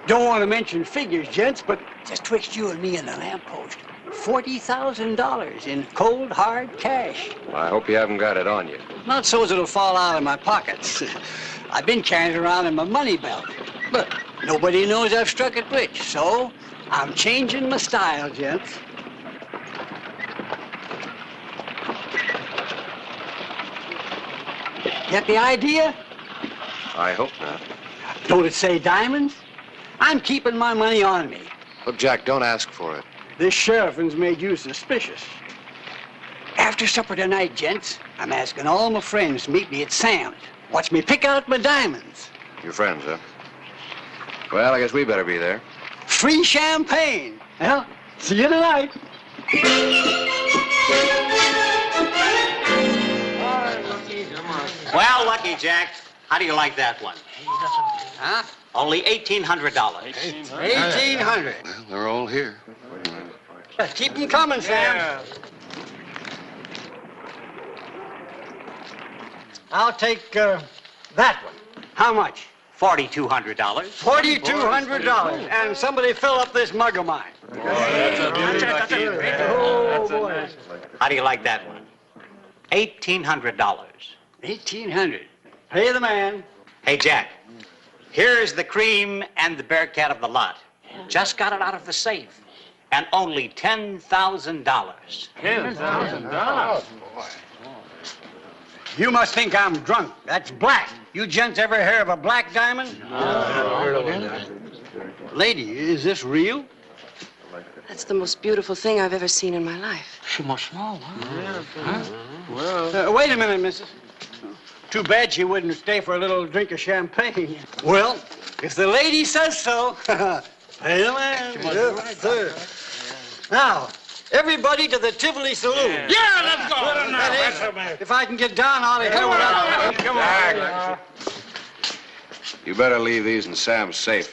Don't want to mention figures, gents, but just twixt you and me and the lamppost. $40,000 in cold, hard cash. Well, I hope you haven't got it on you. Not so as it'll fall out of my pockets. I've been carrying it around in my money belt. But nobody knows I've struck it rich, so I'm changing my style, gents. Get the idea? I hope not. Don't it say diamonds? I'm keeping my money on me. Look, Jack, don't ask for it. This sheriff's made you suspicious. After supper tonight, gents, I'm asking all my friends to meet me at Sam's. Watch me pick out my diamonds. Your friends, huh? Well, I guess we better be there. Free champagne. Well, see you tonight. Well, Lucky Jack, how do you like that one? Huh? Only $1,800. $1,800. Well, they're all here. Keep them coming, Sam. Yeah. I'll take that one. How much? $4,200. $4,200. And somebody fill up this mug of mine. Oh, boy. How do you like that one? $1,800. $1,800. Pay the man. Hey, Jack, here's the cream and the Bearcat of the lot. Just got it out of the safe. And only $10,000. $10,000? You must think I'm drunk. That's black. You gents ever hear of a black diamond? No. Lady, is this real? That's the most beautiful thing I've ever seen in my life. She must small, huh? Well, wait a minute, missus. Too bad she wouldn't stay for a little drink of champagne. Well, if the lady says so, pay the man. Yes, sir. Now, everybody to the Tivoli Saloon. Yeah, let's go. If I can get down out of here without... Come on. You better leave these in Sam's safe.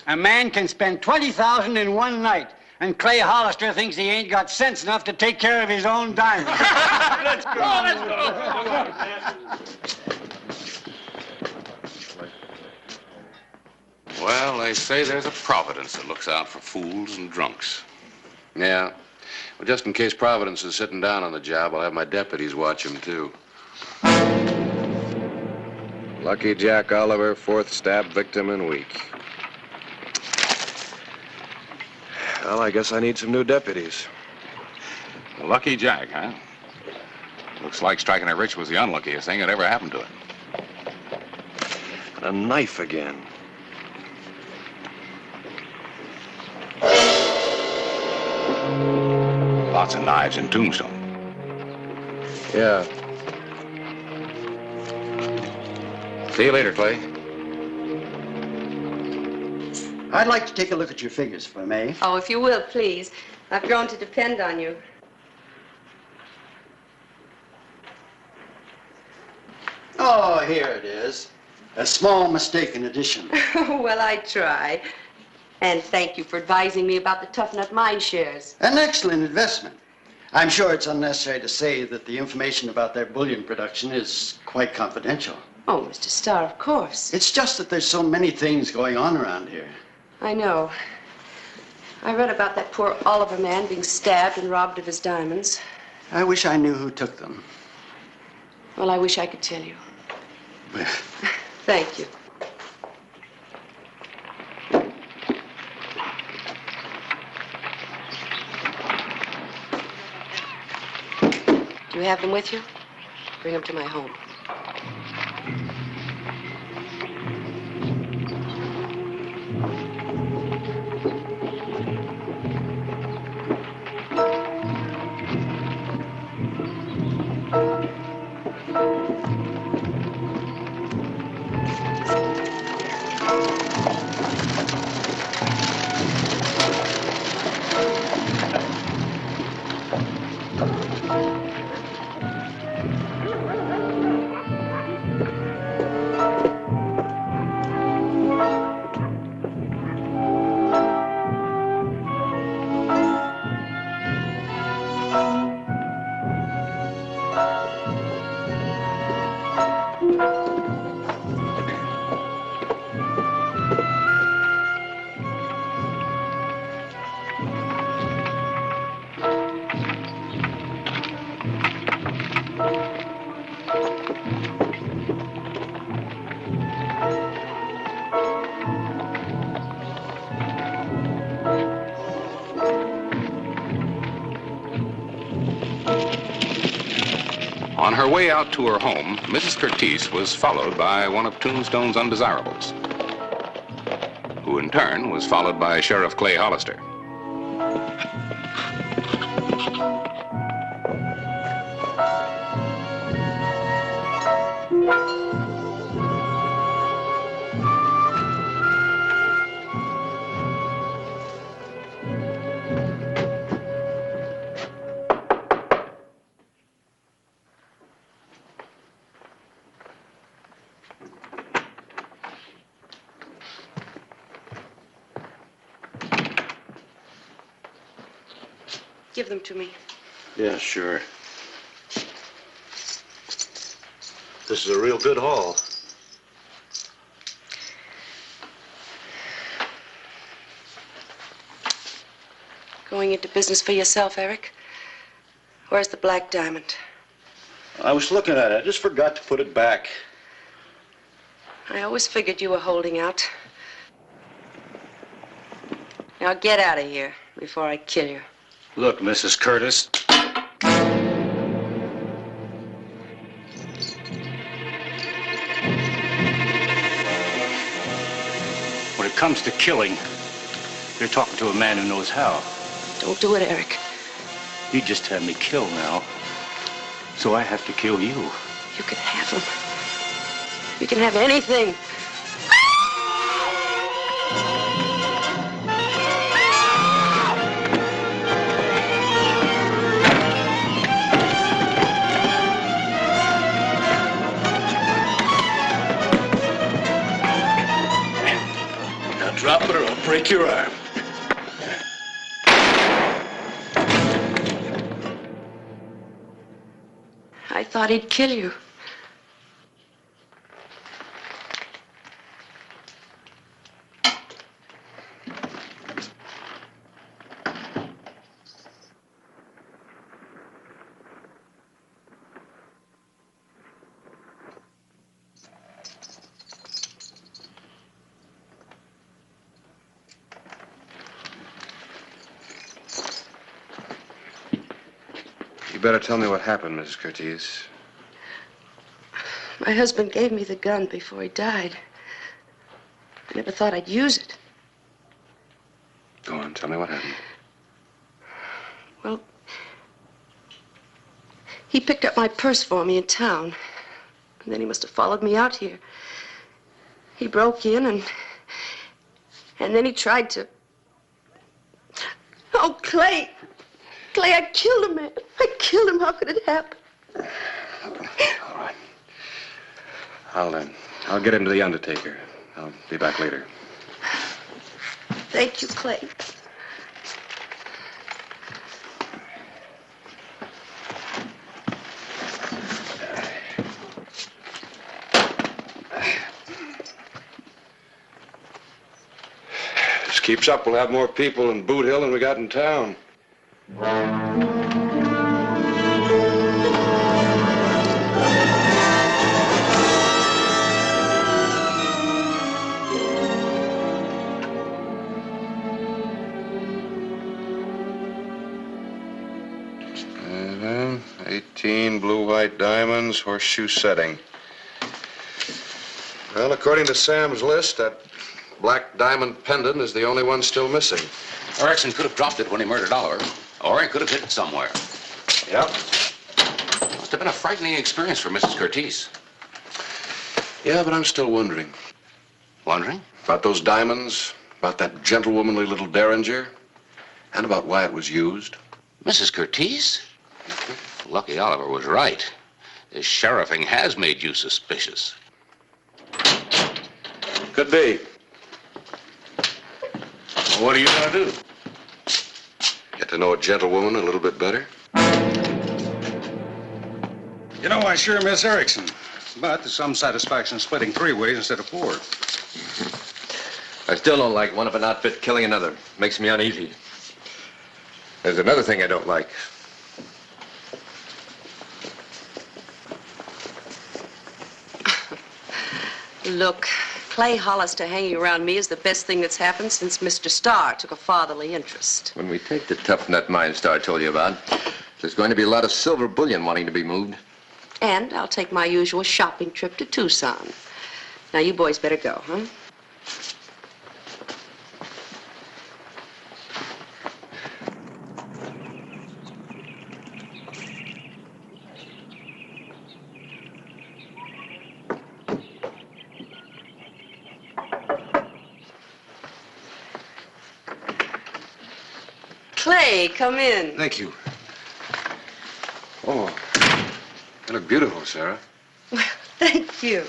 A man can spend $20,000 in one night, and Clay Hollister thinks he ain't got sense enough to take care of his own diamonds. Let's go. Let's go. Well, they say there's a Providence that looks out for fools and drunks. Yeah. Well, just in case Providence is sitting down on the job, I'll have my deputies watch him, too. Lucky Jack Oliver, fourth stab victim in week. Well, I guess I need some new deputies. Lucky Jack, huh? Looks like striking it rich was the unluckiest thing that ever happened to him. A knife again. Lots of knives in Tombstone. Yeah. See you later, Clay. I'd like to take a look at your figures, if I may. Oh, if you will, please. I've grown to depend on you. Oh, here it is. A small mistaken addition. Well, I try. And thank you for advising me about the Tough Nut mine shares. An excellent investment. I'm sure it's unnecessary to say that the information about their bullion production is quite confidential. Oh, Mr. Starr, of course. It's just that there's so many things going on around here. I know. I read about that poor Oliver man being stabbed and robbed of his diamonds. I wish I knew who took them. Well, I wish I could tell you. Thank you. Do you have them with you? Bring them to my home. On her way out to her home, Mrs. Curtiz was followed by one of Tombstone's undesirables, who in turn was followed by Sheriff Clay Hollister. Give them to me. Yeah, sure. This is a real good haul. Going into business for yourself, Eric? Where's the black diamond? I was looking at it. I just forgot to put it back. I always figured you were holding out. Now get out of here before I kill you. Look, Mrs. Curtis. When it comes to killing, you're talking to a man who knows how. Don't do it, Eric. You just had me killed now, so I have to kill you. You can have him. You can have anything. Drop it or I'll break your arm. I thought he'd kill you. You better tell me what happened, Mrs. Curtiz. My husband gave me the gun before he died. I never thought I'd use it. Go on, tell me what happened. Well, he picked up my purse for me in town. And then he must have followed me out here. He broke in and then he tried to... Oh, Clay! Clay, I killed a man. I killed him. How could it happen? All right. I'll get him to the undertaker. I'll be back later. Thank you, Clay. This keeps up, we'll have more people in Boot Hill than we got in town. Mm-hmm. 18 blue-white diamonds, horseshoe setting. Well, according to Sam's list, that black diamond pendant is the only one still missing. Erickson could have dropped it when he murdered Oliver, or he could have hid it somewhere. Yep. Must have been a frightening experience for Mrs. Curtiz. Yeah, but I'm still wondering. Wondering? About those diamonds, about that gentlewomanly little derringer, and about why it was used. Mrs. Curtiz? Lucky Oliver was right. This sheriffing has made you suspicious. Could be. Well, what are you going to do? Get to know a gentlewoman a little bit better. You know, I sure miss Erickson. But there's some satisfaction splitting 3 ways instead of 4. I still don't like one of an outfit killing another. Makes me uneasy. There's another thing I don't like. Look, Clay Hollister hanging around me is the best thing that's happened since Mr. Starr took a fatherly interest. When we take the tough nut mine Star told you about, there's going to be a lot of silver bullion wanting to be moved. And I'll take my usual shopping trip to Tucson. Now, you boys better go, huh? Clay, come in. Thank you. Oh, you look beautiful, Sarah. Thank you.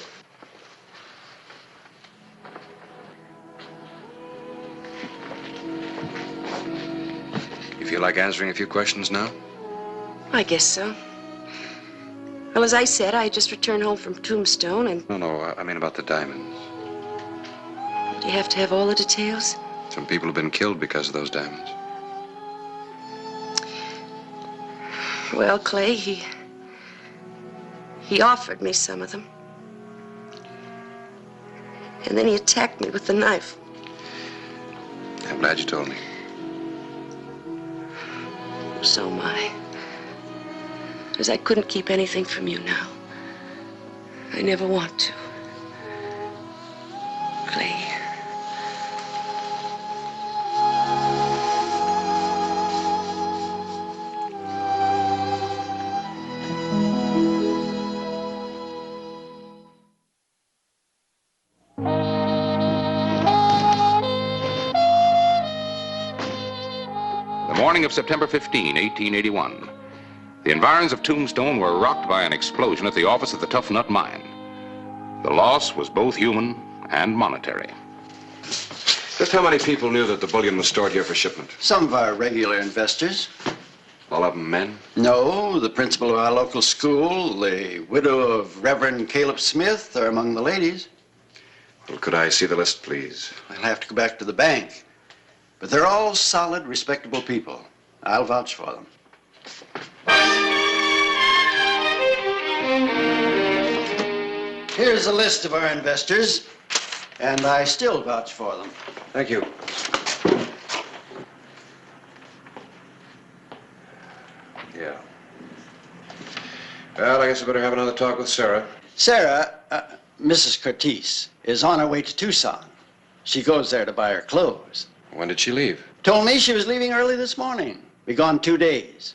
You feel like answering a few questions now? I guess so. Well, as I said, I just returned home from Tombstone, and No, I mean about the diamonds. do you have to have all the details? Some people have been killed because of those diamonds. Well, Clay, he offered me some of them. And then he attacked me with the knife. I'm glad you told me. So am I. Because I couldn't keep anything from you now. I never want to. Clay. The morning of September 15, 1881. The environs of Tombstone were rocked by an explosion at the office of the Tough Nut Mine. The loss was both human and monetary. Just how many people knew that the bullion was stored here for shipment? Some of our regular investors. All of them men? No, the principal of our local school, the widow of Reverend Caleb Smith, are among the ladies. Well, could I see the list, please? I'll have to go back to the bank. But they're all solid, respectable people. I'll vouch for them. Here's a list of our investors, and I still vouch for them. Thank you. Yeah. Well, I guess I better have another talk with Sarah. Sarah, Mrs. Curtis, is on her way to Tucson. She goes there to buy her clothes. When did she leave? Told me she was leaving early this morning. Be gone 2 days.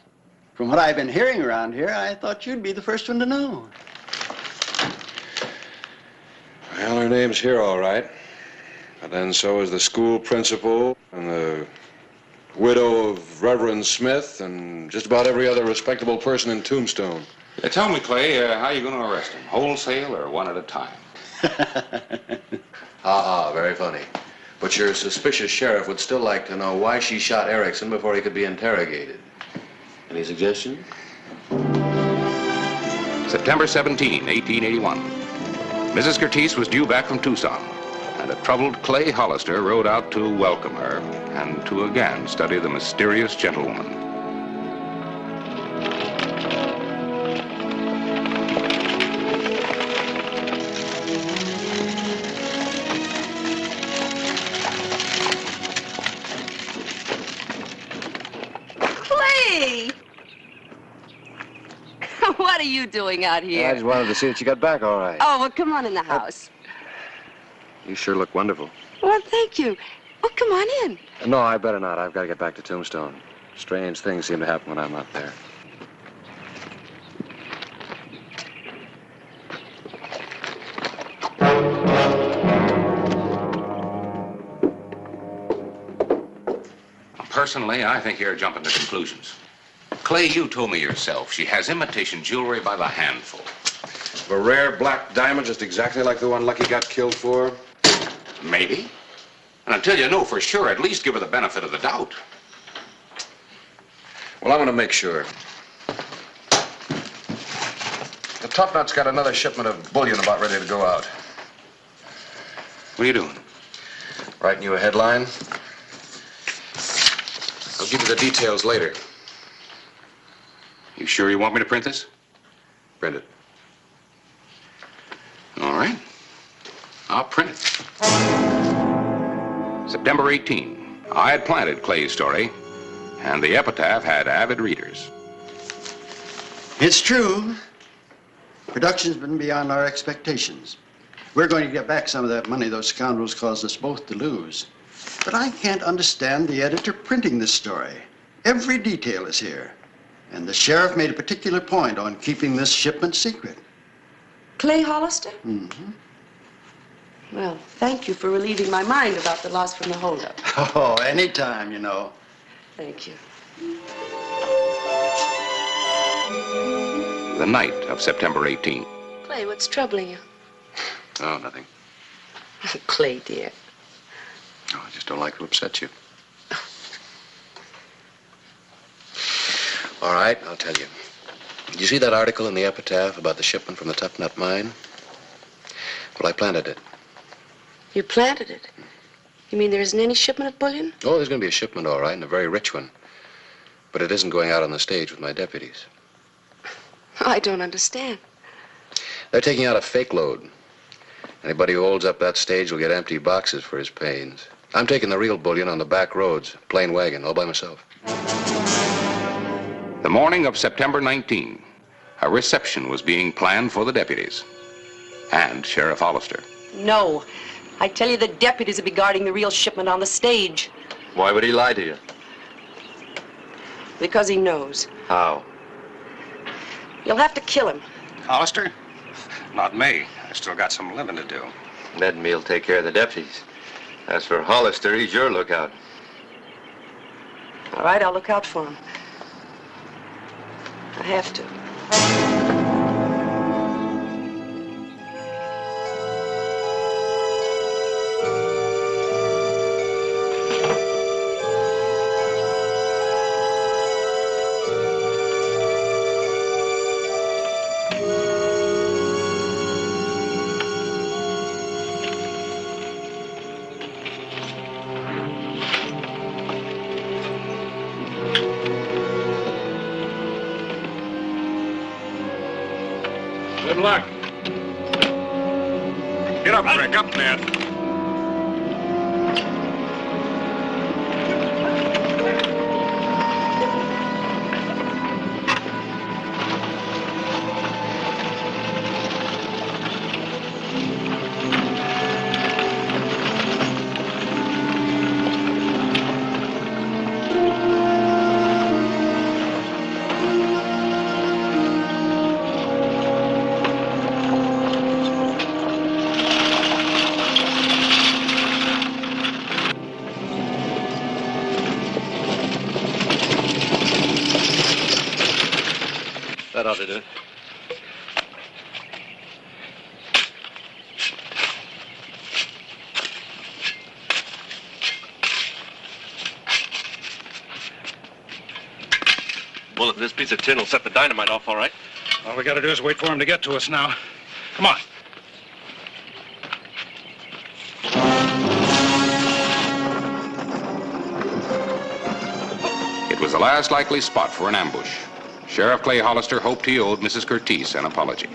From what I've been hearing around here, I thought you'd be the first one to know. Well, her name's here, all right. But then so is the school principal and the widow of Reverend Smith and just about every other respectable person in Tombstone. Tell me, Clay, how are you going to arrest him? Wholesale or one at a time? Very funny. But your suspicious sheriff would still like to know why she shot Erickson before he could be interrogated. Any suggestion? September 17, 1881. Mrs. Curtis was due back from Tucson, and a troubled Clay Hollister rode out to welcome her and to again study the mysterious gentlewoman. What are you doing out here? I just wanted to see that you got back all right. Oh, well, come on in the house. You sure look wonderful. Well, thank you. Oh, come on in. No, I better not. I've got to get back to Tombstone. Strange things seem to happen when I'm not there. Personally, I think you're jumping to conclusions. Clay, you told me yourself she has imitation jewelry by the handful. A rare black diamond just exactly like the one Lucky got killed for? Maybe. And until you know for sure, at least give her the benefit of the doubt. Well, I'm going to make sure. The Tough Nut's got another shipment of bullion about ready to go out. What are you doing? Writing you a headline. I'll give you the details later. You sure you want me to print this? Print it. All right. I'll print it. September 18. I had planted Clay's story, and the epitaph had avid readers. It's true. Production's been beyond our expectations. We're going to get back some of that money those scoundrels caused us both to lose. But I can't understand the editor printing this story. Every detail is here. And the sheriff made a particular point on keeping this shipment secret. Clay Hollister? Mm-hmm. Well, thank you for relieving my mind about the loss from the holdup. Oh, anytime, you know. Thank you. The night of September 18. Clay, what's troubling you? Oh, nothing. Clay, dear. Oh, I just don't like to upset you. All right, I'll tell you. Did you see that article in the Epitaph about the shipment from the Tough Nut Mine? Well, I planted it. You planted it? You mean there isn't any shipment of bullion? Oh, there's going to be a shipment, all right, and a very rich one. But it isn't going out on the stage with my deputies. I don't understand. They're taking out a fake load. Anybody who holds up that stage will get empty boxes for his pains. I'm taking the real bullion on the back roads, plain wagon, all by myself. The morning of September 19, a reception was being planned for the deputies and Sheriff Hollister. No. I tell you, the deputies will be guarding the real shipment on the stage. Why would he lie to you? Because he knows. How? You'll have to kill him. Hollister? Not me. I still got some living to do. Ned and me'll take care of the deputies. As for Hollister, he's your lookout. All right, I'll look out for him. I have to. Good luck. Get up, Rick. Up, Ned. That ought to do it. Bullet in this piece of tin will set the dynamite off, all right. All we gotta do is wait for him to get to us now. Come on. It was the last likely spot for an ambush. Sheriff Clay Hollister hoped he owed Mrs. Curtice an apology.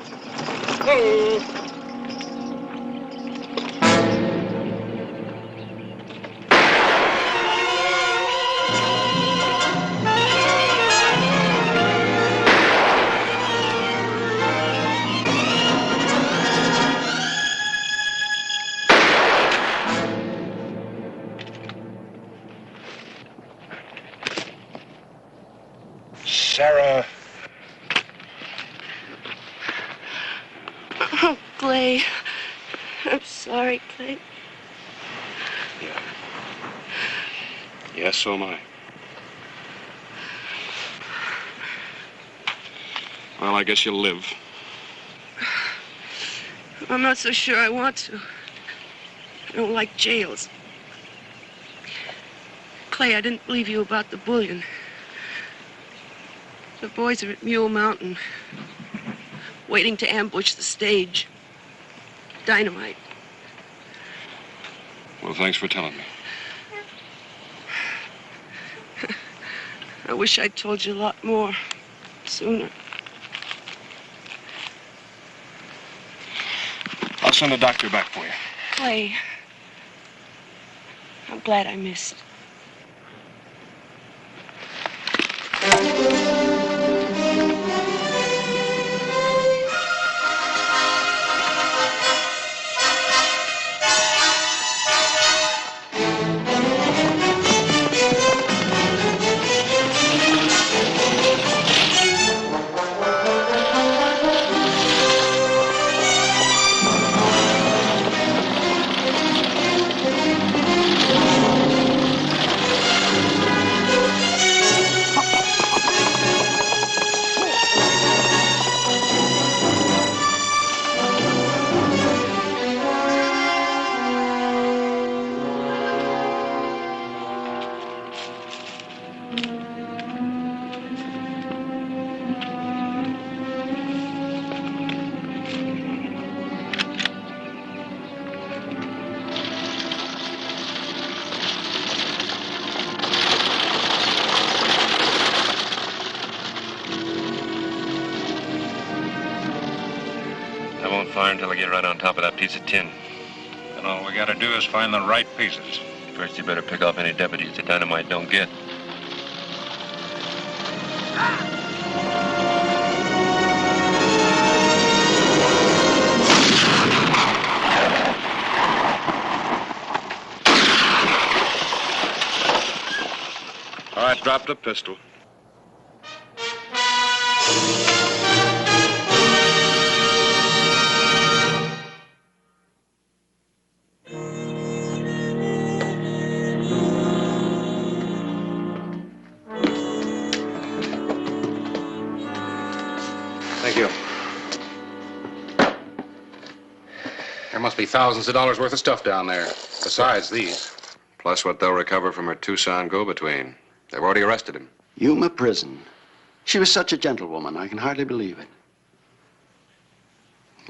Sarah. Oh, Clay. I'm sorry, Clay. Yes, so am I. Well, I guess you'll live. I'm not so sure I want to. I don't like jails. Clay, I didn't believe you about the bullion. The boys are at Mule Mountain, waiting to ambush the stage. Dynamite. Well, thanks for telling me. I wish I'd told you a lot more sooner. I'll send a doctor back for you. Clay, I'm glad I missed. until I get right on top of that piece of tin. And all we gotta do is find the right pieces. First, you better pick off any deputies the dynamite don't get. All right, drop the pistol. Thank you. There must be thousands of dollars worth of stuff down there, besides these. Plus what they'll recover from her Tucson go-between. They've already arrested him. Yuma Prison. She was such a gentlewoman, I can hardly believe it.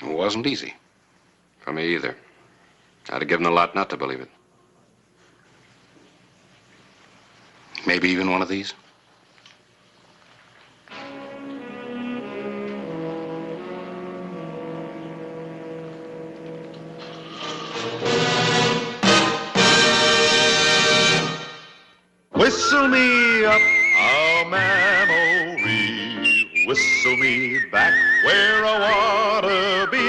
It wasn't easy. For me either. I'd have given a lot not to believe it. Maybe even one of these. Whistle me up a memory, whistle me back where I wanna be,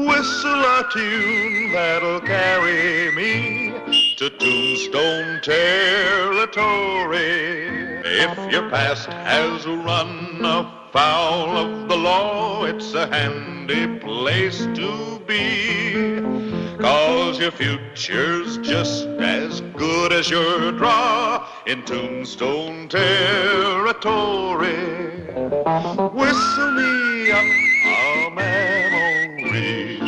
whistle a tune that'll carry me to Tombstone territory. If your past has run afoul of the law, it's a handy place to be. 'Cause your future's just as good as your draw in Tombstone territory. Whistle me up a memory,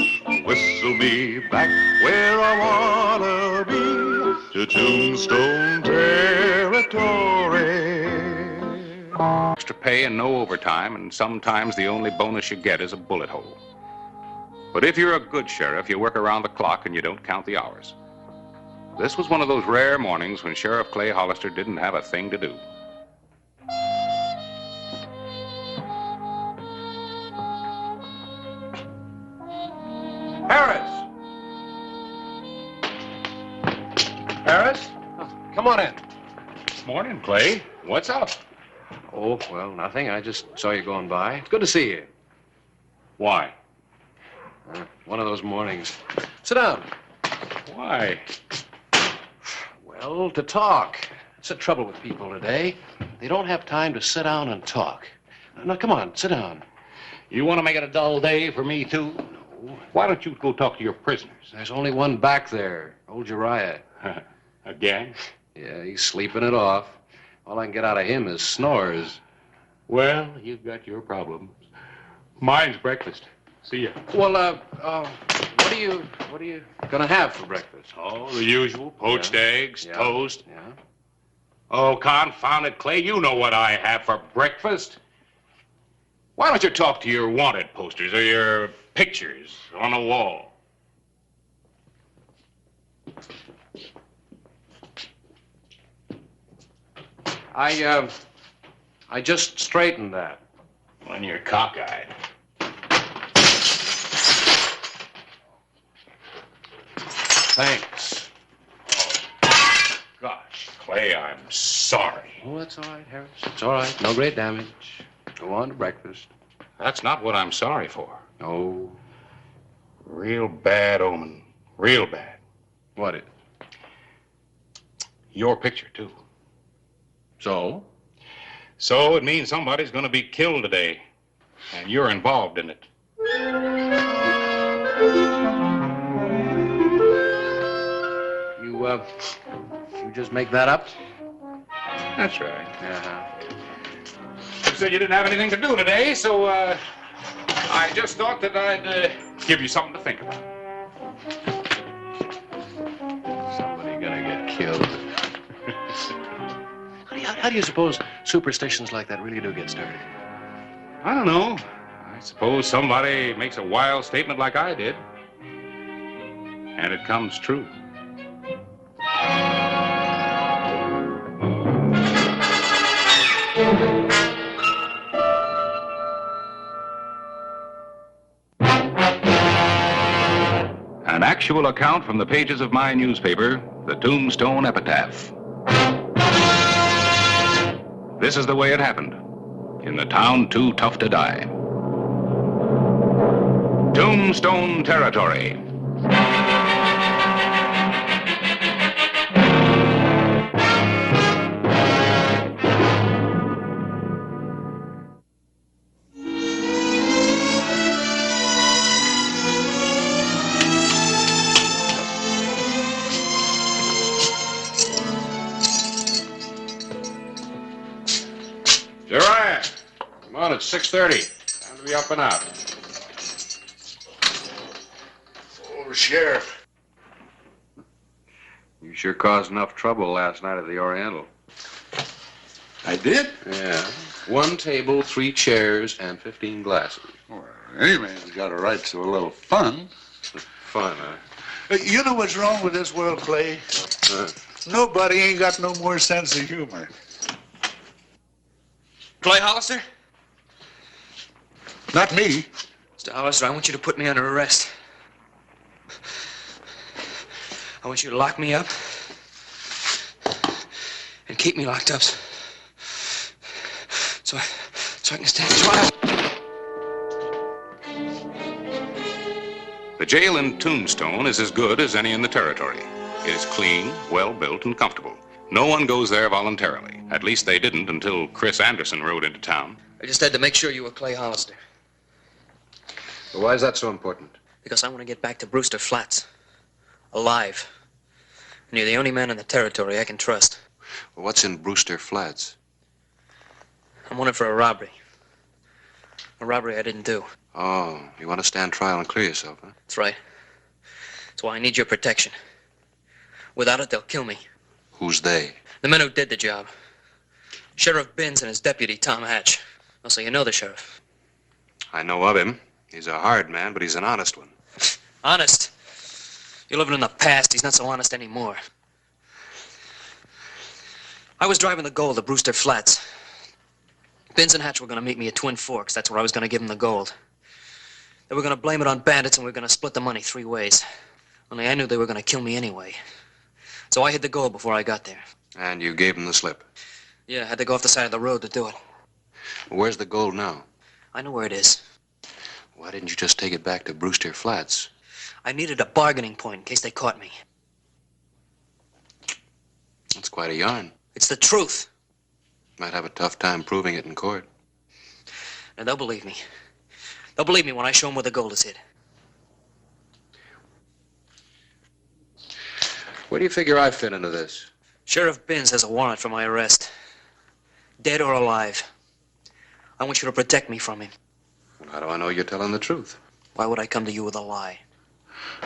whistle me back where I wanna be, to Tombstone territory. Extra pay and no overtime, and sometimes the only bonus you get is a bullet hole. But if you're a good sheriff, you work around the clock and you don't count the hours. This was one of those rare mornings when Sheriff Clay Hollister didn't have a thing to do. Harris! Harris? Come on in. Morning, Clay. What's up? Oh, well, nothing. I just saw you going by. It's good to see you. Why? One of those mornings. Sit down. Why? Well, to talk. That's the trouble with people today. They don't have time to sit down and talk. Now, come on, sit down. You want to make it a dull day for me, too? No. Why don't you go talk to your prisoners? There's only one back there, old Uriah. Again? Yeah, he's sleeping it off. All I can get out of him is snores. Well, you've got your problems. Mine's breakfast. See ya. Well, what are you gonna have for breakfast? Oh, the usual. Poached eggs, Yeah. toast. Yeah. Oh, confound it, Clay. You know what I have for breakfast. Why don't you talk to your wanted posters or your pictures on the wall? I just straightened that. When you're cockeyed. Thanks. Oh, gosh, Clay, I'm sorry. Oh, that's all right, Harris. It's all right. No great damage. Go on to breakfast. That's not what I'm sorry for. Oh. Real bad omen. Real bad. What is? Your picture, too. So? So it means somebody's going to be killed today. And you're involved in it. You just make that up? That's right. Uh-huh. You said you didn't have anything to do today, so I just thought that I'd give you something to think about. Somebody gonna get killed. How do you suppose superstitions like that really do get started? I don't know. I suppose somebody makes a wild statement like I did. And it comes true. actual account from the pages of my newspaper, the Tombstone Epitaph. This is the way it happened in the town too tough to die. Tombstone territory. Uriah, come on, it's 6:30. Time to be up and out. Oh, Sheriff. You sure caused enough trouble last night at the Oriental. I did? Yeah. 1 table, 3 chairs, and 15 glasses. Well, any man's got a right to a little fun. Fun, huh? You know what's wrong with this world, Clay? Nobody ain't got no more sense of humor. Clay Hollister? Not me. Mr. Hollister, I want you to put me under arrest. I want you to lock me up and keep me locked up so I can stand trial. The jail in Tombstone is as good as any in the territory. It is clean, well-built, and comfortable. No one goes there voluntarily. At least they didn't until Chris Anderson rode into town. I just had to make sure you were Clay Hollister. Well, why is that so important? Because I want to get back to Brewster Flats. Alive. And you're the only man in the territory I can trust. Well, what's in Brewster Flats? I'm wanted for a robbery. A robbery I didn't do. Oh, you want to stand trial and clear yourself, huh? That's right. That's why I need your protection. Without it, they'll kill me. Who's they? The men who did the job. Sheriff Binns and his deputy, Tom Hatch. Also, you know the sheriff. I know of him. He's a hard man, but he's an honest one. Honest? You're living in the past. He's not so honest anymore. I was driving the gold to Brewster Flats. Binns and Hatch were going to meet me at Twin Forks. That's where I was going to give them the gold. They were going to blame it on bandits, and we were going to split the money 3 ways. Only I knew they were going to kill me anyway. So I hid the gold before I got there. And you gave him the slip? Yeah, I had to go off the side of the road to do it. Well, where's the gold now? I know where it is. Why didn't you just take it back to Brewster Flats? I needed a bargaining point in case they caught me. That's quite a yarn. It's the truth. Might have a tough time proving it in court. And they'll believe me. They'll believe me when I show them where the gold is hid. Where do you figure I fit into this? Sheriff Binns has a warrant for my arrest. Dead or alive. I want you to protect me from him. Well, how do I know you're telling the truth? Why would I come to you with a lie?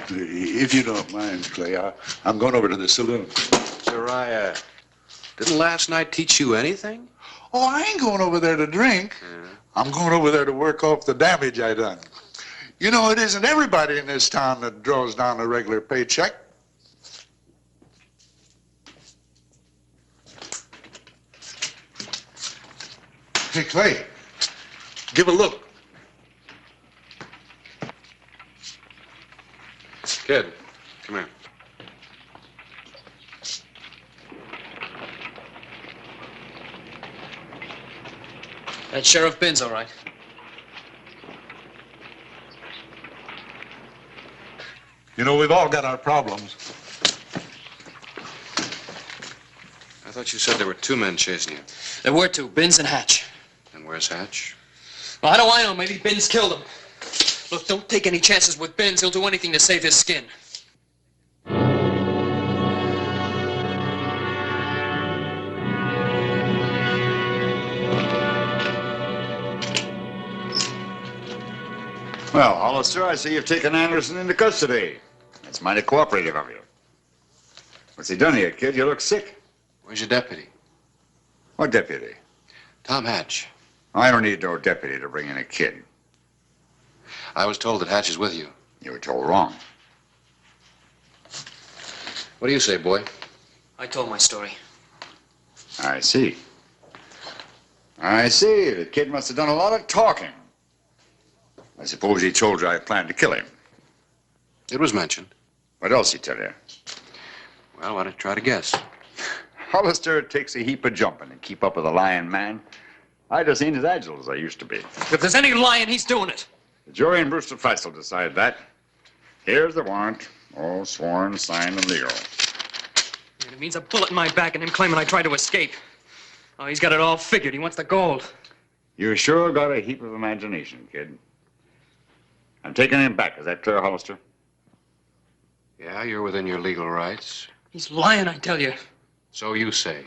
If you don't mind, Clay, I'm going over to the saloon. Uriah, didn't last night teach you anything? Oh, I ain't going over there to drink. I'm going over there to work off the damage I done. You know, it isn't everybody in this town that draws down a regular paycheck. Hey, Clay, give a look. Kid, come here. That's Sheriff Binns, all right. You know, we've all got our problems. I thought you said there were 2 men chasing you. There were 2, Binns and Hatch. And where's Hatch? Well, how do I know? Maybe Binns killed him. Look, don't take any chances with Binns. He'll do anything to save his skin. Well, Hollister, I see you've taken Anderson into custody. That's mighty cooperative of you. What's he done here, kid? You look sick. Where's your deputy? What deputy? Tom Hatch. I don't need no deputy to bring in a kid. I was told that Hatch is with you. You were told wrong. What do you say, boy? I told my story. I see. I see. The kid must have done a lot of talking. I suppose he told you I planned to kill him. It was mentioned. What else he tell you? Well, why don't you try to guess? Hollister takes a heap of jumping to keep up with a lying man. I just ain't as agile as I used to be. If there's any lying, he's doing it. The jury in Brewster Flats will decide that. Here's the warrant. All sworn, signed, and legal. And it means a bullet in my back and him claiming I tried to escape. Oh, he's got it all figured. He wants the gold. You sure got a heap of imagination, kid. I'm taking him back. Is that clear, Hollister? Yeah, you're within your legal rights. He's lying, I tell you. So you say.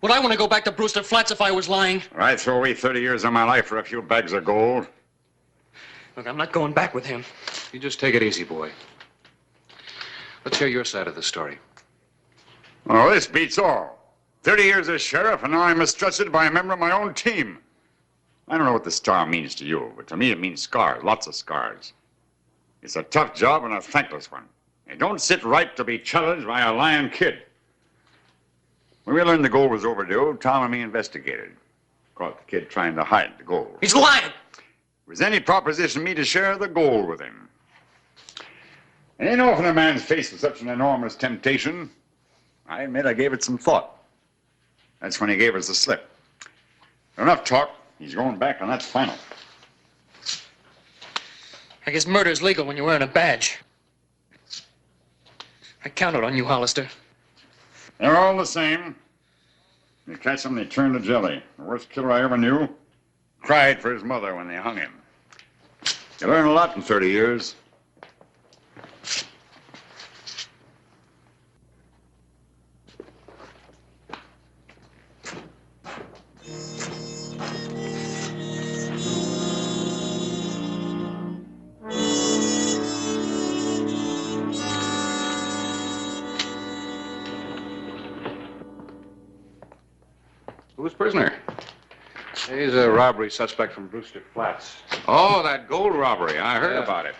Would I want to go back to Brewster Flats if I was lying? I'd throw away 30 years of my life for a few bags of gold. Look, I'm not going back with him. You just take it easy, boy. Let's hear your side of the story. Oh, this beats all. 30 years as sheriff, and now I'm mistrusted by a member of my own team. I don't know what the star means to you, but to me it means scars, lots of scars. It's a tough job and a thankless one. It don't sit right to be challenged by a lying kid. When we learned the gold was overdue, Tom and me investigated. Caught the kid trying to hide the gold. He's lying! It was any proposition me to share the gold with him. It ain't often a man's faced with such an enormous temptation. I admit I gave it some thought. That's when he gave us the slip. Enough talk. He's going back, and that's final. I guess murder's legal when you're wearing a badge. I counted on you, Hollister. They're all the same. You catch them, they turn to jelly. The worst killer I ever knew cried for his mother when they hung him. You learn a lot in 30 years. Who's prisoner? He's a robbery suspect from Brewster Flats. Oh, that gold robbery. I heard about it.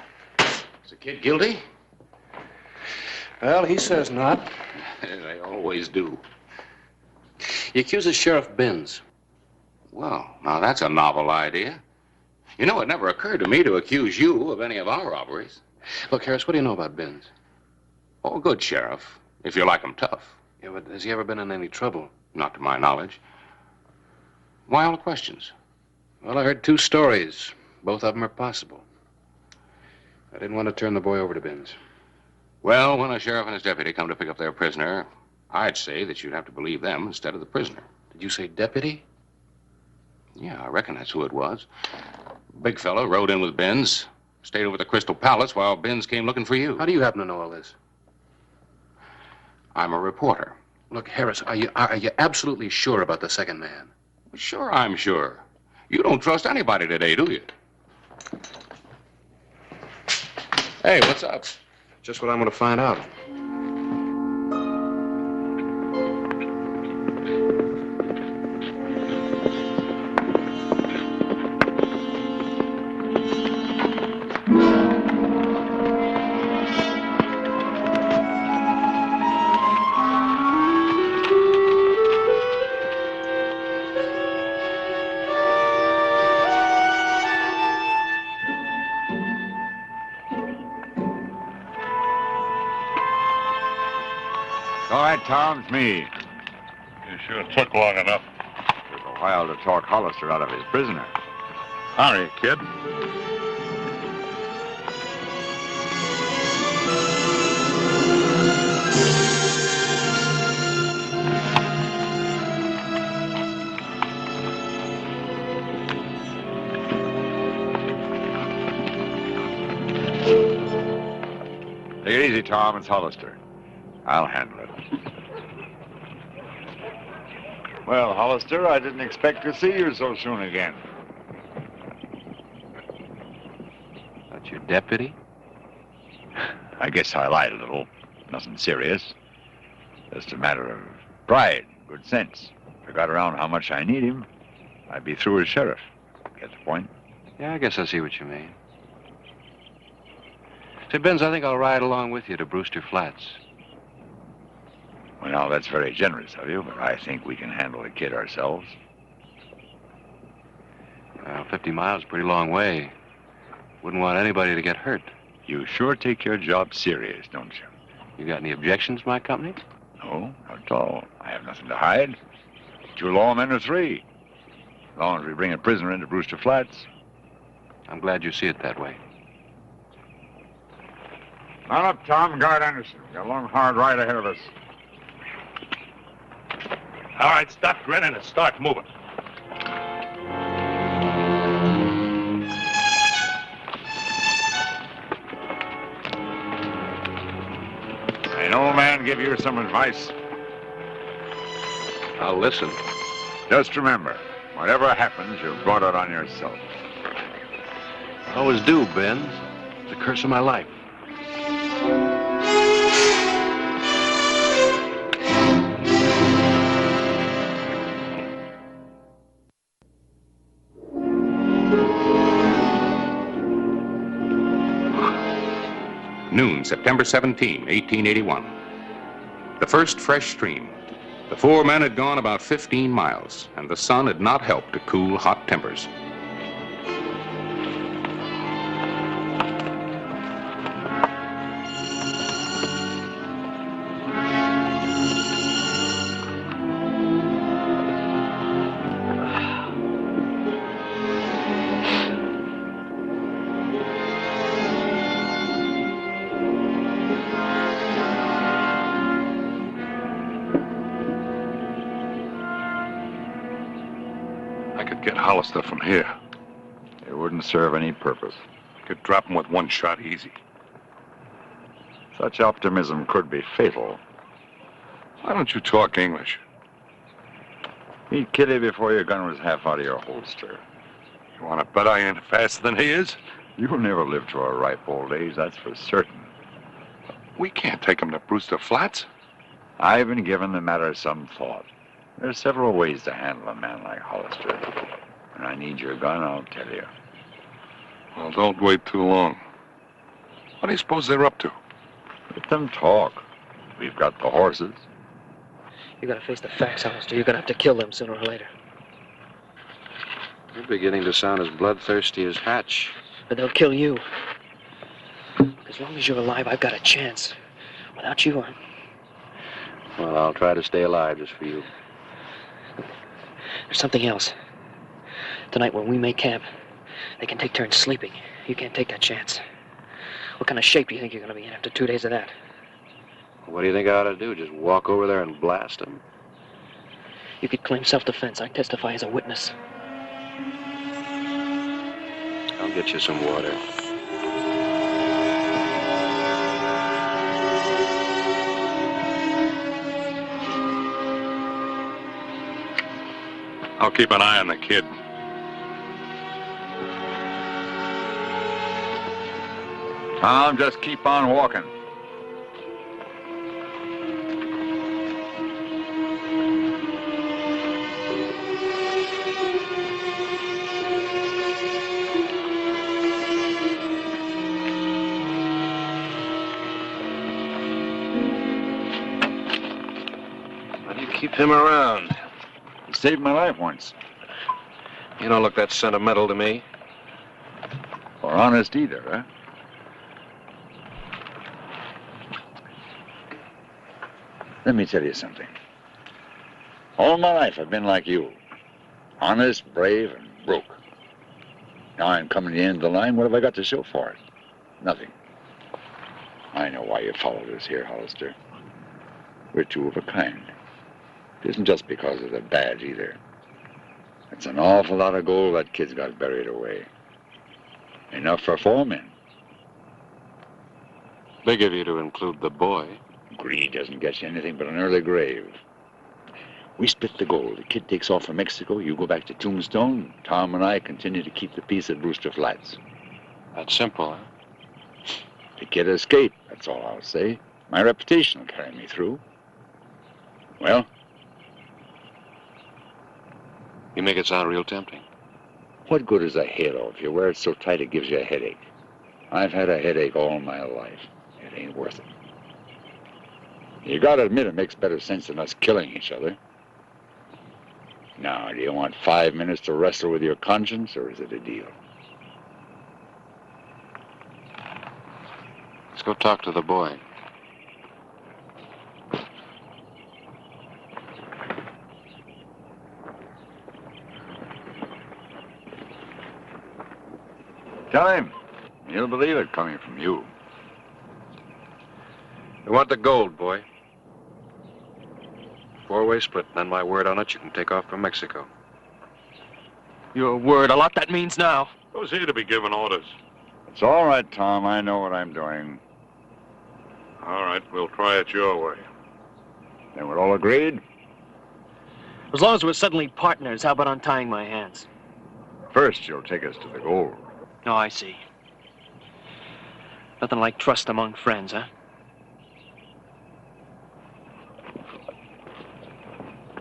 Is the kid guilty? Well, he says not. They always do. He accuses Sheriff Binns. Well, now that's a novel idea. You know, it never occurred to me to accuse you of any of our robberies. Look, Harris, what do you know about Binns? Oh, good, Sheriff. If you like him tough. Yeah, but has he ever been in any trouble? Not to my knowledge. Why all the questions? Well, I heard two stories. Both of them are possible. I didn't want to turn the boy over to Binns. Well, when a sheriff and his deputy come to pick up their prisoner, I'd say that you'd have to believe them instead of the prisoner. Did you say deputy? Yeah, I reckon that's who it was. Big fella rode in with Binns, stayed over at the Crystal Palace while Binns came looking for you. How do you happen to know all this? I'm a reporter. Look, Harris, are you absolutely sure about the second man? Sure, I'm sure. You don't trust anybody today, do you? Hey, what's up? Just what I'm going to find out. All right, Tom, it's me. You sure took long enough. Took a while to talk Hollister out of his prisoner. Hurry, kid. Take it easy, Tom. It's Hollister. I'll handle it. Well, Hollister, I didn't expect to see you so soon again. That's your deputy? I guess I lied a little. Nothing serious. Just a matter of pride, good sense. If I got around how much I need him, I'd be through as sheriff. Get the point? Yeah, I guess I see what you mean. Say, Binns, I think I'll ride along with you to Brewster Flats. Well, now, that's very generous of you, but I think we can handle the kid ourselves. Well, 50 miles is a pretty long way. Wouldn't want anybody to get hurt. You sure take your job serious, don't you? You got any objections to my company? No, not at all. I have nothing to hide. 2 lawmen or 3. As long as we bring a prisoner into Brewster Flats. I'm glad you see it that way. Mount up, Tom. Guard Anderson. We got a long, hard ride ahead of us. All right, stop grinning and start moving. An old man give you some advice. I'll listen. Just remember, whatever happens, you've brought it on yourself. I always do, Ben. It's the curse of my life. Noon, September 17, 1881. The first fresh stream. The 4 men had gone about 15 miles, and the sun had not helped to cool hot tempers. Get Hollister from here. It wouldn't serve any purpose. Could drop him with 1 shot easy. Such optimism could be fatal. Why don't you talk English? Meet Kitty before your gun was half out of your holster. You want to bet I ain't faster than he is? You'll never live to a ripe old age, that's for certain. We can't take him to Brewster Flats. I've been giving the matter some thought. There's several ways to handle a man like Hollister. When I need your gun, I'll tell you. Well, don't wait too long. What do you suppose they're up to? Let them talk. We've got the horses. You gotta face the facts, Hollister. You're gonna have to kill them sooner or later. You're beginning to sound as bloodthirsty as Hatch. But they'll kill you. As long as you're alive, I've got a chance. Without you, Well, I'll try to stay alive just for you. There's something else. Tonight when we make camp, they can take turns sleeping. You can't take that chance. What kind of shape do you think you're going to be in after 2 days of that? What do you think I ought to do? Just walk over there and blast them? You could claim self-defense. I testify as a witness. I'll get you some water. I'll keep an eye on the kid. Tom, just keep on walking. Why do you keep him around? He saved my life once. You don't look that sentimental to me. Or honest either, huh? Let me tell you something. All my life I've been like you. Honest, brave, and broke. Now I'm coming to the end of the line. What have I got to show for it? Nothing. I know why you followed us here, Hollister. We're 2 of a kind. It isn't just because of the badge, either. It's an awful lot of gold that kid's got buried away. Enough for 4 men. Big of you to include the boy. Greed doesn't get you anything but an early grave. We split the gold. The kid takes off for Mexico. You go back to Tombstone. Tom and I continue to keep the peace at Brewster Flats. That's simple, huh? The kid escaped, that's all I'll say. My reputation will carry me through. Well? You make it sound real tempting. What good is a halo if you wear it so tight it gives you a headache? I've had a headache all my life. It ain't worth it. You gotta admit it makes better sense than us killing each other. Now, do you want 5 minutes to wrestle with your conscience, or is it a deal? Let's go talk to the boy. Tell him. He'll believe it coming from you. We want the gold, boy. 4-way split, and on my word on it, you can take off for Mexico. Your word, a lot that means now. Who's he to be giving orders? It's all right, Tom. I know what I'm doing. All right, we'll try it your way. Then we're all agreed? As long as we're suddenly partners, how about untying my hands? First, you'll take us to the gold. Oh, I see. Nothing like trust among friends, huh?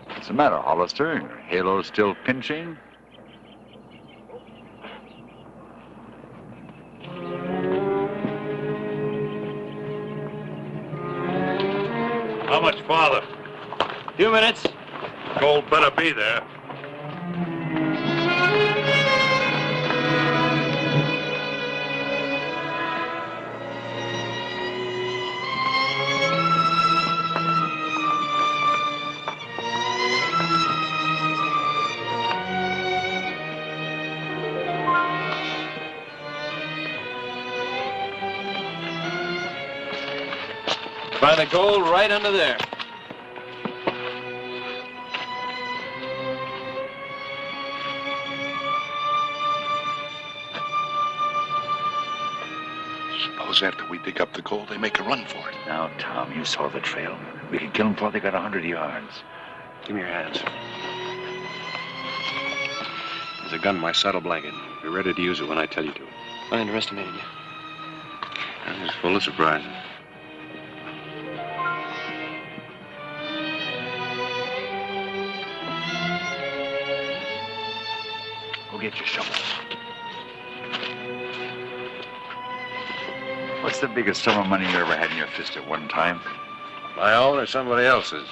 What's the matter, Hollister? Your halo's still pinching? How much farther? Few minutes. Gold better be there. Find the gold right under there. Suppose after we dig up the gold, they make a run for it. Now, Tom, you saw the trail. We can kill them before they got 100 yards. Give me your hands. There's a gun in my saddle blanket. Be ready to use it when I tell you to. I underestimated you. I'm just full of surprises. Go get your shovel. What's the biggest sum of money you ever had in your fist at one time? My own or somebody else's?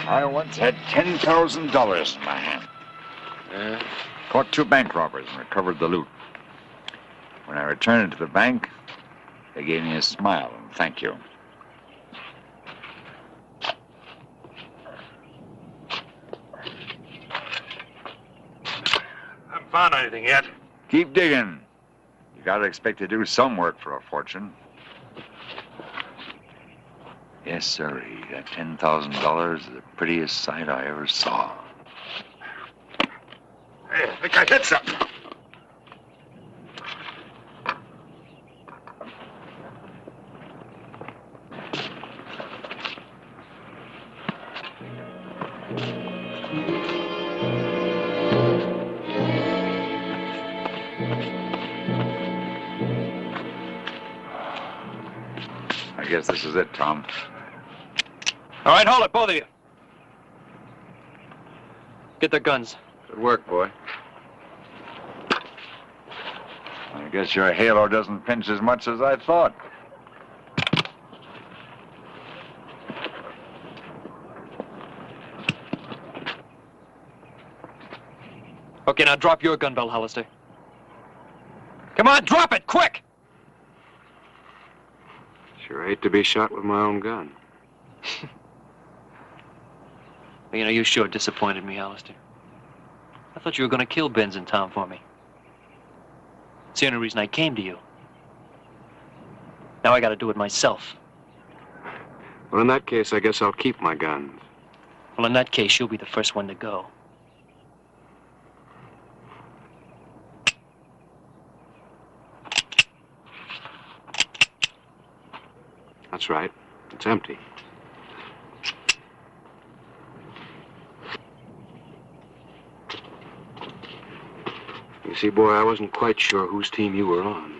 I once had $10,000 in my hand. Yeah? Caught 2 bank robbers and recovered the loot. When I returned it to the bank, they gave me a smile and thank you. Haven't found anything yet. Keep digging. You gotta expect to do some work for a fortune. Yes, sir. That $10,000 is the prettiest sight I ever saw. Hey, I think I hit something. I guess this is it, Tom. All right, hold it, both of you. Get their guns. Good work, boy. I guess your halo doesn't pinch as much as I thought. Okay, now drop your gun bell, Hollister. Come on, drop it, quick! Sure hate to be shot with my own gun. Well, you know, you sure disappointed me, Hollister. I thought you were going to kill Benz and Tom for me. It's the only reason I came to you. Now I got to do it myself. Well, in that case, I guess I'll keep my guns. Well, in that case, you'll be the first one to go. That's right. It's empty. You see, boy, I wasn't quite sure whose team you were on.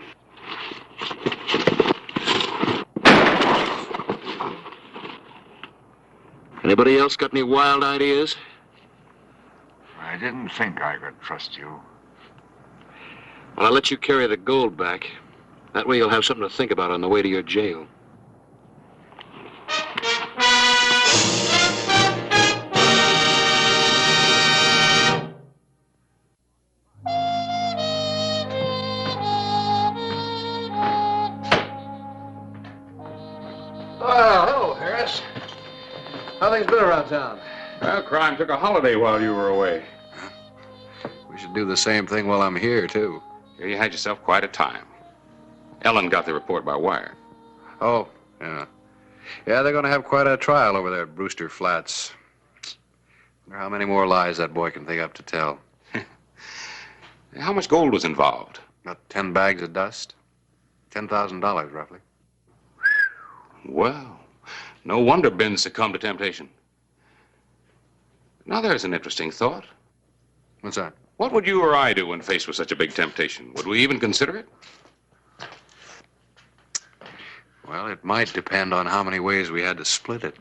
Anybody else got any wild ideas? I didn't think I could trust you. Well, I'll let you carry the gold back. That way you'll have something to think about on the way to your jail. Oh, hello, Harris. How things been around town? Well, crime took a holiday while you were away. We should do the same thing while I'm here, too. Yeah, you had yourself quite a time. Ellen got the report by wire. Oh, yeah. Yeah, they're going to have quite a trial over there at Brewster Flats. Wonder how many more lies that boy can think up to tell. How much gold was involved? About 10 bags of dust. $10,000, roughly. Well, no wonder Ben succumbed to temptation. Now, there's an interesting thought. What's that? What would you or I do when faced with such a big temptation? Would we even consider it? Well, it might depend on how many ways we had to split it.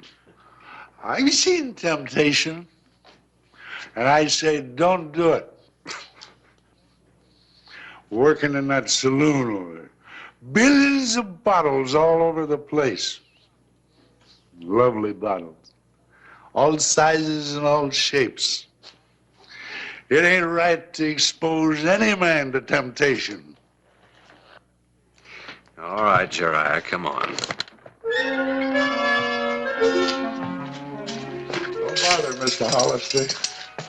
I've seen temptation, and I say don't do it. Working in that saloon over there. Billions of bottles all over the place. Lovely bottles. All sizes and all shapes. It ain't right to expose any man to temptation. All right, Jeriah, come on. Don't bother, Mr. Hollister.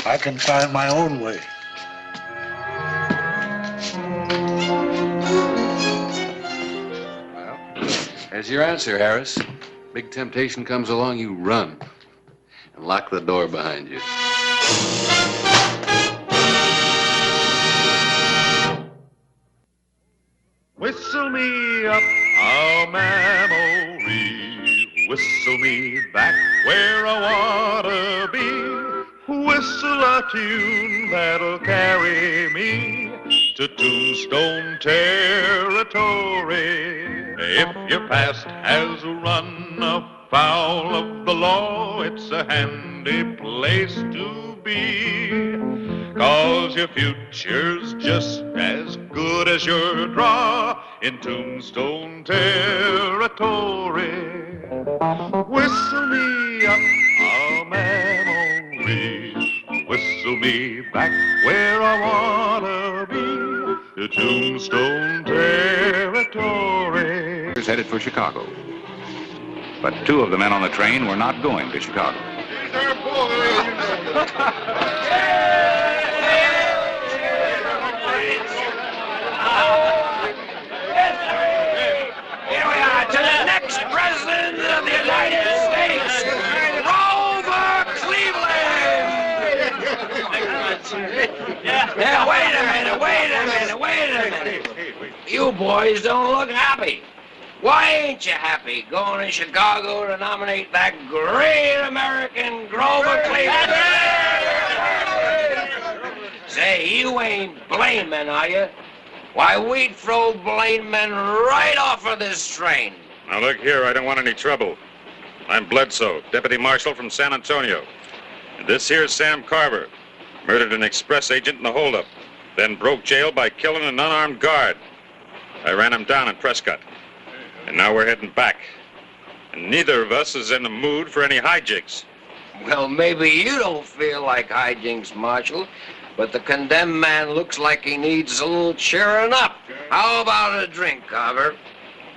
I can find my own way. There's your answer, Harris. Big temptation comes along, you run. And lock the door behind you. Whistle me up a memory, whistle me back where I wanna be, whistle a tune that'll carry me to Tombstone territory. If your past has run afoul of the law, it's a handy place to be. 'Cause your future's just as good as your draw in Tombstone territory. Whistle me up a memory, whistle me back where I wanna be, to Tombstone territory. He's headed for Chicago. But two of the men on the train were not going to Chicago. Here we are, to the next president of the United States, Grover Cleveland! Now, wait a minute. You boys don't look happy. Why ain't you happy going to Chicago to nominate that great American Grover Cleveland? Say, you ain't blaming, are you? Why, we'd throw blaming right off of this train. Now, look here, I don't want any trouble. I'm Bledsoe, deputy marshal from San Antonio. And this here's Sam Carver. Murdered an express agent in the holdup, then broke jail by killing an unarmed guard. I ran him down in Prescott. And now we're heading back. And neither of us is in the mood for any hijinks. Well, maybe you don't feel like hijinks, Marshal, but the condemned man looks like he needs a little cheering up. How about a drink, Carver?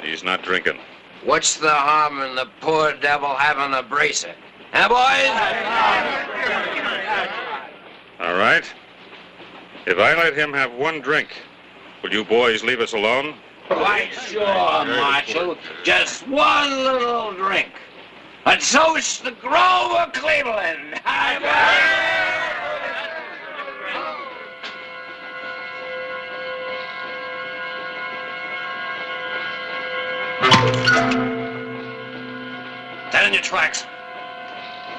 He's not drinking. What's the harm in the poor devil having a bracer? Huh, boys? All right. If I let him have one drink, will you boys leave us alone? Why, sure, Marshal. Just one little drink. A toast to Grover Cleveland. Stand in your tracks.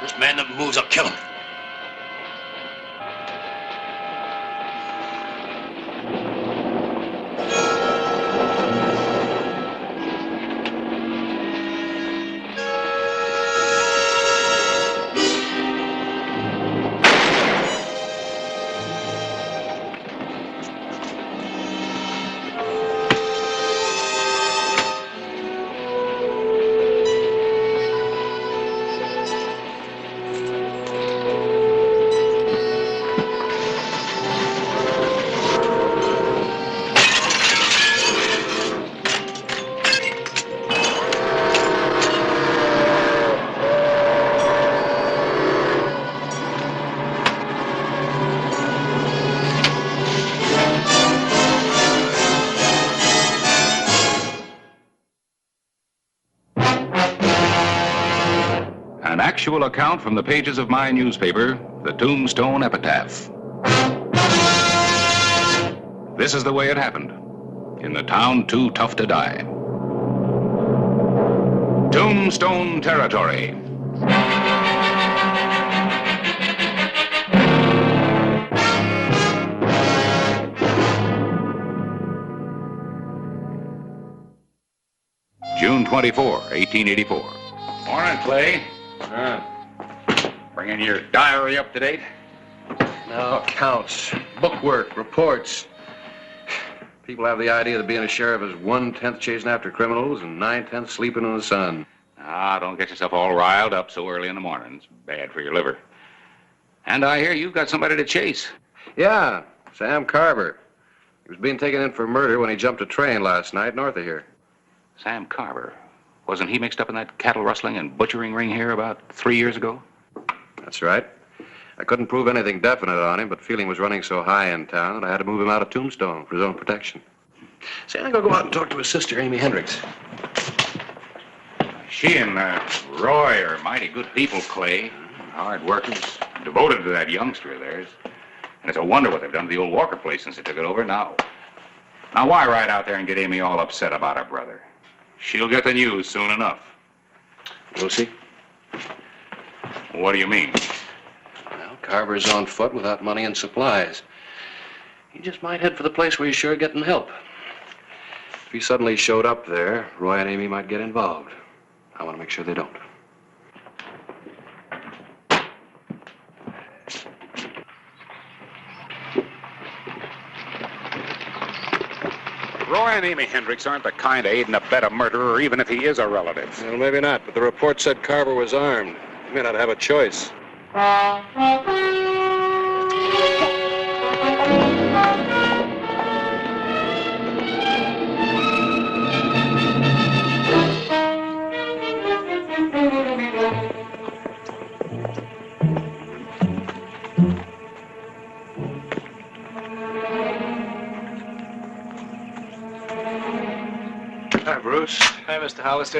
First man that moves, I'll kill him. An actual account from the pages of my newspaper, the Tombstone Epitaph. This is the way it happened. In the town too tough to die. Tombstone territory. June 24, 1884. Morning, Clay. Bringing your diary up to date? No, accounts, bookwork, reports. People have the idea that being a sheriff is 1/10 chasing after criminals and 9/10 sleeping in the sun. Ah, don't get yourself all riled up so early in the morning. It's bad for your liver. And I hear you've got somebody to chase. Yeah, Sam Carver. He was being taken in for murder when he jumped a train last night north of here. Sam Carver. Wasn't he mixed up in that cattle rustling and butchering ring here about 3 years ago? That's right. I couldn't prove anything definite on him, but feeling was running so high in town that I had to move him out of Tombstone for his own protection. Say, I'm gonna go out and talk to his sister, Amy Hendricks. She and Roy are mighty good people, Clay. Hard workers, devoted to that youngster of theirs. And it's a wonder what they've done to the old Walker place since they took it over. Now, why ride out there and get Amy all upset about her brother? She'll get the news soon enough. We'll see. What do you mean? Well, Carver's on foot without money and supplies. He just might head for the place where he's sure getting help. If he suddenly showed up there, Roy and Amy might get involved. I want to make sure they don't. Roy and Amy Hendricks aren't the kind to aid and abet a murderer, even if he is a relative. Well, maybe not, but the report said Carver was armed. He may not have a choice. Hi, Bruce. Hi, Mr. Hollister.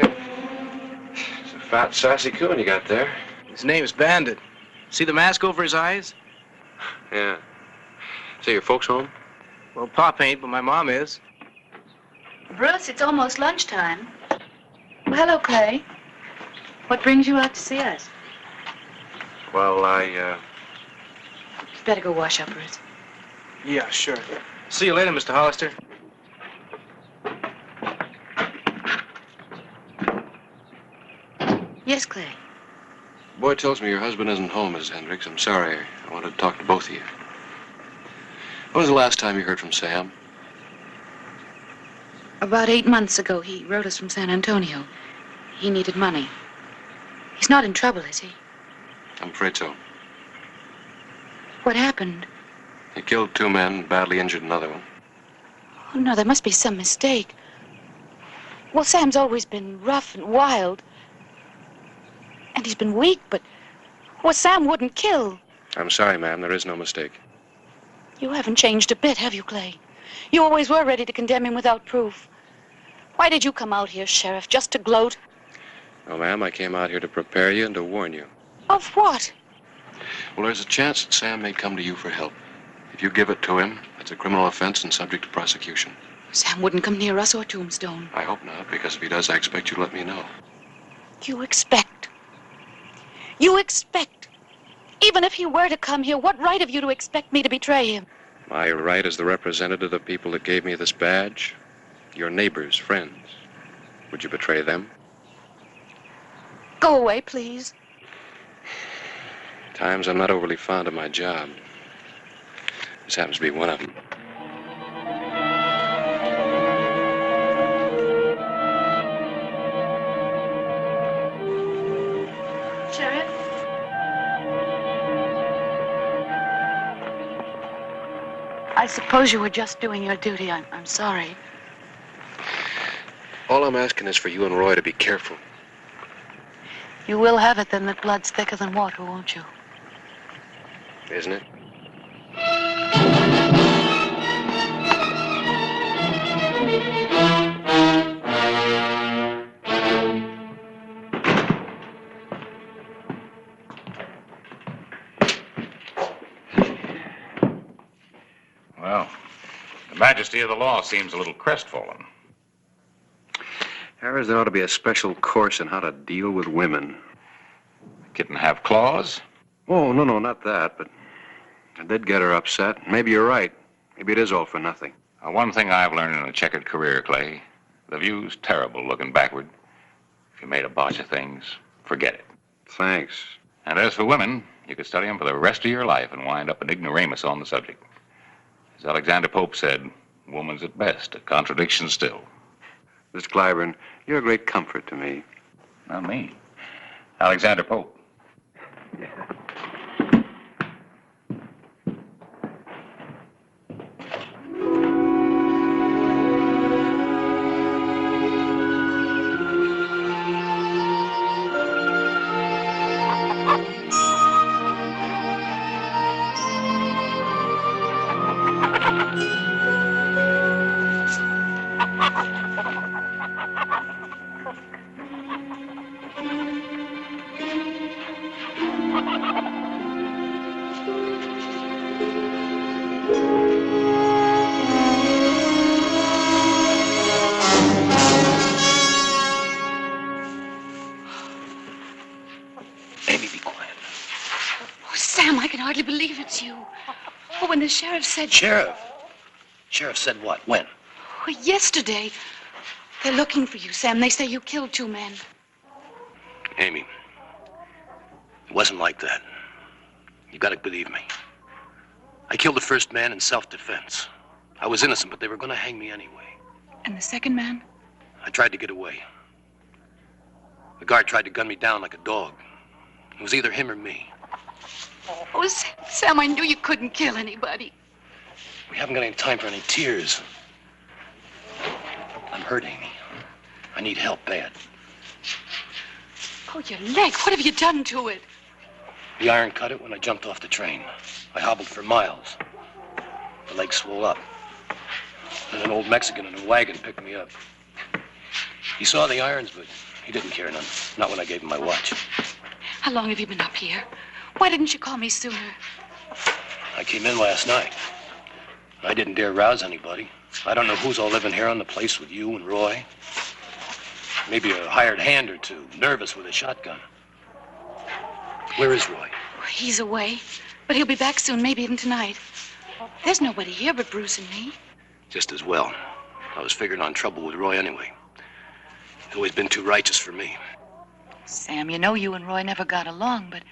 It's a fat, sassy coon you got there. His name's Bandit. See the mask over his eyes? Yeah. Say, your folks home? Well, Pop ain't, but my mom is. Bruce, it's almost lunchtime. Well, hello, Clay. What brings you out to see us? Well, You better go wash up, Bruce. Yeah, sure. See you later, Mr. Hollister. Yes, Clay. Boy tells me your husband isn't home, Mrs. Hendricks. I'm sorry. I wanted to talk to both of you. When was the last time you heard from Sam? About 8 months ago, he wrote us from San Antonio. He needed money. He's not in trouble, is he? I'm afraid so. What happened? He killed 2 men, badly injured another one. Oh, no, there must be some mistake. Well, Sam's always been rough and wild. And he's been weak, but Sam wouldn't kill. I'm sorry, ma'am. There is no mistake. You haven't changed a bit, have you, Clay? You always were ready to condemn him without proof. Why did you come out here, Sheriff, just to gloat? No, ma'am. I came out here to prepare you and to warn you. Of what? Well, there's a chance that Sam may come to you for help. If you give it to him, it's a criminal offense and subject to prosecution. Sam wouldn't come near us or Tombstone. I hope not, because if he does, I expect you to let me know. You expect? You expect? Even if he were to come here, what right have you to expect me to betray him? My right as the representative of the people that gave me this badge, your neighbors, friends. Would you betray them? Go away, please. Times I'm not overly fond of my job. This happens to be one of them. Sheriff? I suppose you were just doing your duty. I'm sorry. All I'm asking is for you and Roy to be careful. You will have it then that blood's thicker than water, won't you? Isn't it? majesty of the law seems a little crestfallen. Harris, there ought to be a special course in how to deal with women. Kitten have claws? Oh, no, not that, but I did get her upset. Maybe you're right. Maybe it is all for nothing. One thing I've learned in a checkered career, Clay, the view's terrible looking backward. If you made a botch of things, forget it. Thanks. And as for women, you could study them for the rest of your life and wind up an ignoramus on the subject. As Alexander Pope said, woman's at best a contradiction still. Miss Clyburn, you're a great comfort to me. Not me. Alexander Pope. The sheriff said... Sheriff? Sheriff said what? When? Oh, yesterday. They're looking for you, Sam. They say you killed 2 men. Amy, it wasn't like that. You gotta believe me. I killed the first man in self-defense. I was innocent, but they were gonna hang me anyway. And the second man? I tried to get away. The guard tried to gun me down like a dog. It was either him or me. Oh, Sam, I knew you couldn't kill anybody. We haven't got any time for any tears. I'm hurt, Amy. I need help bad. Oh, your leg. What have you done to it? The iron cut it when I jumped off the train. I hobbled for miles. The leg swole up. Then an old Mexican in a wagon picked me up. He saw the irons, but he didn't care none. Not when I gave him my watch. How long have you been up here? Why didn't you call me sooner? I came in last night. I didn't dare rouse anybody. I don't know who's all living here on the place with you and Roy. Maybe a hired hand or two, nervous with a shotgun. Where is Roy? He's away, but he'll be back soon, maybe even tonight. There's nobody here but Bruce and me. Just as well. I was figuring on trouble with Roy anyway. He's always been too righteous for me. Sam, you know you and Roy never got along, but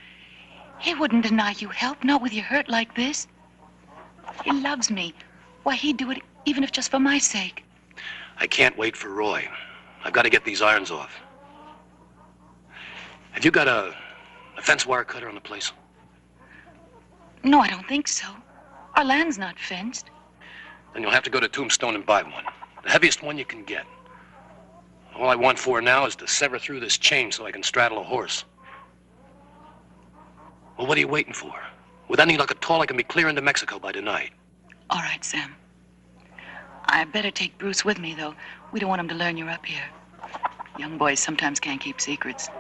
he wouldn't deny you help, not with you hurt like this. He loves me. Why, he'd do it even if just for my sake. I can't wait for Roy. I've got to get these irons off. Have you got a fence wire cutter on the place? No, I don't think so. Our land's not fenced. Then you'll have to go to Tombstone and buy one. The heaviest one you can get. All I want for now is to sever through this chain so I can straddle a horse. Well, what are you waiting for? With any luck at all, I can be clear into Mexico by tonight. All right, Sam. I better take Bruce with me, though. We don't want him to learn you're up here. Young boys sometimes can't keep secrets.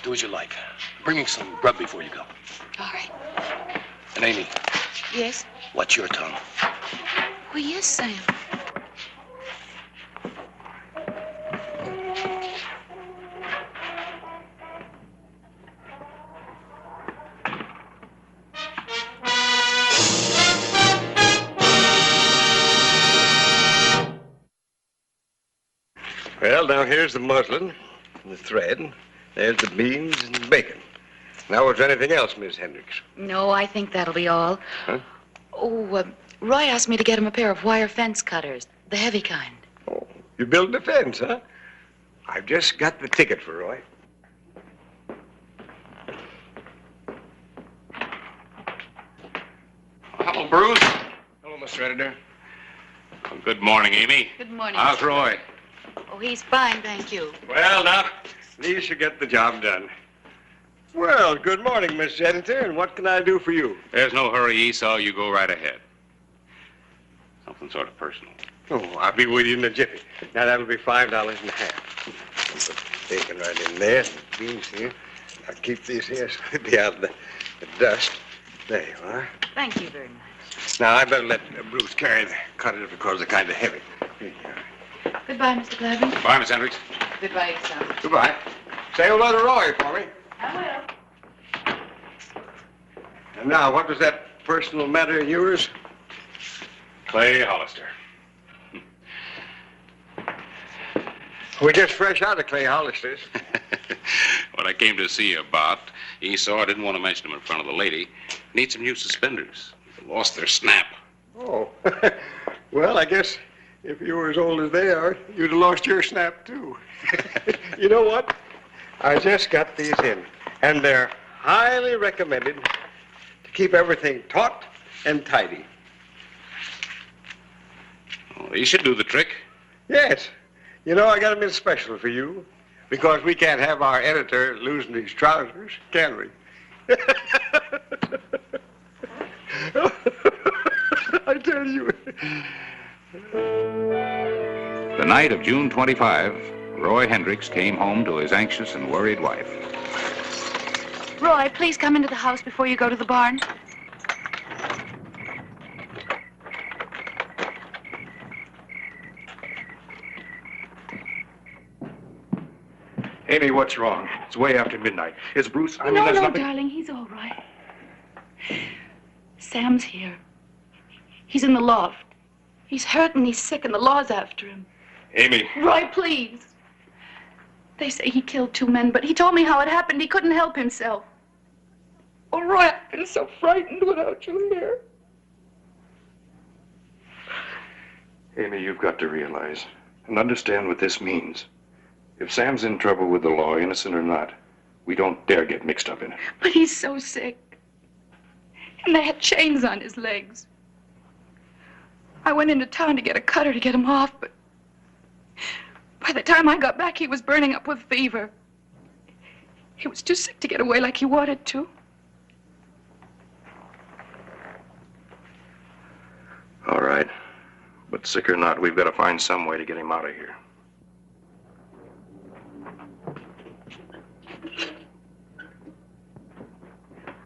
Do as you like. Bring me some grub before you go. All right. And Amy. Yes? Watch your tongue. Oh, yes, Sam. Well, now here's the muslin and the thread. There's the beans and the bacon. Now, was there anything else, Miss Hendricks? No, I think that'll be all. Huh? Oh, Roy asked me to get him a pair of wire fence cutters, the heavy kind. Oh, you built a fence, huh? I've just got the ticket for Roy. Hello, Bruce. Hello, Mr. Editor. Well, good morning, Amy. Good morning. How's Roy? Oh, he's fine, thank you. Well, now, at least you get the job done. Well, good morning, Miss Editor, and what can I do for you? There's no hurry, Esau. You go right ahead. Something sort of personal. Oh, I'll be with you in a jiffy. Now, that'll be $5.50. Put bacon right in there, and the beans here. I'll keep these here so they'll be out of the dust. There you are. Thank you very much. Now, I better let Bruce carry the cutter because they're kind of heavy. Goodbye, Mr. Glavine. Bye, Miss Hendricks. Goodbye, Sam. Goodbye. Say hello to Roy for me. I will. And now, what was that personal matter of yours? Clay Hollister. We're just fresh out of Clay Hollister's. What I came to see you about, he saw I didn't want to mention him in front of the lady. Need some new suspenders. They lost their snap. Oh. Well, I guess if you were as old as they are, you'd have lost your snap, too. You know what? I just got these in, and they're highly recommended to keep everything taut and tidy. Oh, these should do the trick. Yes. You know, I got them in special for you, because we can't have our editor losing his trousers, can we? I tell you. The night of June 25, Roy Hendricks came home to his anxious and worried wife. Roy, please come into the house before you go to the barn. Amy, what's wrong? It's way after midnight. Is Bruce... No, darling, he's all right. Sam's here. He's in the loft. He's hurt and he's sick and the law's after him. Amy. Roy, please. They say he killed 2 men, but he told me how it happened. He couldn't help himself. Oh, Roy, I've been so frightened without you here. Amy, you've got to realize and understand what this means. If Sam's in trouble with the law, innocent or not, we don't dare get mixed up in it. But he's so sick. And they had chains on his legs. I went into town to get a cutter to get him off, but by the time I got back, he was burning up with fever. He was too sick to get away like he wanted to. All right. But sick or not, we've got to find some way to get him out of here.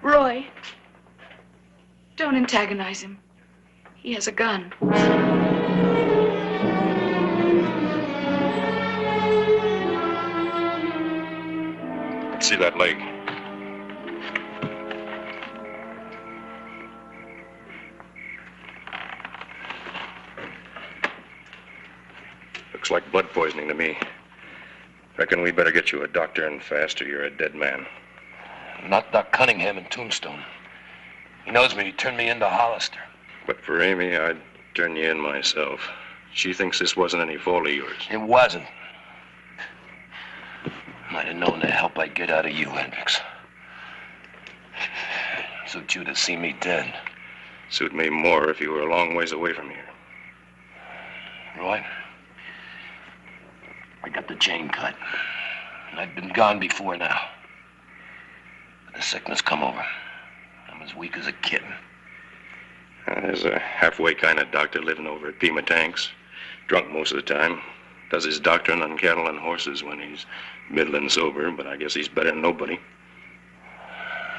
Roy, don't antagonize him. He has a gun. Let's see that leg. Looks like blood poisoning to me. Reckon we better get you a doctor and fast or you're a dead man. Not Doc Cunningham in Tombstone. He knows me. He turned me into Hollister. But for Amy, I'd turn you in myself. She thinks this wasn't any fault of yours. It wasn't. Might have known the help I'd get out of you, Hendricks. Suit you to see me dead. Suit me more if you were a long ways away from here. Roy, I got the chain cut. And I'd been gone before now. But the sickness come over. I'm as weak as a kitten. There's a halfway kind of doctor living over at Pima Tanks. Drunk most of the time. Does his doctoring on cattle and horses when he's middling sober, but I guess he's better than nobody.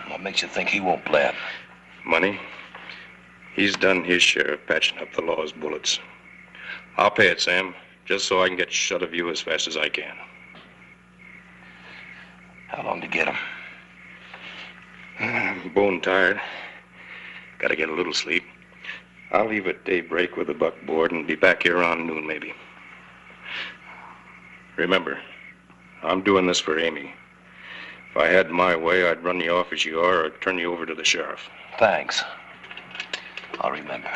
What makes you think he won't blab? Money. He's done his share of patching up the law's bullets. I'll pay it, Sam, just so I can get shut of you as fast as I can. How long to get him? I'm bone tired. Gotta get a little sleep. I'll leave at daybreak with the buckboard and be back here around noon, maybe. Remember, I'm doing this for Amy. If I had my way, I'd run you off as you are or turn you over to the sheriff. Thanks. I'll remember.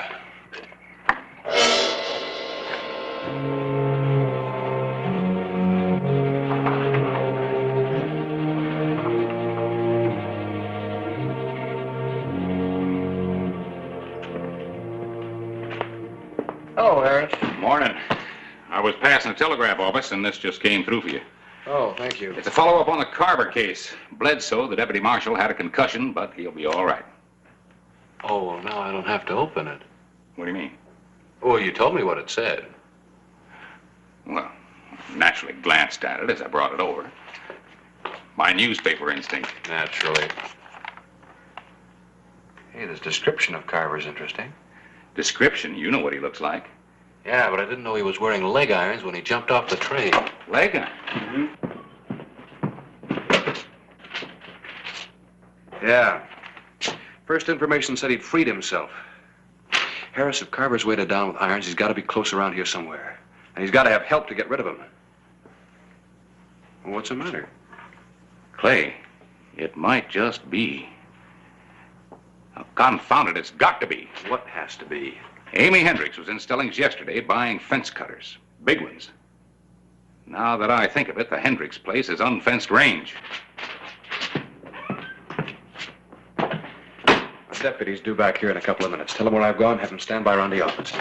Hello, Harris. Morning. I was passing the telegraph office, and this just came through for you. Oh, thank you. It's a follow-up on the Carver case. Bledsoe, the deputy marshal, had a concussion, but he'll be all right. Oh, well, now I don't have to open it. What do you mean? Well, you told me what it said. Well, naturally glanced at it as I brought it over. My newspaper instinct. Naturally. Hey, this description of Carver's interesting. Description, you know what he looks like. Yeah, but I didn't know he was wearing leg irons when he jumped off the train. Leg iron? Yeah. First information said he'd freed himself. Harris, if Carver's weighted down with irons, he's got to be close around here somewhere. And he's got to have help to get rid of him. Well, what's the matter? Clay, it might just be. Oh, confound it, it's got to be. What has to be? Amy Hendricks was in Stelling's yesterday buying fence cutters. Big ones. Now that I think of it, the Hendricks place is unfenced range. A deputy's due back here in a couple of minutes. Tell him where I've gone, have him stand by around the office.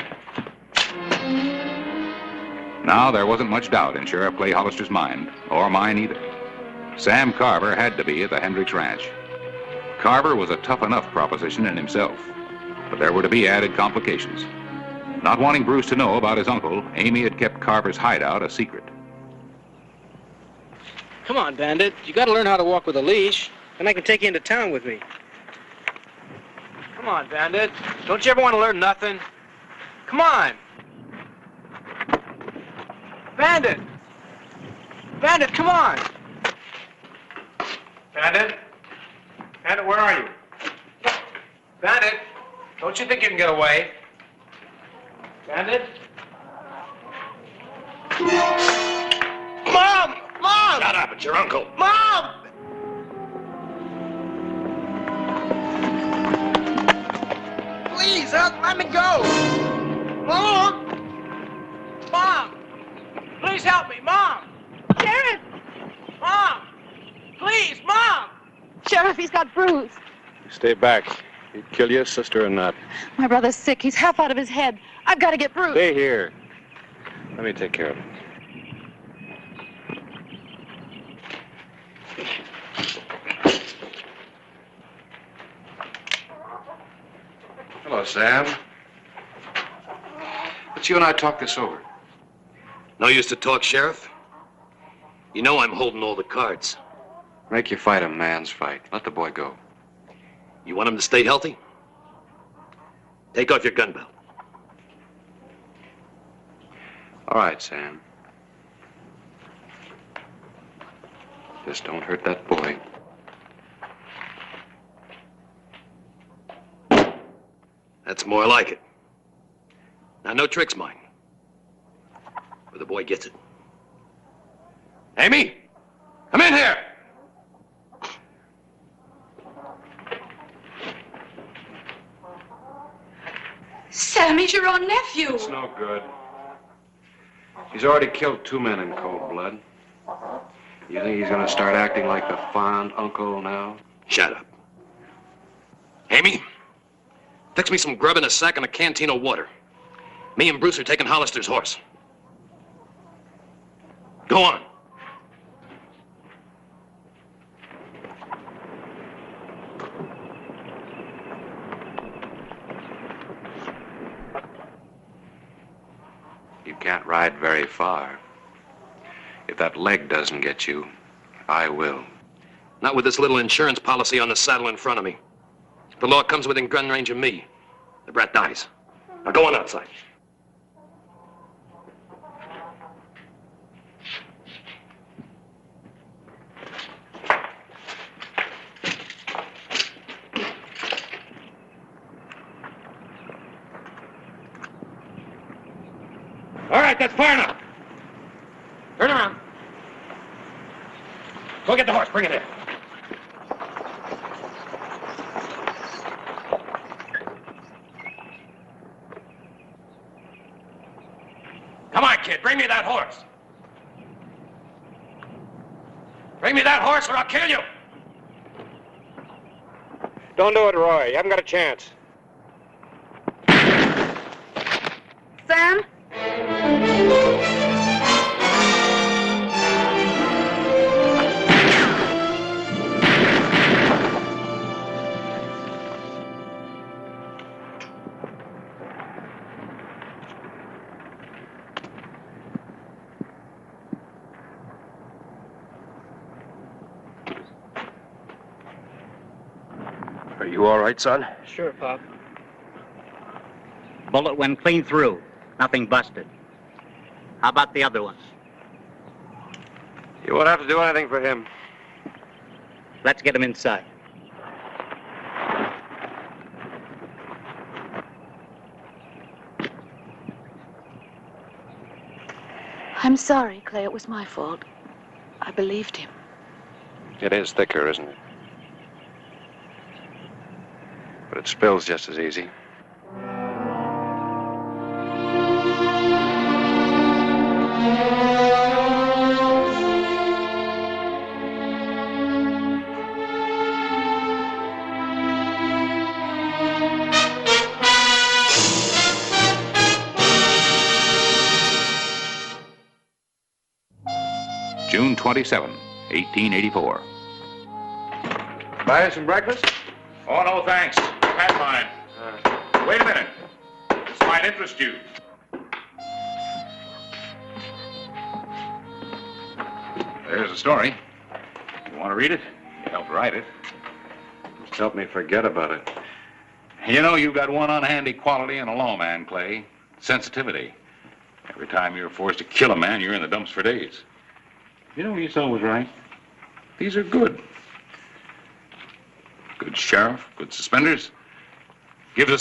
Now, there wasn't much doubt in Sheriff Clay Hollister's mind, or mine either. Sam Carver had to be at the Hendricks Ranch. Carver was a tough enough proposition in himself, but there were to be added complications. Not wanting Bruce to know about his uncle, Amy had kept Carver's hideout a secret. Come on, Bandit. You gotta learn how to walk with a leash, and I can take you into town with me. Come on, Bandit. Don't you ever want to learn nothing? Come on. Bandit! Bandit, come on! Bandit? Bandit, where are you? Bandit, don't you think you can get away? Bandit? Mom! Mom! Shut up, it's your uncle. Mom! Please, let me go! Mom! Mom! Please help me, Mom! Sheriff! Mom! Please, Mom! Sheriff, he's got bruised. Stay back. He'd kill you, sister or not. My brother's sick. He's half out of his head. I've got to get Bruce. Stay here. Let me take care of him. Hello, Sam. Let's you and I talk this over. No use to talk, Sheriff. You know I'm holding all the cards. Make your fight a man's fight. Let the boy go. You want him to stay healthy? Take off your gun belt. All right, Sam. Just don't hurt that boy. That's more like it. Now, no tricks, mine. Or the boy gets it. Amy! Come in here! Sam, he's your own nephew. It's no good. He's already killed 2 men in cold blood. You think he's gonna start acting like the fond uncle now? Shut up. Amy, fix me some grub in a sack and a canteen of water. Me and Bruce are taking Hollister's horse. Go on. You can't ride very far. If that leg doesn't get you, I will. Not with this little insurance policy on the saddle in front of me. If the law comes within gun range of me, the brat dies. Now go on outside. All right, that's far enough. Turn around. Go get the horse. Bring it here. Come on, kid. Bring me that horse. Bring me that horse or I'll kill you. Don't do it, Roy. You haven't got a chance. Sam? Are you all right, son? Sure, Pop. bullet went clean through. Nothing busted. How about the other one? You won't have to do anything for him. Let's get him inside. I'm sorry, Clay. It was my fault. I believed him. It is thicker, isn't it? But it spills just as easy. June 27, 1884. Buy us some breakfast? Oh, no, thanks. I've had mine. Wait a minute. This might interest you. There's a story. You want to read it? You helped write it. Just help me forget about it. You know, you've got one unhandy quality in a lawman, Clay. Sensitivity. Every time you're forced to kill a man, you're in the dumps for days. You know, you saw was right. These are good. Good sheriff, good suspenders. Gives a